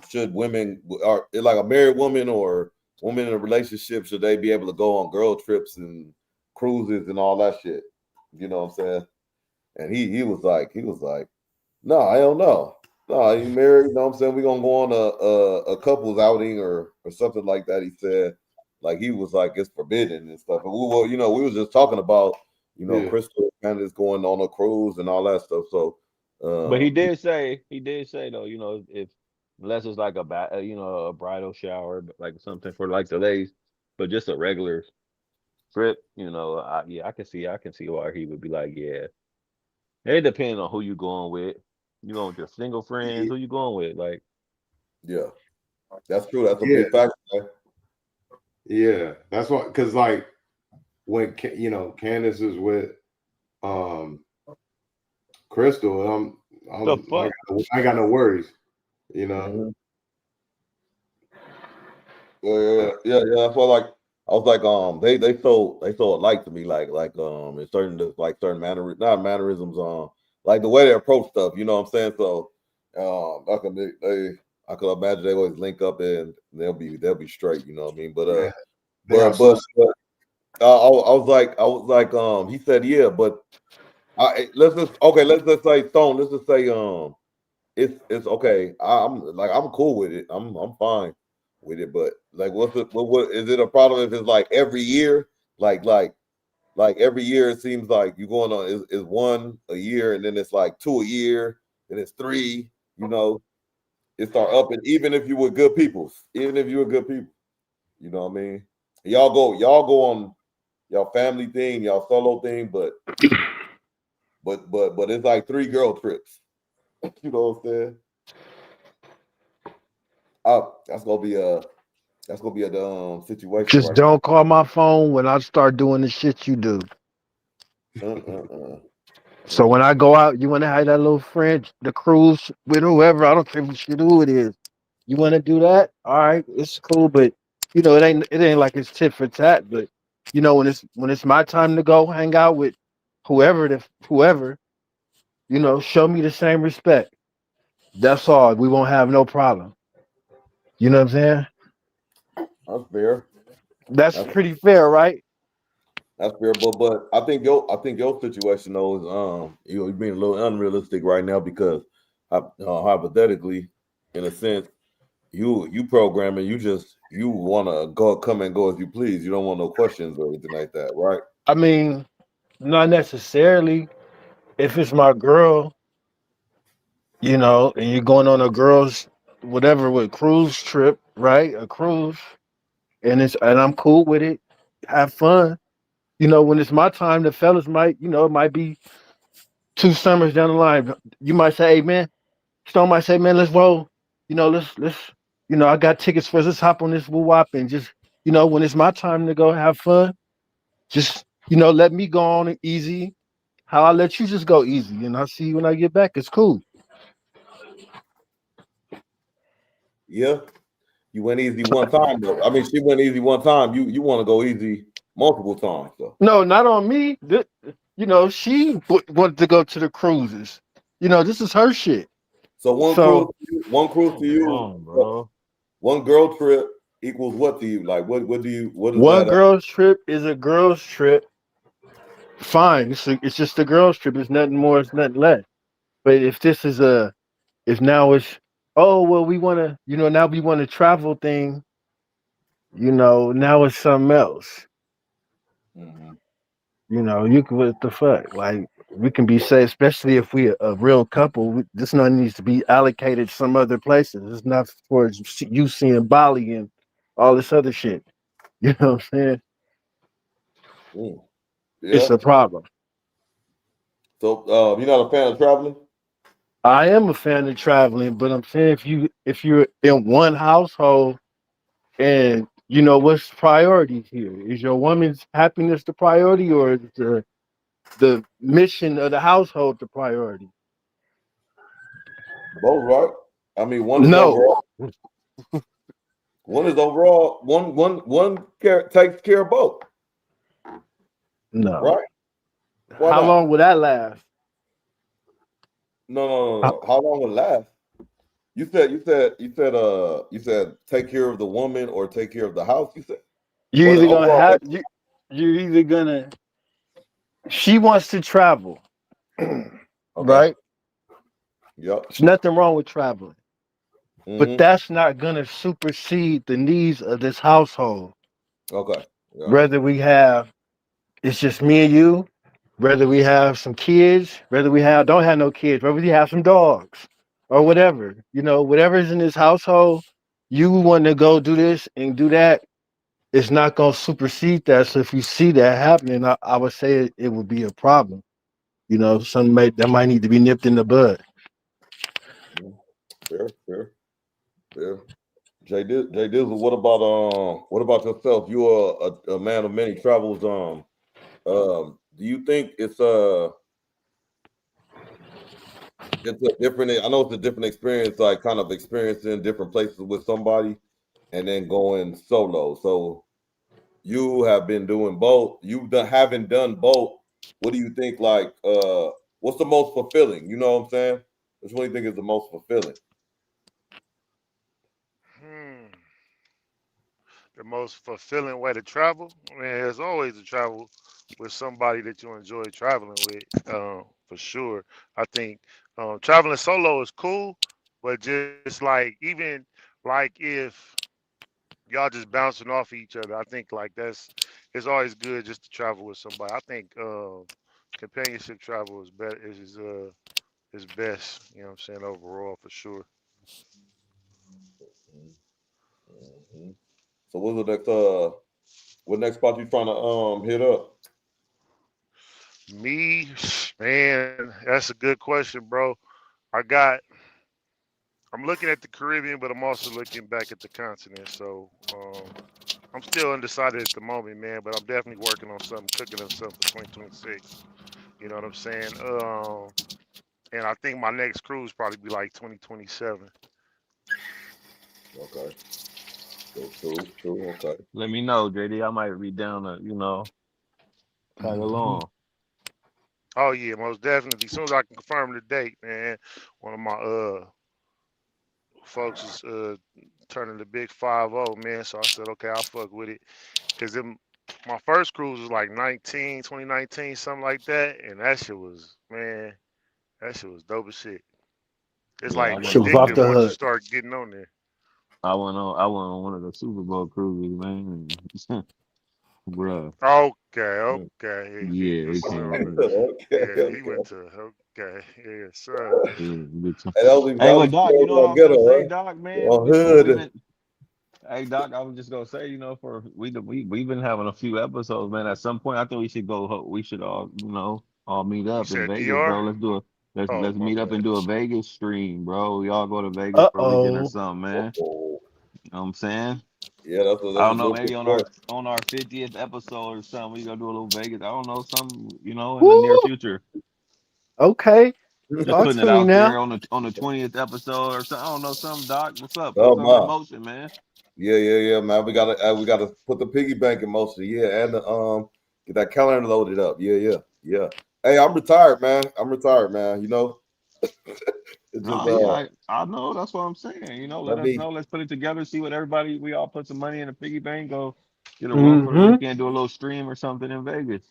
should women are like a married woman or woman in a relationship, should they be able to go on girl trips and cruises and all that shit? You know what I'm saying? And he was like, no, I don't know. No, you married, you know what I'm saying? We're gonna go on a couples outing or something like that. He said, like he was like it's forbidden and stuff. And we were, we was just talking about, Yeah. Crystal kind of going on a cruise and all that stuff. So But he did say though, if unless it's like a bridal shower, like something for like the ladies, but just a regular trip, I can see why he would be like, yeah. It depends on who you going with. You going with your single friends? Who you going with? Like, yeah, that's true. That's a Yeah. big factor, man. Yeah, that's what, because like when Candace is with Crystal, the fuck? I got no worries, Mhm. Yeah. That's why, like, I was like, they so alike to me, like, in certain not mannerisms, like the way they approach stuff. You know what I'm saying? So, I could imagine they always link up and they'll be straight. You know what I mean? But Yeah, they have but I was like, he said, yeah, but let's just say Stone. Let's just say, it's okay. I'm cool with it. I'm fine with it. But like, what is it a problem if it's like every year? Like every year it seems like you're going on is one a year, and then it's like two a year, and it's three. It start up, and even if you were good people, you know what I mean. Y'all go on y'all family thing, y'all solo thing, but it's like three girl trips. You know what I'm saying? That's gonna be a situation Just right don't call my phone when I start doing the shit you do. there. So when I go out, you want to have that little friend, the cruise with whoever. I don't care who it is. You want to do that? All right, it's cool, but it ain't like it's tit for tat. But when it's my time to go hang out with whoever, show me the same respect. That's all. We won't have no problem. You know what I'm saying? That's fair. That's That's pretty fair, right? that's fair. But I think your situation though is you're being a little unrealistic right now because hypothetically, in a sense, you programming, you want to come and go as you please. You don't want no questions or anything like that, right? I mean, not necessarily. If it's my girl, and you're going on a girl's whatever with cruise trip, right? A cruise, and I'm cool with it. Have fun. When it's my time, the fellas it might be 2 summers down the line. You might say, "Hey, man," Stone might say, "Man, let's roll." Let's. I got tickets for. Let's hop on this woo wop and just, when it's my time to go have fun, just let me go on it easy. How I let you just go easy, and I'll see you when I get back. It's cool. Yeah, you went easy one time though. I mean, she went easy one time. You want to go easy multiple times though. No, not on me. She wanted to go to the cruises. This is her shit. So So one cruise to Come you, on, bro. one girl trip equals what to you? Like what does one that? girl's trip is a girl's trip. Fine. It's just a girl's trip. It's nothing more. It's nothing less. But if now it's, oh well, we want to, now we want to travel thing. Now it's something else. Mhm. You know, you can what the fuck? Like we can be safe, especially if we a real couple. This not needs to be allocated some other places. It's not for you seeing Bali and all this other shit. You know what I'm saying? Mm. It's Yeah. a problem. So you're not a fan of traveling? I am a fan of traveling, but I'm saying if you're in one household and you know what's priority here? Is your woman's happiness the priority or is the mission of the household the priority? Both, right? I mean, one is No, overall. One is overall. Takes care of both, no. right? Why How not? long will that last? No, no, no, How- no. How long will it last? You said take care of the woman or take care of the house. You said, You or the either gonna overall. have you you're either gonna she wants to travel, Okay. right? Yep. There's nothing wrong with traveling, but Mm-hmm. that's not gonna supersede the needs of this household. Okay. Yeah. Whether we have it's just me and you, whether we have some kids, whether we have don't have no kids, whether we have some dogs or whatever, you know, whatever's in this household, you want to go do this and do that. It's not gonna supersede that. So if you see that happening, I would say it would be a problem. You know, that might need to be nipped in the bud. Mm. Fair. Fair. Fair. J Dizzle, what about yourself? You're a man of many travels. Do you think it's a different? I know it's a different experience, like kind of experiencing different places with somebody, and then going solo. So you have been doing both. Haven't done both. What do you think? Like, what's the most fulfilling? You know what I'm saying? Which one do you think is the most fulfilling? Hmm. The most fulfilling way to travel? I mean, it's always to travel with somebody that you enjoy traveling with, for sure. I think traveling solo is cool, but just like even like if y'all just bouncing off each other, I think like that's it's always good just to travel with somebody. I think companionship travel is better is best. You know what I'm saying overall for sure. Mhm. So what next spot you trying to hit up? Me, man, that's a good question, bro. I got I'm looking at the Caribbean, but I'm also looking back at the continent. So I'm still undecided at the moment, man. But I'm definitely working on something, cooking up something for 2026. You know what I'm saying? And I think my next cruise probably be like 2027. Okay. So true. Okay. Let me know, JD. I might be down to, tag Mhm. along. Oh yeah, most definitely. As soon as I can confirm the date, man, one of my folks is turning the big 5-0, man. So I said, okay, I'll fuck with it. Cause my first cruise was like 2019, something like that, and that shit was, man, that shit was dope as shit. It's Yeah, I like went Shit was on off addictive the once you hook. start getting on there. I went on one of the Super Bowl cruises, man. Bruh. Okay, Yeah, okay, it yes came sir. with Okay. Yeah, he Okay. went to okay, yes sir. good time. And Hey, that well, was Doc, you know what I was ghetto, gonna say, right? Doc, man. On We've hood. been. Hey, Doc, I was just gonna say, for we've been having a few episodes, man. At some point, I think we should go. We should all meet You up in said Vegas, bro. DR? Let's do a Oh let's my meet up and bad. do a Vegas stream, bro. We all go to Vegas Uh for a weekend or oh. something, man. Oh, You know what I'm saying? yeah, I that's a don't know, good maybe point. on our 50th episode or something, we gonna do a little Vegas. I don't know, some in the near Woo. future. Okay. Just Talk putting to it me out now. there on the 20th episode or something. I don't know, some Doc. What's up? Put Oh something in my. motion, man. Yeah, man. We gotta put the piggy bank in motion. Yeah, and get that calendar loaded up. Yeah. Hey, I'm retired, man. You know, it's just No, yeah, I know. That's what I'm saying. Let let us me. know. Let's put it together. See what we all put some money in a piggy bank. Go get a room for the Mm-hmm. weekend. Do a little stream or something in Vegas.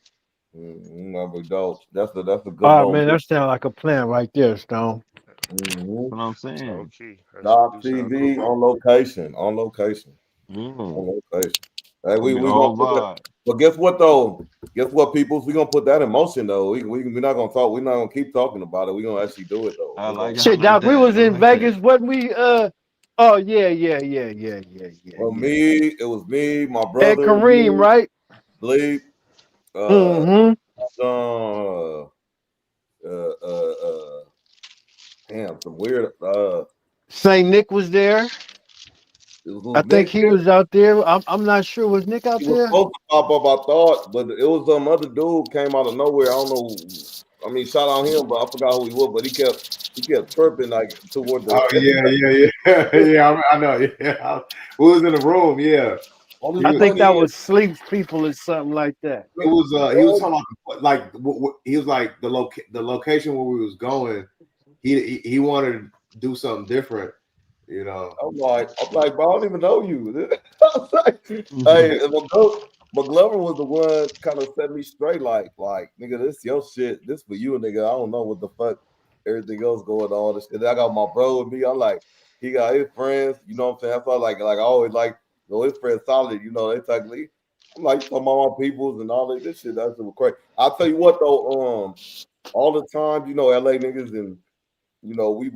We don't. That's a good All right, man. motivation. That sounds like a plan right there, Stone. Mm-hmm. What I'm Low saying. key. That shit Doc do sound TV cool. on location. On location. Yeah, On location. Hey, it's gonna we be the we gonna whole put that. vibe. But guess what though? Guess what, people? We're gonna put that in motion though. We're not gonna talk. We're not gonna keep talking about it. We're gonna actually do it though. I like it. I Shit, like Doc, we that. was I in like Vegas. that. Wasn't we? Oh yeah. Well, it was me, my Ed brother, Kareem, you, right? Bleep, uh, Mm-hmm. uh, damn, some weird, Saint Nick was there. it I was think Nick he there. was out there. I'm not sure. Was Nick out He was there? supposed to pop up, I thought, but it was some other dude came out of nowhere. I don't know. I mean, shout out him, but I forgot who he was. But he kept tripping like toward the. Oh yeah. I know. Yeah, we was in the room. Yeah, All he this I was. think money that in. was Sleep People or something like that. It was. He was talking about like he was like the location where we was going. He wanted to do something different. You know. I'm like, bro, I don't even know you. I was like, hey, McGlover was the one kind of set me straight, like, nigga, this your shit. This for you, nigga. I don't know what the fuck everything else going on. This shit. I got my bro with me. I'm like, he got his friends. You know what I'm saying? That's why I always like, you know, his friends solid. You know, they talk. I'm like, talking about my peoples and all that. This shit, that's super crazy. I'll tell you what though, all the time, you know, LA niggas and you know, we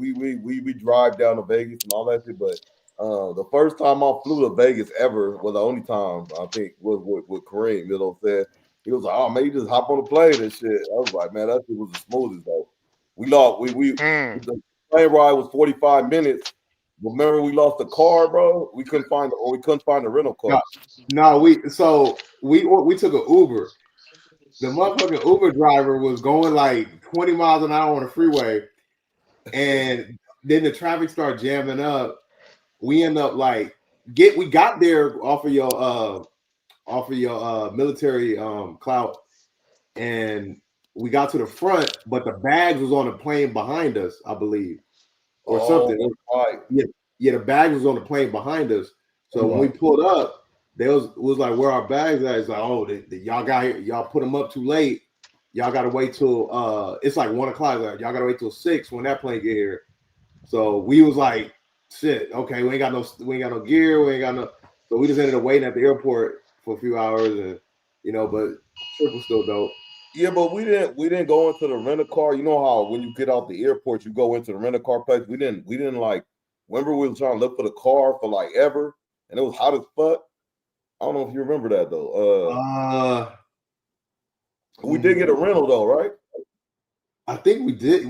drive down to Vegas and all that shit. But the first time I flew to Vegas ever was the only time I think was with Kareem. You know what I'm saying? He was like, "Oh man, you just hop on the plane and shit." I was like, "Man, that shit was the smoothest though." We lost. The plane ride was 45 minutes. Remember, we lost the car, bro. We couldn't find the rental car. No, we took an Uber. The motherfucking Uber driver was going like 20 miles an hour on the freeway, and then the traffic started jamming up. We end up like we got there off of your military clout, and we got to the front, but the bags was on the plane behind us, I believe, or something. Right. Yeah, the bags was on the plane behind us. So when we pulled up, was like, where our bags at? It's like, oh, y'all got here, y'all put them up too late. Y'all gotta wait till it's like 1 o'clock. Like, y'all gotta wait till 6 when that plane get here. So we was like, shit, okay, we ain't got no gear, we ain't got no. So we just ended up waiting at the airport for a few hours, and but trip was still dope. Yeah, but we didn't go into the rental car. You know how when you get out the airport, you go into the rental car place. We didn't like. Remember, we were trying to look for the car for like ever, and it was hot as fuck. I don't know if you remember that though. We did get a rental though, right? I think we did. Either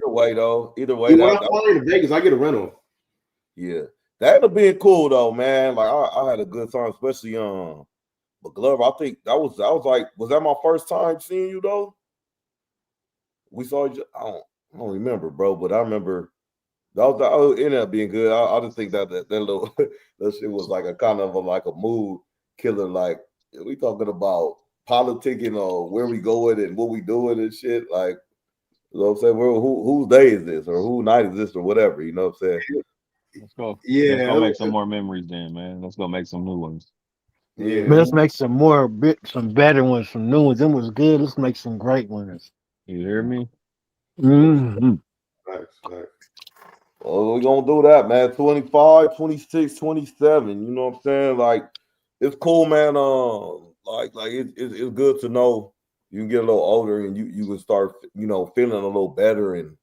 way though. Either way, when I'm flying to Vegas, I get a rental. Yeah, that'd have been cool though, man. Like I had a good time, especially McGlover. I think that was like, was that my first time seeing you though? We saw each. I don't remember, bro, but I remember that ended up being good. I just think that little that shit was like a kind of like a mood killer. Like we talking about politicking or where we going and what we doing and shit. Like, you know what I'm saying? Whose day is this or whose night is this or whatever? You know what I'm saying? Let's go. Yeah, Let's go make some more memories then, man. Let's go make some new ones. Yeah, Man, let's make some better ones, some new ones. Them was good. Let's make some great ones. You hear me? Mm-hmm. Facts. Well, we're gonna do that, man. 25, 26, 27. You know what I'm saying? Like, it's cool, man. It's good to know you can get a little older and you can start, feeling a little better and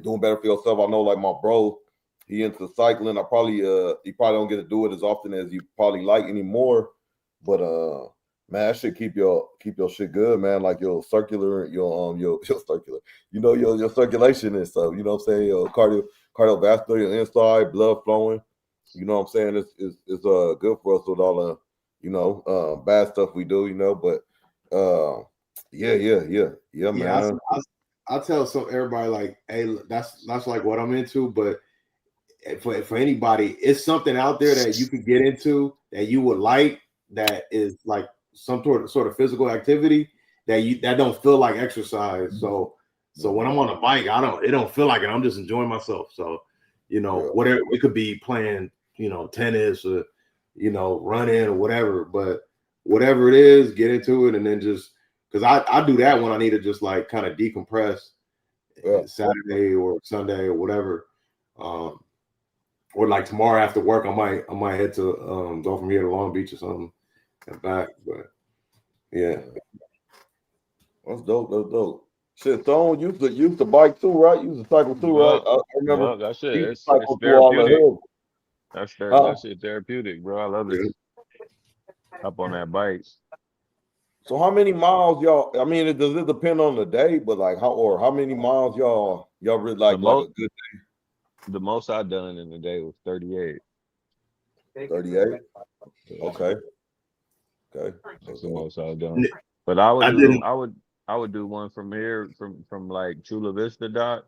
doing better for yourself. I know, like my bro, he into cycling. He probably don't get to do it as often as you probably like anymore. But man, that should keep your shit good, man. Like your circular, your circular, your circulation and stuff. You know what I'm saying? Your cardiovascular, your inside, blood flowing. You know what I'm saying? It's good for us with all the bad stuff we do. But yeah, man. I tell everybody like, hey, that's like what I'm into, but for anybody, it's something out there that you could get into that you would like, that is like some sort of physical activity that don't feel like exercise. So when I'm on a bike, it don't feel like it. I'm just enjoying myself. So whatever, it could be playing tennis or running or whatever, but whatever it is, get into it. And then just because I do that when I need to just like kind of decompress Saturday or Sunday or whatever. or like tomorrow after work, I might head to go from here to Long Beach or something and back. But yeah, That's dope. That's dope. Shit, Stone used to bike too, right? You used to cycle too, right? Yup, I remember yup. That shit, he used to it's cycle through all the therapeutic. hills. Huh? That shit therapeutic, bro. I love it. Yeah. Up on that bike. So how many miles y'all? I mean, does it depend on the day? But like how many miles y'all really The like a most good the most I done in a day was 38. 38? Yeah, Okay, okay. that's That's the dope. most I've done. But I would I do the didn't. I would do one from here from like Chula Vista dot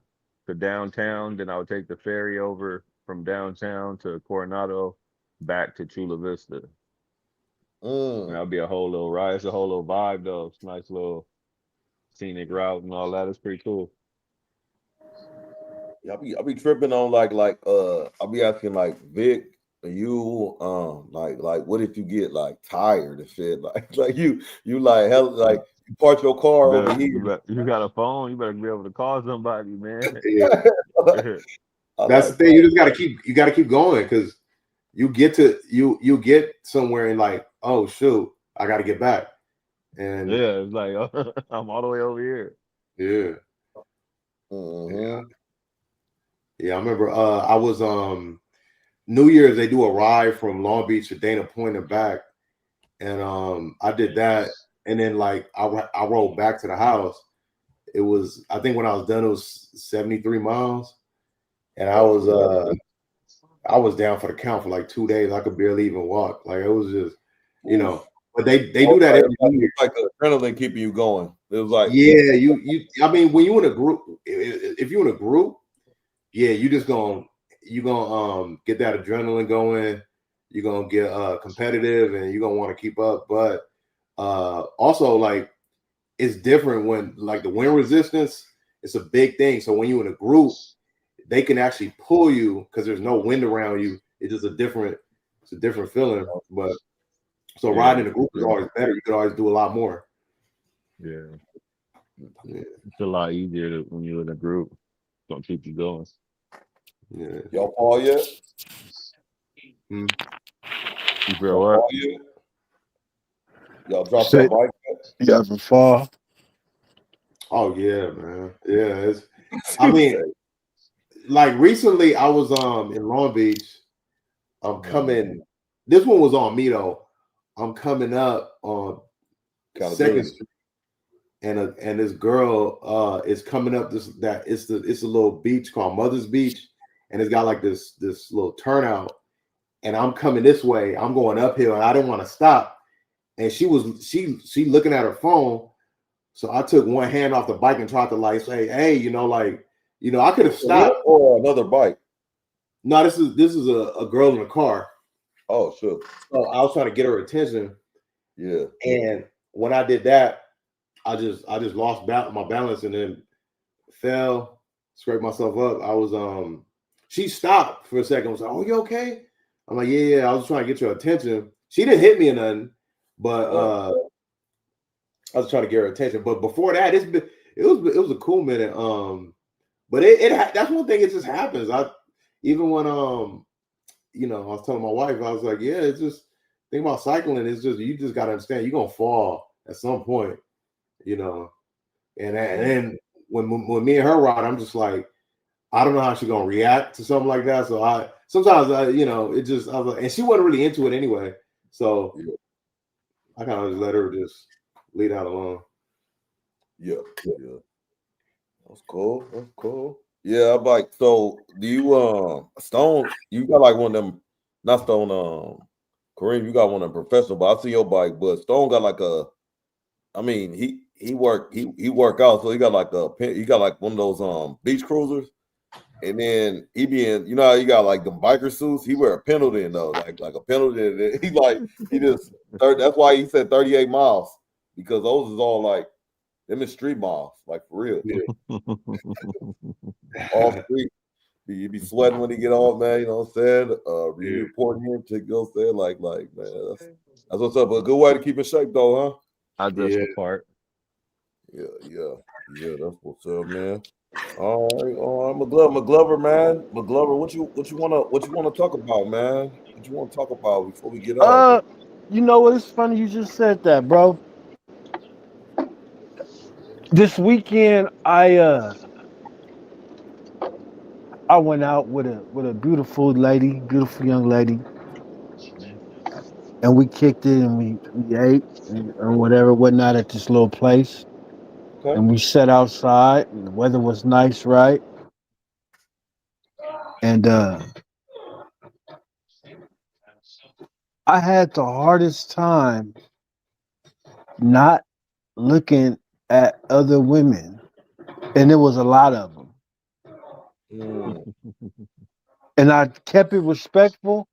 to downtown. Then I would take the ferry over from downtown to Coronado back to Chula Vista. And Mm. that'd be a whole little ride. It's a whole little vibe though. It's a nice little scenic route and all that. It's pretty cool. Yeah, I be tripping on I'll be asking like Vic, you like what if you get like tired and shit like you like hell like you park your car over here. You got a phone, you better be able to call somebody, man. Yeah, I that's the like thing. You got to keep going because you get somewhere and like, oh shoot, I got to get back. And Yeah, it's like I'm all the way over here. yeah, mm-hmm. yeah. I remember I was New Year's they do a ride from Long Beach to Dana Point and back, and I did that, and then like I rolled back to the house. It was I think when I was done it was 73 miles, and I was down for the count for like 2 days. I could barely even walk. Like it was just, Oof. but they Oh, do that every New Year. it's like the adrenaline keeping you going. It was like Yeah, you. I mean, when you in a group, if you in a group, yeah, you gonna get that adrenaline going. You're gonna get competitive, and you're gonna want to keep up. But also, like it's different when like the wind resistance. It's a big thing. So when you're in a group, they can actually pull you because there's no wind around you. It's a different feeling. But so Yeah, riding in a group is always better. You could always do a lot more. yeah. Yeah. It's a lot easier when you're in a group. It's gonna keep you going. Yeah. y'all fall yet? Hmm. You feel Y'all what? fall yet? Y'all drop Say that bike? you ever fall? Oh yeah, man. Yeah. I mean, like recently I was in Long Beach. I'm coming. This one was on me though. I'm coming up on Second Street, and this girl is coming up it's a little beach called Mother's Beach, and it's got like this little turnout, and I'm coming this way. I'm going uphill, and I didn't want to stop, and she looking at her phone, so I took one hand off the bike and tried to like say, hey, I could have stopped. Or another bike. No, this is a girl in a car. Oh, sure. So I was trying to get her attention. Yeah. And when I did that, I just lost my balance and then fell, scraped myself up. I was she stopped for a second. I was like, "Oh, you okay?" I'm like, "Yeah. I was trying to get your attention." She didn't hit me or nothing, but I was trying to get her attention. But before that, it was a cool minute. But that's one thing. It just happens. Even when I was telling my wife, I was like, "Yeah, it's just think about cycling. It's just you just gotta understand you're gonna fall at some point, you know." And then when me and her ride, I'm just like, I don't know how she's gonna react to something like that. So it just I was like, and she wasn't really into it anyway. So I kind of just let her just lead out alone. Yeah. That's cool. That's cool. Yeah, I'm like, so do you Stone, you got like one of them, not Stone, Kareem, you got one of them professional, but I see your bike, but Stone got like he work out, so he got like one of those beach cruisers, and then he be in, you know how you got like the biker suits, he wear a Pendleton though, like a Pendleton, that's why he said 38 miles, because those is all like them is street miles, like for real. Yeah. Off street. You be sweating when you get off, man. You know what I'm saying? You report him to go say like man, that's what's up. But a good way to keep in shape though, huh? I dress the part. Yeah. That's what's up, man. All right, McGlover, man, McGlover, what you wanna talk about, man? What you want to talk about before we get off? Uh, you know what? It's funny you just said that, bro. This weekend, I went out with a beautiful young lady, and we kicked it and we ate and whatever whatnot at this little place, Okay. and we sat outside and the weather was nice, right? And I had the hardest time not looking at other women, and there was a lot of them, Mm, and I kept it respectful,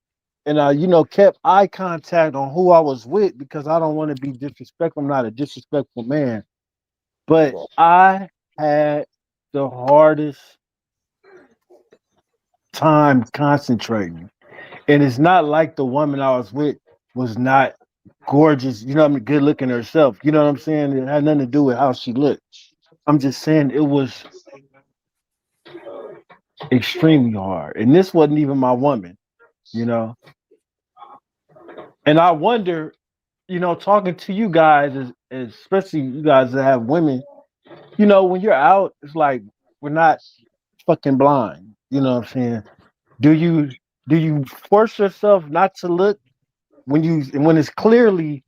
and I, kept eye contact on who I was with because I don't want to be disrespectful. I'm not a disrespectful man, but well, I had the hardest time concentrating. And it's not like the woman I was with was not gorgeous, good looking herself. You know what I'm saying? It had nothing to do with how she looked. I'm just saying it was extremely hard. And this wasn't even my woman, you know. And I wonder, talking to you guys, especially you guys that have women, when you're out, it's like we're not fucking blind. You know what I'm saying? Do you do you force yourself not to look when it's clearly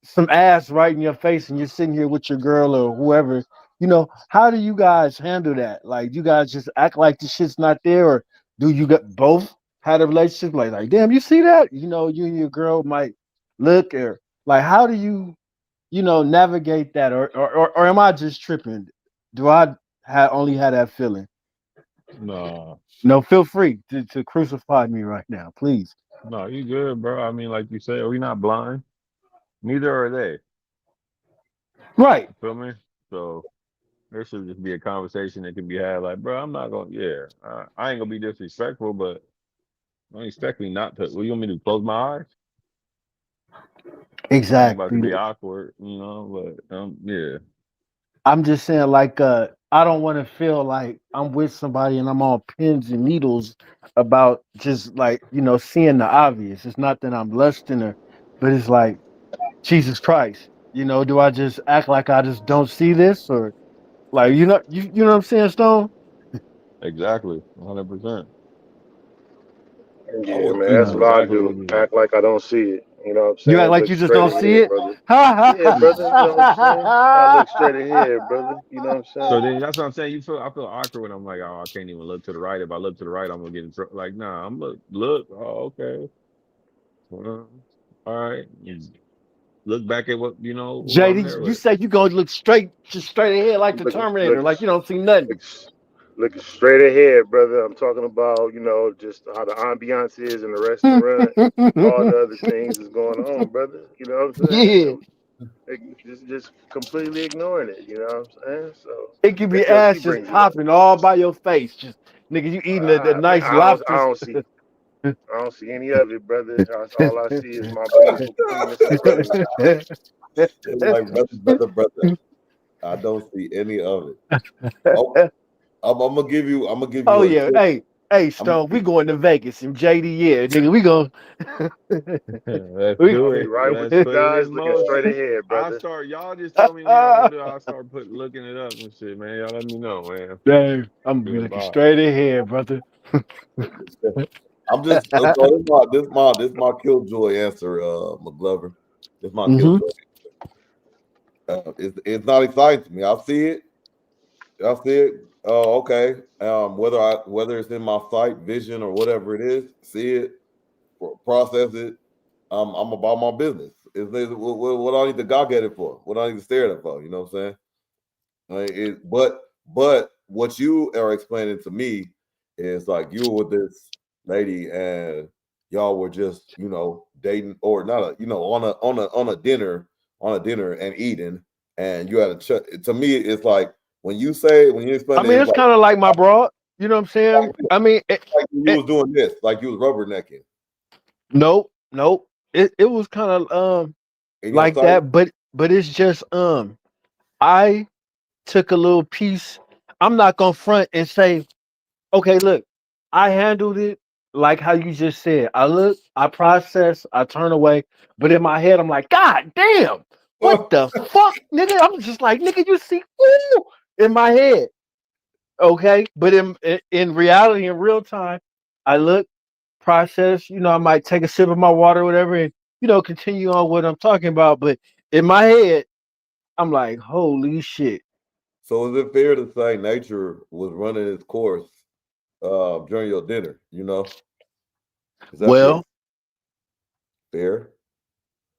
some ass right in your face and you're sitting here with your girl or whoever, how do you guys handle that? Like, you guys just act like the shit's not there, or do you got both had a relationship like, damn, you see that? You and your girl might look, or like, how do you, navigate that, or am I just tripping? Do I only had that feeling? No, No, feel free to crucify me right now, please. no, you good, bro. I mean, like you said, we not blind. Neither are they. Right. You feel me? So there should just be a conversation that can be had. Like, bro, I'm not gonna. Yeah, I ain't gonna be disrespectful, but don't expect me not to. What you want me to close my eyes? It ain't about to Exactly. be awkward, But yeah, I'm just saying, like, I don't want to feel like I'm with somebody and I'm on pins and needles about just like, seeing the obvious. It's not that I'm lusting her, but it's like, Jesus Christ, do I just act like I just don't see this, or like, you know what I'm saying, Stone? exactly, 100%. I Yeah, would man, think That's that's Yeah. what I exactly do. what it is. Act like I don't see it. You know what I'm You act saying? like Look you just straight don't see ahead, it. brother. Yeah, brother. You know what I'm saying? I look straight ahead, brother. You know what I'm So saying? then that's what I'm saying. I feel awkward when I'm like, oh, I can't even look to the right. If I look to the right, I'm gonna get in trouble. Like, nah, I'm look. Oh, okay. Well, all right. Look back at what who I'm there JD, you with. say you gonna look just straight ahead like the Looking, Terminator, looking, like you don't see nothing. looking, looking straight ahead, brother. I'm talking about, just how the ambiance is in the restaurant, all the other things that's going on, brother. You know what I'm saying? Yeah. And just completely ignoring it. You know what I'm saying? So It could be that tells she ass just brings it up. popping all by your face. Just nigga, you eating the Man, nice lobsters. I don't see any of it, brother. All I see is my beautiful queen that's in the wedding gown. it's like brother. I don't see any of it. Oh, I'm gonna give you. I'm gonna give Oh you a yeah, quick. hey I'm gonna Stone, we give, going to Vegas and JD, yeah, nigga, we going. Let's we. do I'll be it. right with Let's you put it guys, in looking straight motion. ahead, I brother. start. Y'all just tell me when y'all want to do. I start looking it up and shit, man. Y'all let me know, man. Dang, I'm gonna be Good looking vibe. straight ahead, brother. I'm just. So this my killjoy answer, McGlover. This my Hmm. killjoy. It's not exciting to me. I see it. I see it. Oh, okay. Whether it's in my sight, vision, or whatever it is, see it, process it. I'm about my business. What I need to gawk at it for? What I need to stare at it for? You know what I'm saying? But what you are explaining to me is like you were with this lady and y'all were just dating or not on a dinner and eating and you had to me it's like when you I explain it mean, it's it's like, kind of like my broad. You know what I'm saying? I mean, like you was doing this like you was rubbernecking nope, nope. It was kind of in your like sight. that, but it's just I took a little piece I'm not gonna front and say, okay, look, I handled it like how you just said. I look, I process, I turn away, but in my head, I'm like, God damn, what the fuck, nigga? I'm just like, nigga, you see, ooh, in my head. Okay, but in reality, in real time, I look, process. I might take a sip of my water, or whatever, and continue on what I'm talking about. But in my head, I'm like, holy shit. So is it fair to say nature was running its course during your dinner? Is that fair? Well, Fair.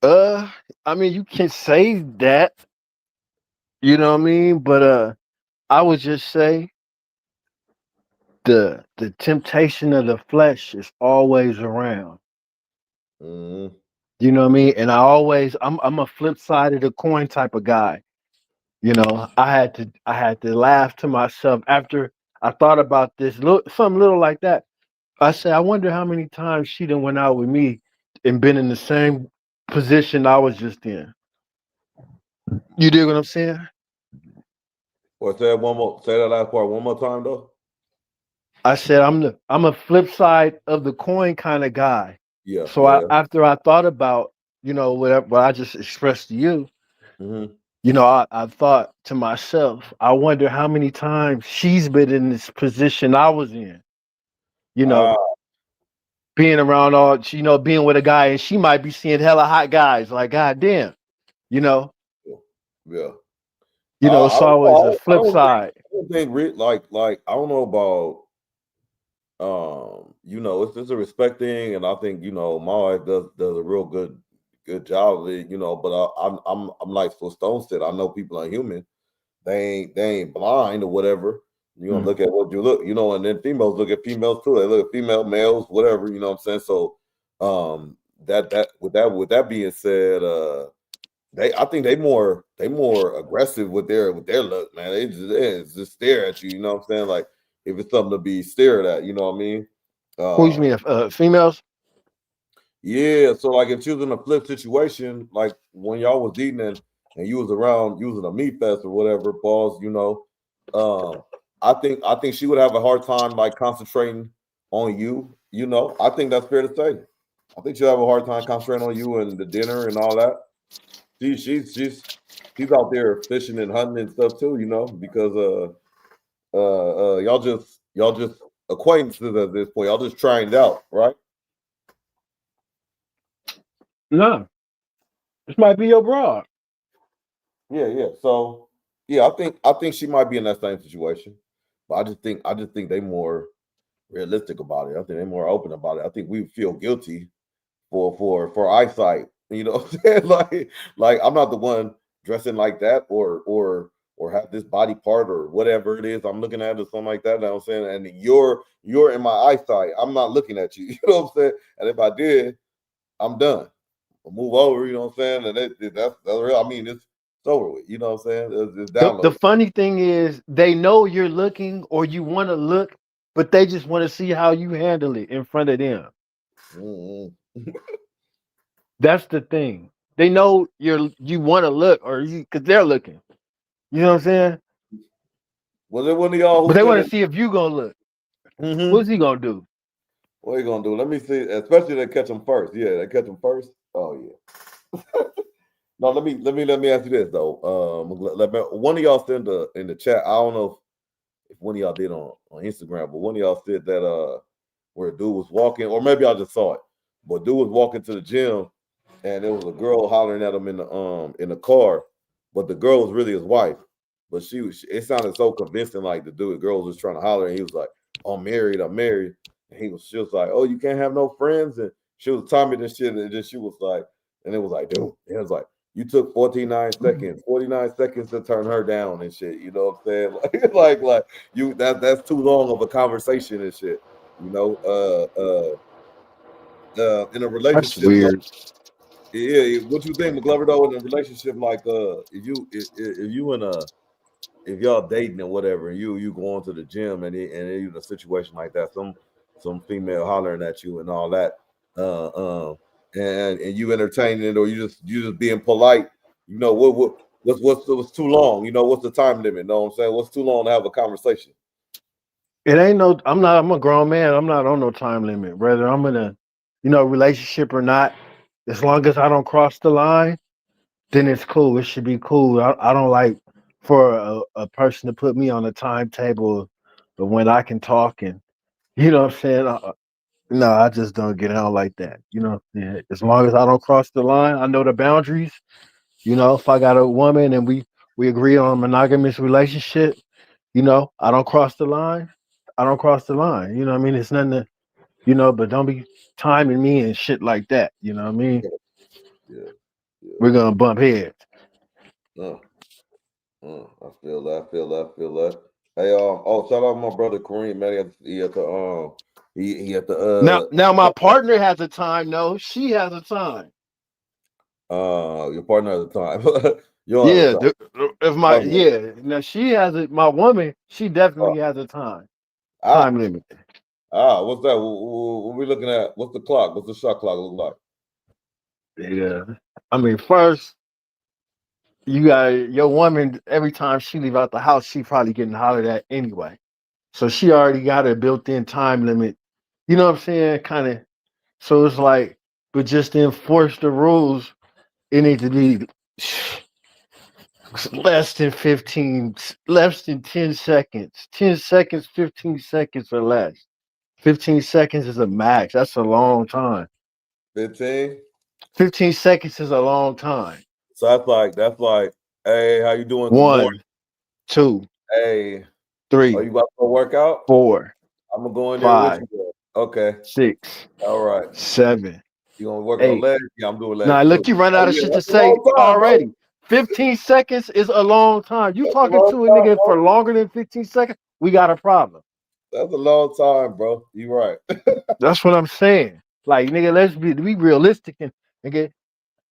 uh, I mean, you can say that, you know what I mean, but I would just say the temptation of the flesh is always around. Mm-hmm. You know what I mean? And I'm a flip side of the coin type of guy. I had to laugh to myself after I thought about this something little like that. I said, I wonder how many times she done went out with me and been in the same position I was just in. You dig what I'm saying? Or say that one more. Say that last part one more time, though. I said I'm a flip side of the coin kind of guy. Yeah, So yeah, yeah. after I thought about whatever what I just expressed to you, Mm-hmm. I thought to myself, I wonder how many times she's been in this position I was in. You know, Ah, being around being with a guy, and she might be seeing hella hot guys. Like, God damn, you know, yeah. it's I don't always a know. flip side. I don't think like I don't know about it's a respect thing, and I think my wife does a real good job of it, but I'm like for Stone said, I know people are human. They ain't blind or whatever. You're gonna Mm. look at what you look, and then females look at females too. They look at female, males, whatever, you know what I'm saying? So with that being said, I think they more aggressive with their look, man. They just stare at you, you know what I'm saying? Like if it's something to be stared at, you know what I mean? Who you Um, mean, females? yeah, so like if you was in a flip situation, like when y'all was eating and you was around using a meat fest or whatever, pause, um, I think she would have a hard time like concentrating on you, I think that's fair to say. I think she'll have a hard time concentrating on you and the dinner and all that. She's out there fishing and hunting and stuff too, because y'all just acquaintances at this point. Y'all just trying it out, right? No, this might be your broad. Yeah, yeah. So yeah, I think she might be in that same situation. But I just think they more realistic about it. I think they're more open about it. I think we feel guilty for eyesight. You know what I'm saying? Like I'm not the one dressing like that or have this body part or whatever it is I'm looking at or something like that. You know what I'm saying? And you're in my eyesight. I'm not looking at you. You know what I'm saying? And if I did, I'm done. I'll move over, you know what I'm saying? And that's real. I mean, it's over with. You know what I'm saying? It's The downloaded. funny thing is, they know you're looking or you want to look, but they just want to see how you handle it in front of them. Mhm. That's the thing. They know you want to look or you because they're looking. You know what I'm saying? Was it one of y'all But who they said want it? to see if you gonna look. Mm-hmm. What's he gonna do? What are you gonna do? Let me see. Especially they catch them first. Yeah, they catch them first. Oh yeah. No, let me ask you this though. One of y'all said in the chat. I don't know if one of y'all did on Instagram, but one of y'all said that where a dude was walking, or maybe I just saw it. But dude was walking to the gym, and there was a girl hollering at him in the car, but the girl was really his wife. But it sounded so convincing, like the girl was just trying to holler, and he was like, "Oh, I'm married, I'm married." And she was like, "Oh, you can't have no friends," and she was telling me this shit, and then she was like, and it was like, dude, it was like, you took 49 seconds to turn her down and shit. You know what I'm saying? Like you that's too long of a conversation and shit. You know, in a That's relationship, like, weird. yeah, what you think, McGlover? Though in a relationship, like, if y'all dating or whatever, and you go on to the gym and you in a situation like that, some female hollering at you and all that, uh, and you entertaining it or you just being polite, what what's too long? You know, what's the time limit? Know what I'm saying? What's too long to have a conversation? It ain't no. I'm a grown man. I'm not on no time limit, whether I'm in a, relationship or not. As long as I don't cross the line, then it's cool. It should be cool. I don't like for a person to put me on a timetable of when I can talk and what I'm saying. No, I just don't get out like that. Yeah, as long as I don't cross the line, I know the boundaries. If I got a woman and we agree on a monogamous relationship, I don't cross the line. I don't cross the line. You know what I mean? It's nothing to, but don't be timing me and shit like that. You know what I mean? Yeah. We're gonna bump heads. I feel that. Hey, shout out my brother Kareem, man. He at the he at the Now my partner has a time. No, she has a time. Your partner at the time. You don't Yeah, have a time. if now she has it. My woman, she definitely has a time limit. What's that? What we looking at? What's the clock? What's the shot clock look like? Yeah, I mean, first you got your woman. Every time she leave out the house, she probably getting hollered at anyway. So she already got a built-in time limit. You know what I'm saying? Kind of. So it's like, but just to enforce the rules, it needs to be less than 10 seconds. 10 seconds, 15 seconds or less. 15 seconds is a max. That's a long time. 15? 15 seconds is a long time. So that's like, hey, how you doing? Good 1, morning. 2, Hey, 3. are you about to work out? 4. I'm gonna go in 5, there with you. Okay. 6. All right. 7. You gonna work 8. on legs? Yeah, I'm doing legs. Nah, look, you run out of shit to say already. 15 seconds is a long time. You talking to a nigga for longer than 15 seconds? We got a problem. That's a long time, bro. You right. That's what I'm saying. Like, nigga, let's be realistic and nigga.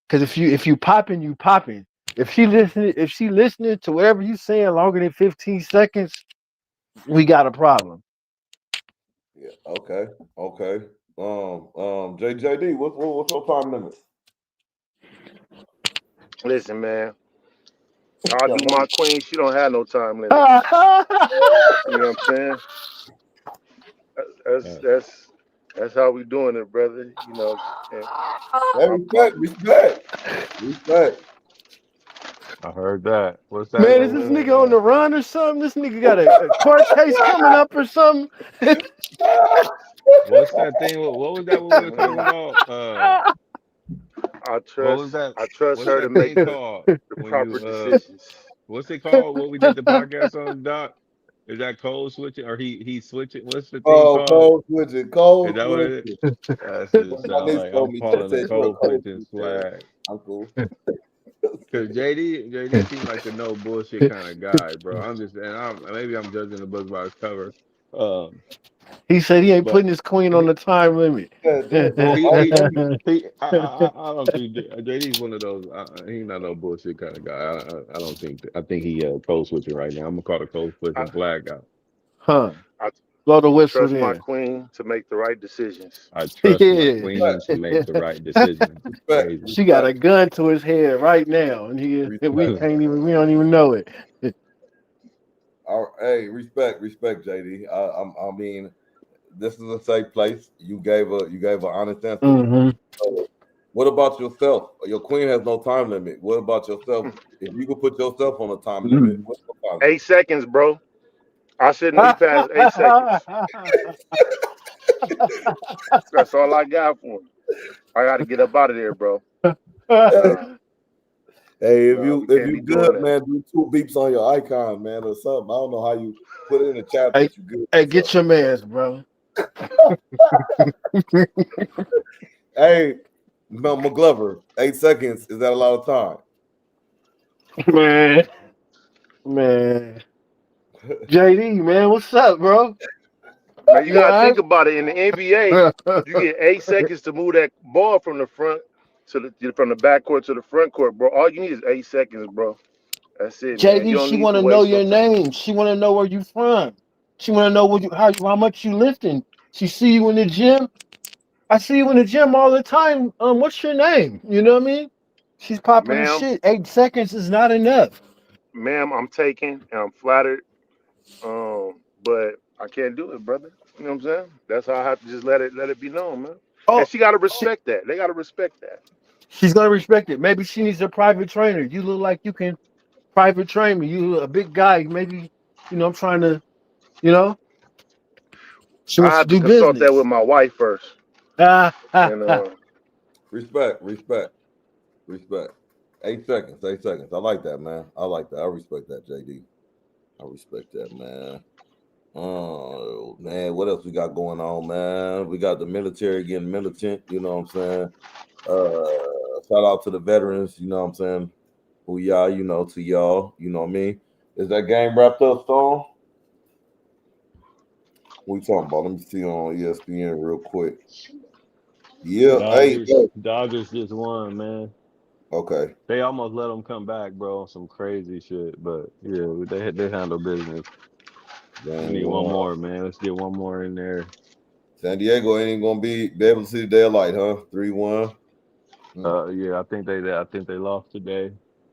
Because if you popping, you popping. If she listening to whatever you saying longer than 15 seconds, we got a problem. Yeah. Okay. JD, what's your time limit? Listen, man. I do my queen. She don't have no time limit. You know what I'm saying? That's how we doing it, brother. You know. Respect. I heard that. What's that? Man, is this nigga on the run or something? This nigga got a court case coming up or something? What's that thing? What was that we were talking about? I What was that? trust What's her to that make thing the called? When proper you decisions. what's it called? What we did the podcast on, Doc? Is that code switching or he switching? What's the thing called? Code switching. Is that what it is? That shit sound like I'm calling a code switching swag. I'm cool. Cause JD seems like the no bullshit kind of guy, bro. Maybe I'm judging the book by its cover. He said he ain't But putting his queen on the time limit. I don't think JD's one of those. He's not no bullshit kind of guy. I don't think. I think he code switching right now. I'm gonna call the code switching flag out. Huh? I Blow the whistle trust my in. queen to make the right decisions. I trust my Yeah. queen to make the right decision. Crazy. She got a gun to his head right now, and we don't even know it. Hey, respect, JD. I mean, this is a safe place. You gave an honest answer. Mm-hmm. What about yourself? Your queen has no time limit. What about yourself? If you could put yourself on a time limit, what's the time limit? 8 seconds, bro. I shouldn't be past 8 seconds. That's all I got for him. I got to get up out of there, bro. Hey, if you good, man, do 2 beeps on your icon, man, or something. I don't know how you put it in the chat that you good. Hey, get your mans, bro. Hey, McGlover, 8 seconds, is that a lot of time? Man. JD, man, what's up, bro? Man, you gotta think about it. In the NBA, you get 8 seconds to move that ball from the back court to the front court, bro. All you need is 8 seconds, bro. That's it, man. You JD, don't she need want to to know waste your no time. name. She want to know where you from. She want to know how much you lifting. She see you in the gym. I see you in the gym all the time. What's your name? You know what I mean? She's popping the Ma'am, shit. 8 seconds is not enough. ma'am, I'm taken and I'm flattered. But I can't do it, brother. You know what I'm saying? That's how I have to just let it be known, man. And Oh, she gotta she, respect that. They gotta respect that. she's gonna respect it. Maybe she needs a private trainer. You look like you can private train me. You a big guy. Maybe I'm trying to. You know, she I wants to have to do consult that with business. my wife first. Ah, ha, And ha. Respect, respect, respect. 8 seconds, 8 seconds. I like that, man. I like that. I respect that, JD. I respect that, man. Oh man, what else we got going on, man? We got the military getting militant, you know what I'm saying? Shout out to the veterans, you know what I'm saying? Who y'all, to y'all, you know what I mean? Is that game wrapped up, Stone? What you talking about? Let me see on ESPN real quick. Yeah, hey, Dodgers, yo. Dodgers just won, man. Okay. They almost let them come back, bro. Some crazy shit, but yeah, they handle business. We Game need one one. more, man. Let's get one more in there. San Diego ain't gonna be able to see the daylight, huh? 3-1. Yeah, I think they lost today.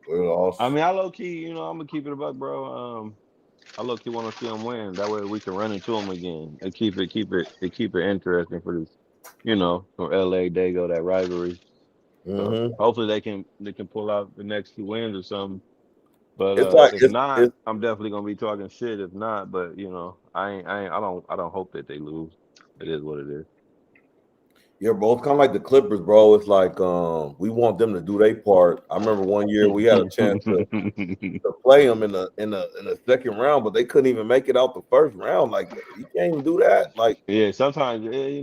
We I lost. mean, I low key, I'm gonna keep it a buck, bro. I low key want to see them win. That way we can run into them again. And keep it interesting for this, from LA, Dago, that rivalry. So Mm-hmm. hopefully they can pull out the next 2 wins or something. But It's like if not, it's I'm definitely gonna be talking shit. If not, but I don't hope that they lose. It is what it is. Yeah, bro. It's kind of like the Clippers, bro. It's like we want them to do their part. I remember one year we had a chance to play them in the second round, but they couldn't even make it out the first round. Like you can't even do that. Like Yeah, sometimes we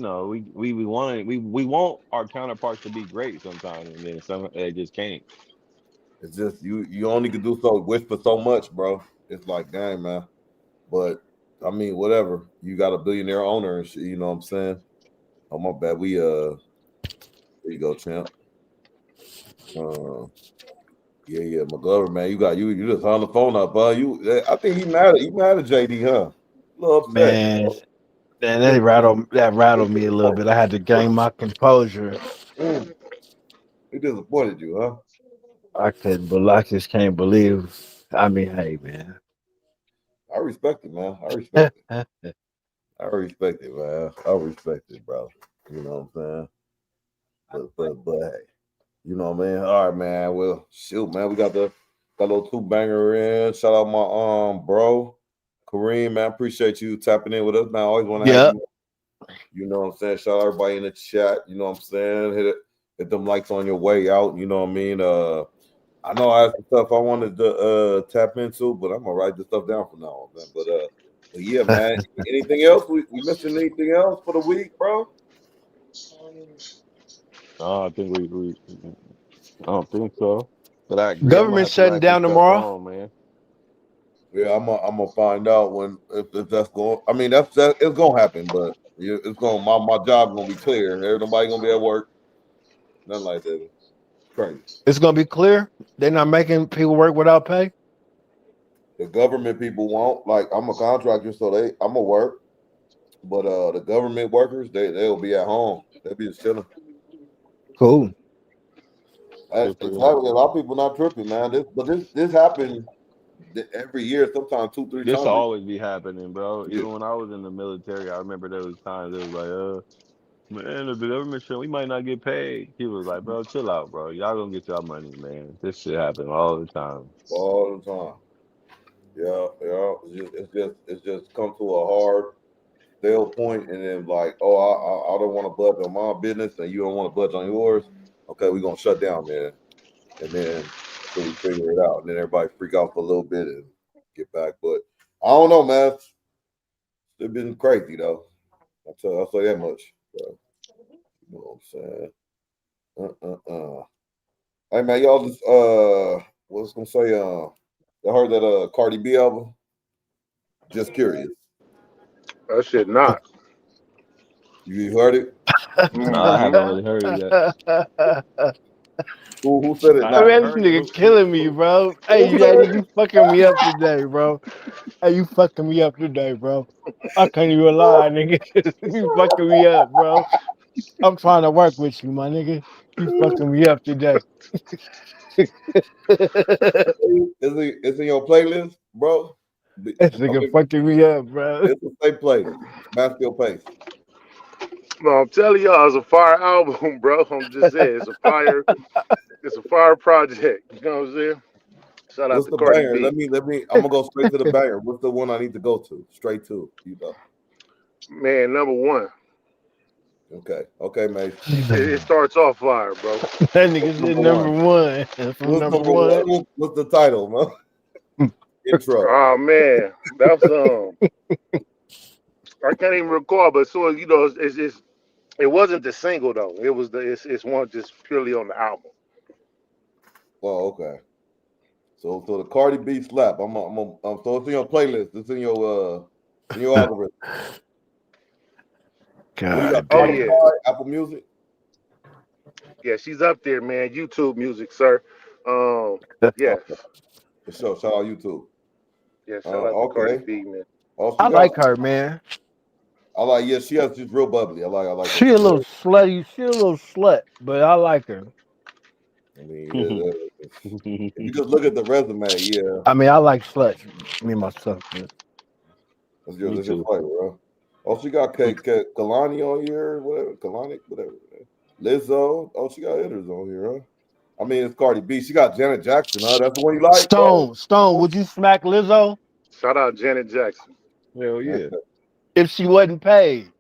want our counterparts to be great sometimes, and then some they just can't. it's just you only can do so wish for so much, bro. It's like dang, man. But I mean, whatever. You got a billionaire owner and shit. You know what I'm saying? Oh my bad. There you go, champ. Uh, yeah, McGlover, man. You just on the phone up, I think he mad at JD, huh? A little upset. Man, man, that rattled me a little bit. I had to gain my composure. Mm, he disappointed you, huh? I just can't believe. I mean, hey, man. I respect it, man. I respect it. I respect it, man. I respect it, bro. You know what I'm saying? But hey, you know what I mean? All right, man. Well, shoot, man. We got a little two banger in. Shout out my bro. Kareem, man. Appreciate you tapping in with us, man. I always want to have Yeah. you. You know what I'm saying? Shout out everybody in the chat. You know what I'm saying? Hit them likes on your way out. You know what I mean? I know I have some stuff I wanted to tap into, but I'm gonna write this stuff down from now on, man. But yeah, man. Anything else? We missing anything else for the week, bro? No, I think I don't think so. But I agree. I'm gonna Government have to shutting write some down stuff tomorrow. on, man. Yeah, I'm gonna find out when if that's going. I mean, that it's gonna happen, but it's gonna my job gonna be clear. Nobody gonna be at work. Nothing like that. It's crazy. It's gonna be clear. They're not making people work without pay. The government people won't. Like I'm a contractor, so I'm gonna work. But the government workers, they'll be at home. They'll be just chilling. Cool. Good for It's them. happening. A lot of people not tripping, man. This happened every year, sometimes 2, 3 This will times. always be happening, bro. Yeah. Even when I was in the military, I remember there was times it was like, man, the government show we might not get paid. He was like, bro, chill out, bro. Y'all gonna get y'all money, man. This shit happen all the time. All the time. Yeah. It's just come to a hard stale point, and then like, oh, I don't want to budge on my business, and you don't want to budge on yours. Okay, we're gonna shut down, man, and then until we figure it out, and then everybody freak out for a little bit and get back. But I don't know, man. It's been crazy though. I'll say that much. So, you know what I'm saying? Hey man, y'all just what was gonna say? I heard that Cardi B album. Just curious. That shit not. You heard it? No, I Mm-hmm. haven't really heard it yet. Who said it I not? haven't Man, this heard it. nigga killing me, bro. Hey, Who said you it? fucking me up today, bro. Hey, you fucking me up today, bro. I can't even lie, nigga. You fucking me up, bro. I'm trying to work with you, my nigga. You fucking me up today. It's in your playlist, bro. This nigga fucking me up, bro. It's a safe place. Mansfield Pace. No, I'm telling y'all, it's a fire album, bro. I'm just saying, it's a fire project. You know what I'm saying? Shout out What's to the Cardi banger? B. Let me. I'm gonna go straight to the banger. What's the one I need to go to? Straight to you know. Man, number one. Okay, mate. It starts off fire, bro. That nigga said number one. From What's number number one. one? What's the title, man? Intro. Oh man, that's I can't even recall, but so you know, it wasn't the single though. It was it's one just purely on the album. Well, okay. So the Cardi B slap. So it's in your playlist. It's in your algorithm. God, You got Oh Spotify, yeah, Apple Music. yeah, she's up there, man. YouTube music, sir. Yes, For sure. Shout out YouTube. yeah. Shout out to Cardi Okay. B, man. I like her, man. I like. Yeah, she's real bubbly. I like. She a little slutty. She a little slut, but I like her. I mean, if you just look at the resume, yeah. I mean, I like sluts. Me and myself. Man. That's your flavor, bro. Oh, she got Kalani on here, whatever. Kalani, whatever. Lizzo. Oh, she got hitters on here, huh? I mean, it's Cardi B. She got Janet Jackson, huh? That's the one you like? Stone, would you smack Lizzo? Shout out Janet Jackson. Hell yeah. If she wasn't paid.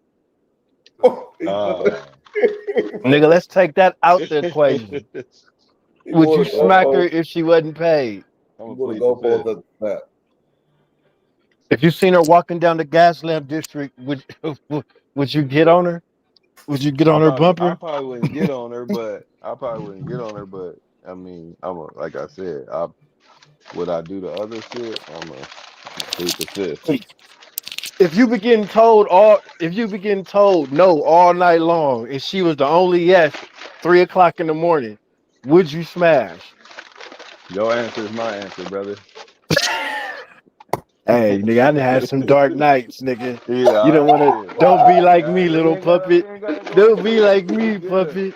Nigga, let's take that out the equation. Would you smack her if she wasn't paid? I'm gonna go for that. If you seen her walking down the gas lamp district, would you get on her? Would you get on her bumper? I probably wouldn't get on her, but I mean, like I said, would I do the other shit? I'm a plead the fifth. If you begin told no all night long, and she was the only yes, 3 o'clock in the morning, would you smash? Your answer is my answer, brother. Hey, nigga, I done had some dark nights, nigga. Yeah, you don't want to. Don't be like me, little puppet. Don't be like me, puppet.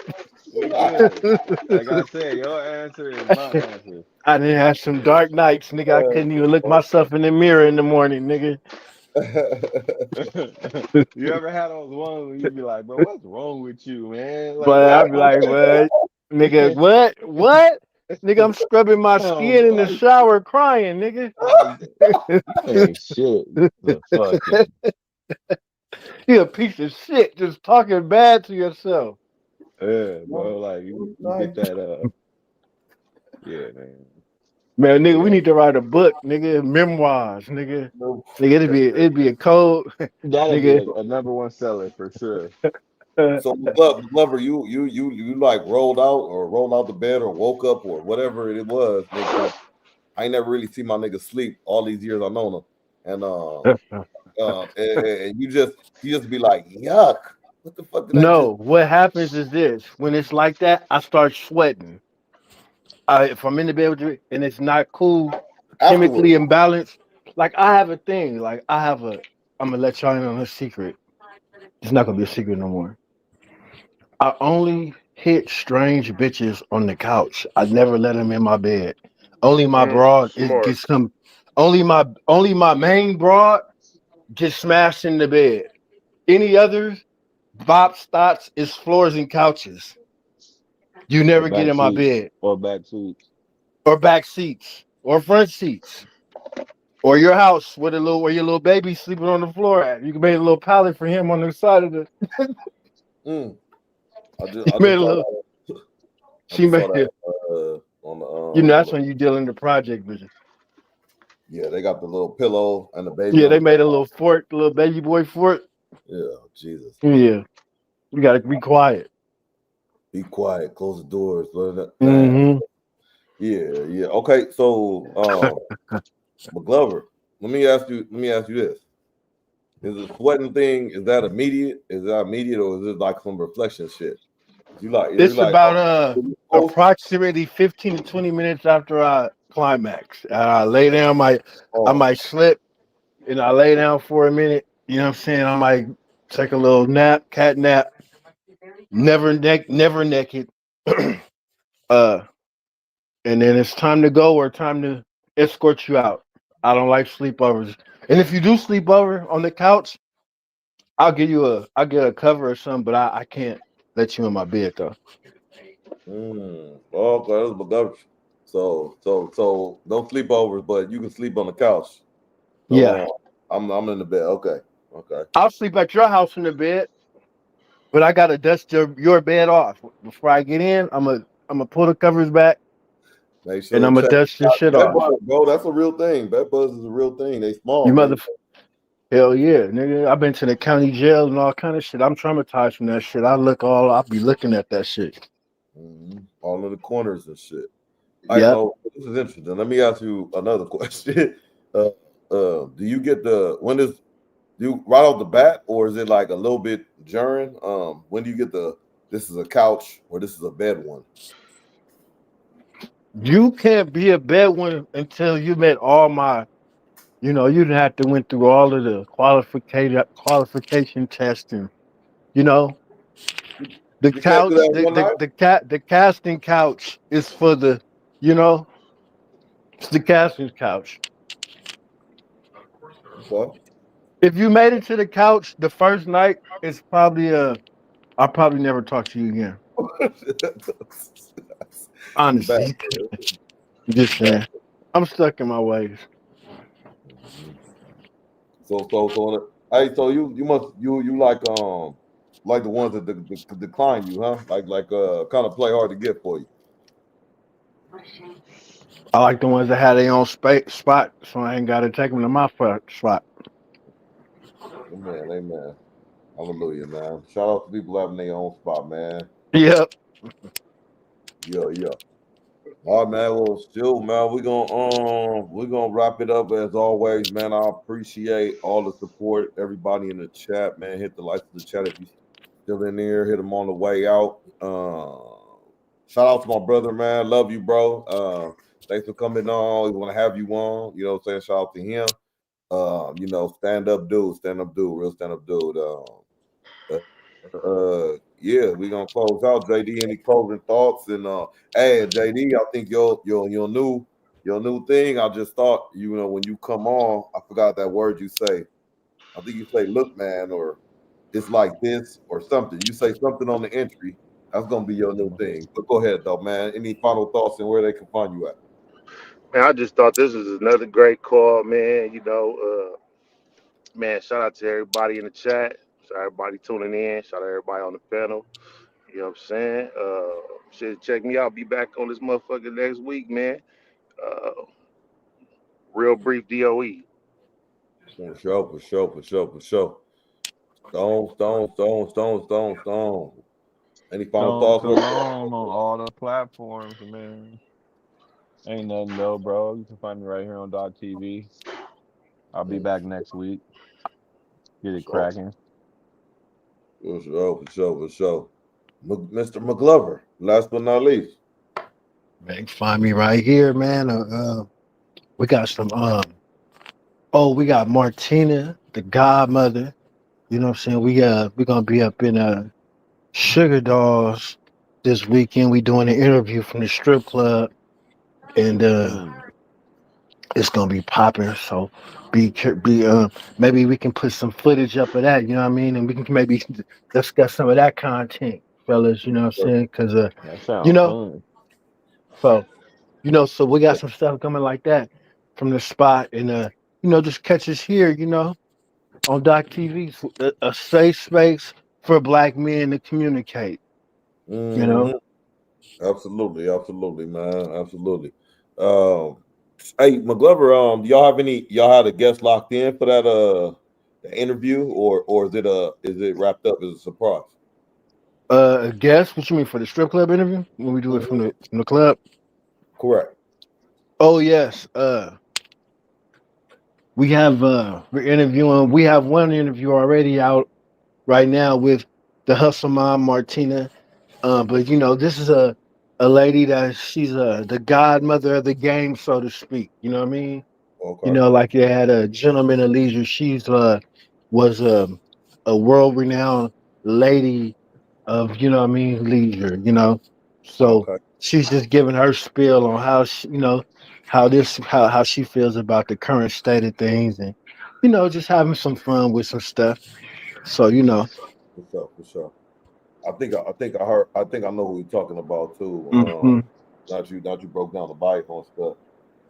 Like I said, your answer is my answer. I done had some dark nights, nigga. I couldn't even look myself in the mirror in the morning, nigga. You ever had those ones where you be like, bro, what's wrong with you, man? Like, but I'd be like, what? Nigga, what? Nigga, I'm scrubbing my skin in the shower crying, nigga. Hey, shit. The fucking. You a piece of shit just talking bad to yourself. Yeah, bro, like you get that yeah, man. Man, nigga, we need to write a book, nigga, memoirs, nigga. Nigga, it'd be a code. That'd be a number one seller for sure. So, Glover, you like rolled out the bed or woke up or whatever it was. Nigga. I ain't never really seen my nigga sleep all these years I've known him, and you just be like, yuck. What the fuck? What happens is this: when it's like that, I start sweating. If I'm in the bed with you and it's not cool, chemically imbalanced, like I have a thing. Like I'm gonna let y'all in on a secret. It's not gonna be a secret no more. I only hit strange bitches on the couch. I never let them in my bed. Only my broad gets some. Only my main broad gets smashed in the bed. Any others, bops, thoughts, is floors and couches. You never get in my bed. Or back seats. Or back seats. Or front seats. Or your house where your little baby sleeping on the floor at. You can make a little pallet for him on the side of the She made it on the that's when you deal in the project vision. Yeah, they got the little pillow and the baby. Yeah, they made a little fort, a little baby boy fort. Yeah, Jesus. Yeah. You gotta be quiet. Be quiet, close the doors. Mm-hmm. Yeah. Okay, so McGlover, let me ask you this. Is the sweating thing, is that immediate? Is that immediate or is it like some reflection shit? It's about approximately 15 to 20 minutes after I climax. I lay down, I might slip and I lay down for a minute. You know what I'm saying? I might take a little nap, cat nap. never naked. And then it's time to go or time to escort you out. I don't like sleepovers. And if you do sleep over on the couch, I'll get a cover or something, but I can't let you in my bed though. Okay, that's McGlover. So no sleepovers, but you can sleep on the couch. Yeah. So I'm in the bed. Okay. I'll sleep at your house in the bed, but I gotta dust your bed off. Before I get in, I'm gonna pull the covers back Make and sure I'm to gonna check dust your out shit bed off. bugs, bro. That's a real thing. Bed bugs is a real thing. They small, You man. mother hell yeah, nigga. I've been to the county jail and all kind of shit. I'm traumatized from that shit. I'll be looking at that shit. All in the corners and shit. All right, Yep. so this is interesting. Let me ask you another question. Do you get you right off the bat, or is it like a little bit during? When do you get this is a couch or this is a bed one? You can't be a bed one until you met all my, you didn't have to went through all of the qualification testing. You know, the You can't do couch, that one night. the casting couch is for the, you know, it's the casting couch. Okay. If you made it to the couch the first night, it's probably I'll probably never talk to you again. You back. Honestly, just Back. saying. I'm stuck in my ways. Mhm. Hey, so you must you like the ones that decline you, huh? Like kind of play hard to get for you. I like the ones that had their own spot, so I ain't got to take them to my spot. Amen. Hallelujah, man. Shout out to people having their own spot, man. Yep. Yeah. All right, man. Well, still, man, we're gonna wrap it up as always, man. I appreciate all the support, everybody in the chat, man. Hit the likes of the chat if you still in there. Hit them on the way out. Shout out to my brother, man. Love you, bro. Thanks for coming on. We want to have you on. You know what I'm saying? Shout out to him. Stand up dude, real stand up dude. Yeah, we're gonna close out. JD, any closing thoughts? And hey, JD, I think your new thing. I just thought, when you come on, I forgot that word you say. I think you say, "Look, man," or "It's like this," or something. You say something on the entry. That's gonna be your new thing. But go ahead, though, man. Any final thoughts and where they can find you at? Man, I just thought this was another great call, man. Man, shout out to everybody in the chat. Shout out everybody tuning in. Shout out everybody on the panel. You know what I'm saying? Shit, check me out. Be back on this motherfucker next week, man. Uh, Real brief DOE. For sure. Stone. Any final Stone thoughts? Cologne on all the platforms, man. Ain't nothing though, bro. You can find me right here on .tv. I'll be back next week. Get it For cracking. sure. Mr. McGlover, last but not least. Man, you can find me right here, man. We got some. Oh, we got Martina, the godmother. You know what I'm saying? We're gonna be up in Sugar Dolls this weekend. We doing an interview from the strip club, and Mm. it's gonna be popping. So maybe we can put some footage up of that. You know what I mean? And we can maybe discuss some of that content, fellas. You know what I'm saying? Because That you sounds know, fun. so so we got some stuff coming like that from the spot, and just catch us here. On Doc TV, a safe space for black men to communicate. You know. hmm Absolutely, man. Absolutely. Um, hey, McGlover, y'all had a guest locked in for that the interview, or is it wrapped up as a surprise? A guest? What you mean for the strip club interview? When we do it Mhm. from the club? Correct. Oh yes. We're interviewing. We have one interview already out right now with the hustle mom Martina. But this is a lady that she's the godmother of the game, so to speak. You know what I mean? Okay. Like they had a gentleman of leisure. She's was a world renowned lady of leisure. So Okay. she's just giving her spiel on how how she feels about the current state of things, and just having some fun with some stuff. So For sure. For sure. I think I know who you're talking about too. mhm. Not you broke down the Bible and stuff.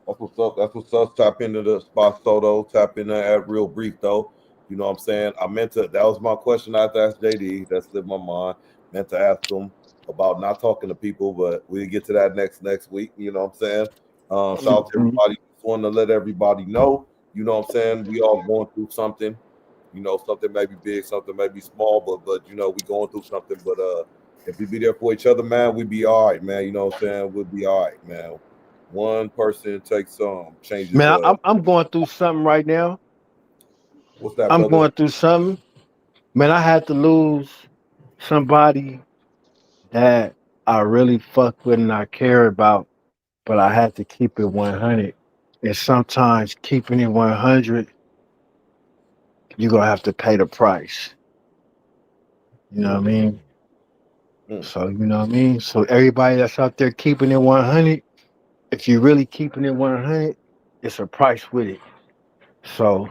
That's what's up. That's what's up. Tap into the spot Soto. Tap in there at real brief though. You know what I'm saying? I meant to. That was my question I had to ask JD. That slipped my mind. Meant to ask him about not talking to people, but we get to that next week. You know what I'm saying? Shout out to Mhm. everybody. Just want to let everybody know. You know what I'm saying? We all going through something. Something may be big, something may be small, but we going through something. But if we be there for each other, man, we be all right, man. You know what I'm saying? We'll be all right, man. One person takes changes. Man, I'm going through something right now. What's that, I'm brother? going through something. Man, I had to lose somebody that I really fuck with and I care about, but I had to keep it 100. And sometimes keeping it 100, you're gonna have to pay the price. You know what I Mm, mean? mm, So you know what I mean? So everybody that's out there keeping it 100, if you're really keeping it 100, it's a price with it. So,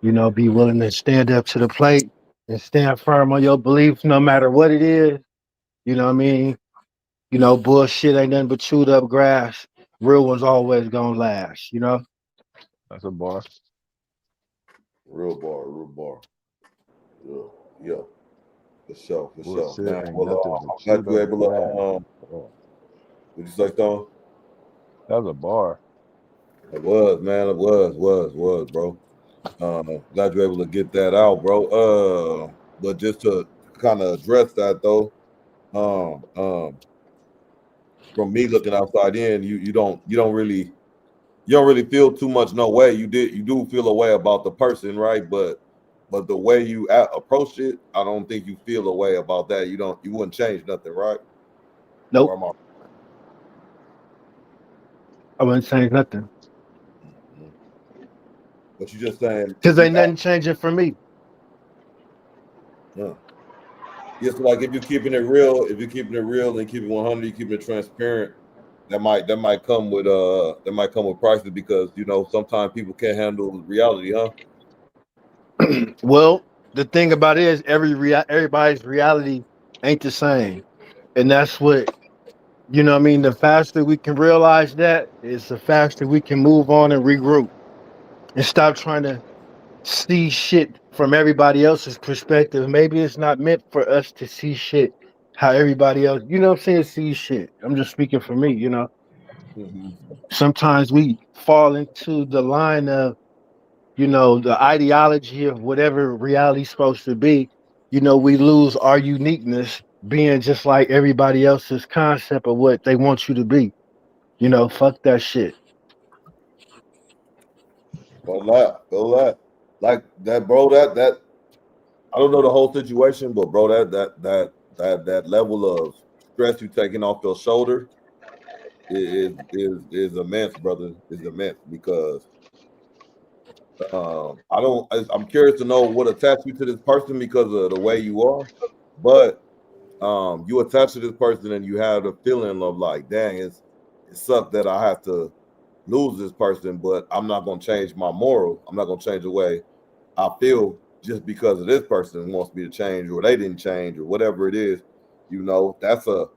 be willing to stand up to the plate and stand firm on your beliefs no matter what it is. You know what I mean? Bullshit ain't nothing but chewed up grass. Real ones always gonna last. That's a bar. real bar, real bar. Yeah, yeah, for sure, Bullshit man. ain't Well, nothing but I'm glad chewed you up were able grass. to. Oh, Would you say, Stone? that's a bar. It was, man. It was, bro. Glad you're able to get that out, bro. But just to kind of address that though, um, um, from me looking outside in, you don't really feel too much no way. You do feel a way about the person, right? But the way you approach it, I don't think you feel a way about that. You wouldn't change nothing, right? Or Nope, am I? I wouldn't change nothing. Mhm. But you're just saying if Cause you ain't act, nothing changing for me. yeah. Just like if you're keeping it real, if you're keeping it real and keeping it 100, you keeping it transparent. That might come with prices because sometimes people can't handle reality, huh? Well, the thing about it is everybody's reality ain't the same. And that's what what I mean. The faster we can realize that is the faster we can move on and regroup and stop trying to see shit from everybody else's perspective. Maybe it's not meant for us to see shit how everybody else, what I'm saying, see shit. I'm just speaking for me. Hmm. Sometimes we fall into the line of, the ideology of whatever reality's supposed to be. We lose our uniqueness being just like everybody else's concept of what they want you to be. Fuck that shit. Feel that. Like that, bro. That I don't know the whole situation, but bro, that level of stress you taking off your shoulder is immense, brother. Is immense because I don't. I'm curious to know what attached you to this person because of the way you are, but you attach to this person and you have the feeling of like, dang, it sucks that I have to lose this person, but I'm not gonna change my moral. I'm not gonna change the way I feel just because of this person wants me to change or they didn't change or whatever it is. That's a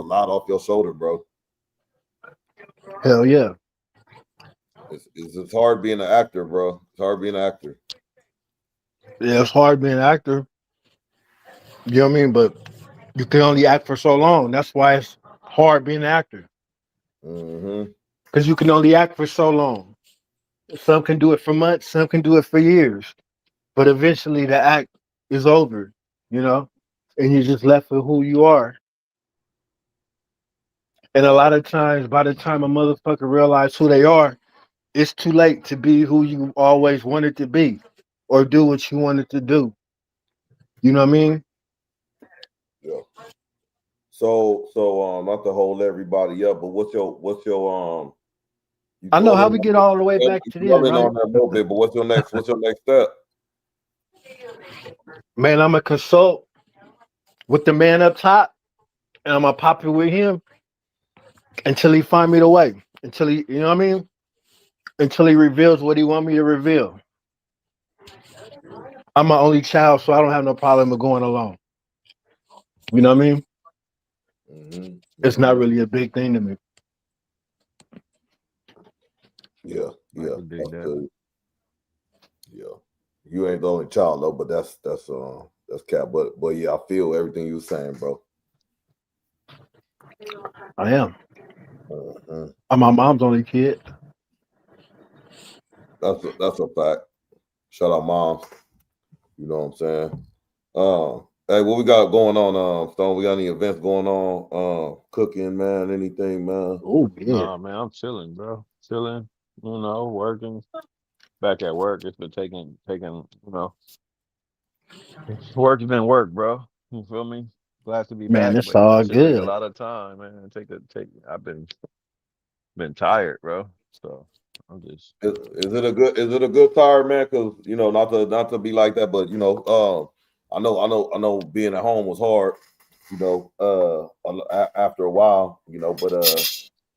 lot off your shoulder, bro. Hell yeah. It's hard being an actor, bro. It's hard being an actor. Yeah, it's hard being an actor. You know what I mean? But you can only act for so long. That's why it's hard being an actor. Hmm. Because you can only act for so long. Some can do it for months, some can do it for years. But eventually the act is over, you know? And you're just left with who you are. And a lot of times, by the time a motherfucker realizes who they are, it's too late to be who you always wanted to be or do what you wanted to do. You know what I mean? Yeah. So not to hold everybody up, but you I know how dwelling we on get all the way back you to there, dwelling right? on that a little bit, but what's your next step? Man, I'm a consult with the man up top, and I'm gonna pop it with him until he find me the way. Until he, you know what I mean? Until he reveals what he want me to reveal. I'm my only child, so I don't have no problem with going alone. You know what I mean? Mm-hmm. It's not really a big thing to me. Yeah, I can dig that's that. good. Yeah, you ain't the only child though, but that's cap. But yeah, I feel everything you saying, bro. I am. Mm-hmm. I'm my mom's only kid. That's a fact. Shout out, mom. You know what I'm saying? Hey, what we got going on, Stone? We got any events going on? Cooking, man, anything, man? Oh yeah. Nah, man, I'm chilling, bro. Chilling, working. Back at work. It's been taking, work's been work, bro. You feel me? Glad to be Man, back, it's but that all shit take a good. lot of time, man. I've been tired, bro. So I'm just Is it a good tire, man? Because not to be like that, but I know being at home was hard. After a while, but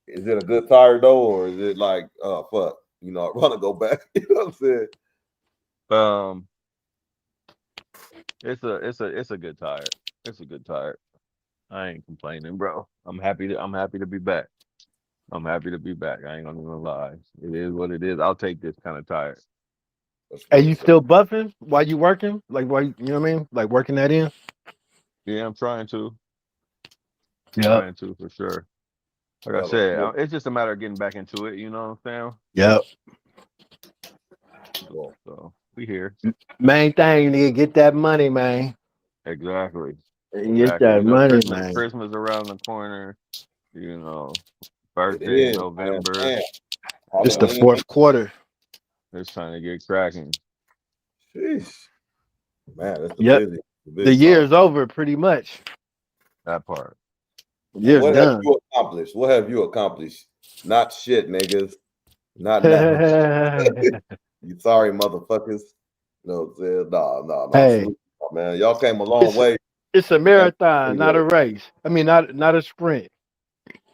is it a good tire though, or is it like fuck? I want to go back. You know what I'm saying? um it's a good tire. It's a good tire. I ain't complaining, bro. I'm happy to be back. I'm happy to be back. I ain't gonna even lie. It is what it is. I'll take this kind of tire. Are you still buffing while you working? Like why you know what I mean? Like working that in? Yeah, I'm trying to. Yep. Trying to for sure. Like I Yeah, said, it's just a matter of getting back into it. You know what I'm Yep. saying? So we here. Main thing, nigga, get that money, man. Exactly. Get that money, man. Christmas around the corner. You know, it birthday in is, November. man. It's the fourth quarter. It's trying to get cracking. Sheesh. Man, that's Yep. The year's over, pretty much. That part. Year's What done. have you accomplished? What have you accomplished? Not shit, niggas. Not nothing. You sorry, motherfuckers. No, no. Hey, Man, y'all came a long way. it's a marathon, not a race. I mean, not a sprint.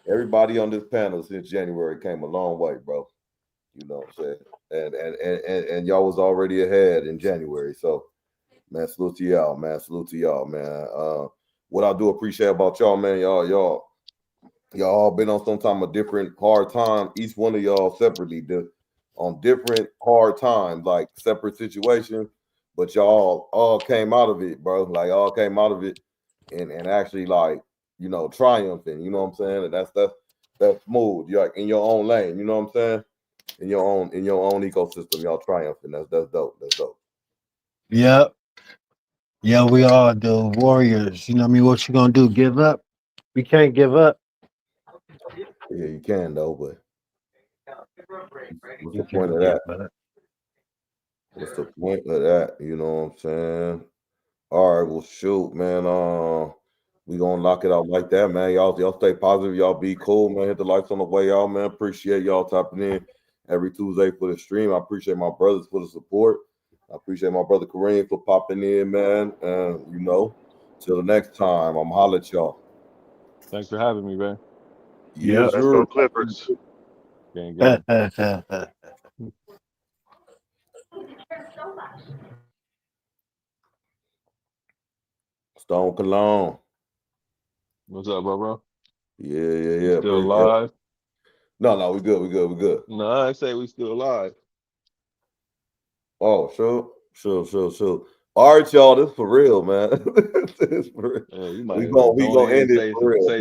Everybody on this panel since January came a long way, bro. You know what I'm saying? And y'all was already ahead in January. So, man, salute to y'all, man. Salute to y'all, man. What I do appreciate about y'all, man, y'all all been on some time of different hard time. Each one of y'all separately on different hard times, like separate situations. But y'all all came out of it, bro. Like all came out of it and actually like, triumphing. You know what I'm saying? And that's smooth. You're like in your own lane, you know what I'm saying? In your own ecosystem, y'all triumphing. That's dope. That's dope. Yep. Yeah, we all do. Warriors. You know what I mean? What you gonna do? Give up? We can't give up. Yeah, you can though, but what's the point of that? What's the point of that? You know what I'm saying? All right, well, shoot, man. We gonna knock it out like that, man. Y'all stay positive. Y'all be cool, man. Hit the lights on the way out, man. Appreciate y'all tapping in every Tuesday for the stream. I appreciate my brothers for the support. I appreciate my brother Kareem for popping in, man. And till the next time, I'm holler at y'all. Thanks for having me, man. Yes, Let's sir. go Clippers. Gang. Stone Cologne. What's up, bro? Yeah. Still alive? No, we good. No, I say we still alive. Oh, sure. All right, y'all. This for real, man. This for real. Yeah, you might We as well gonna go end ahead it for real. say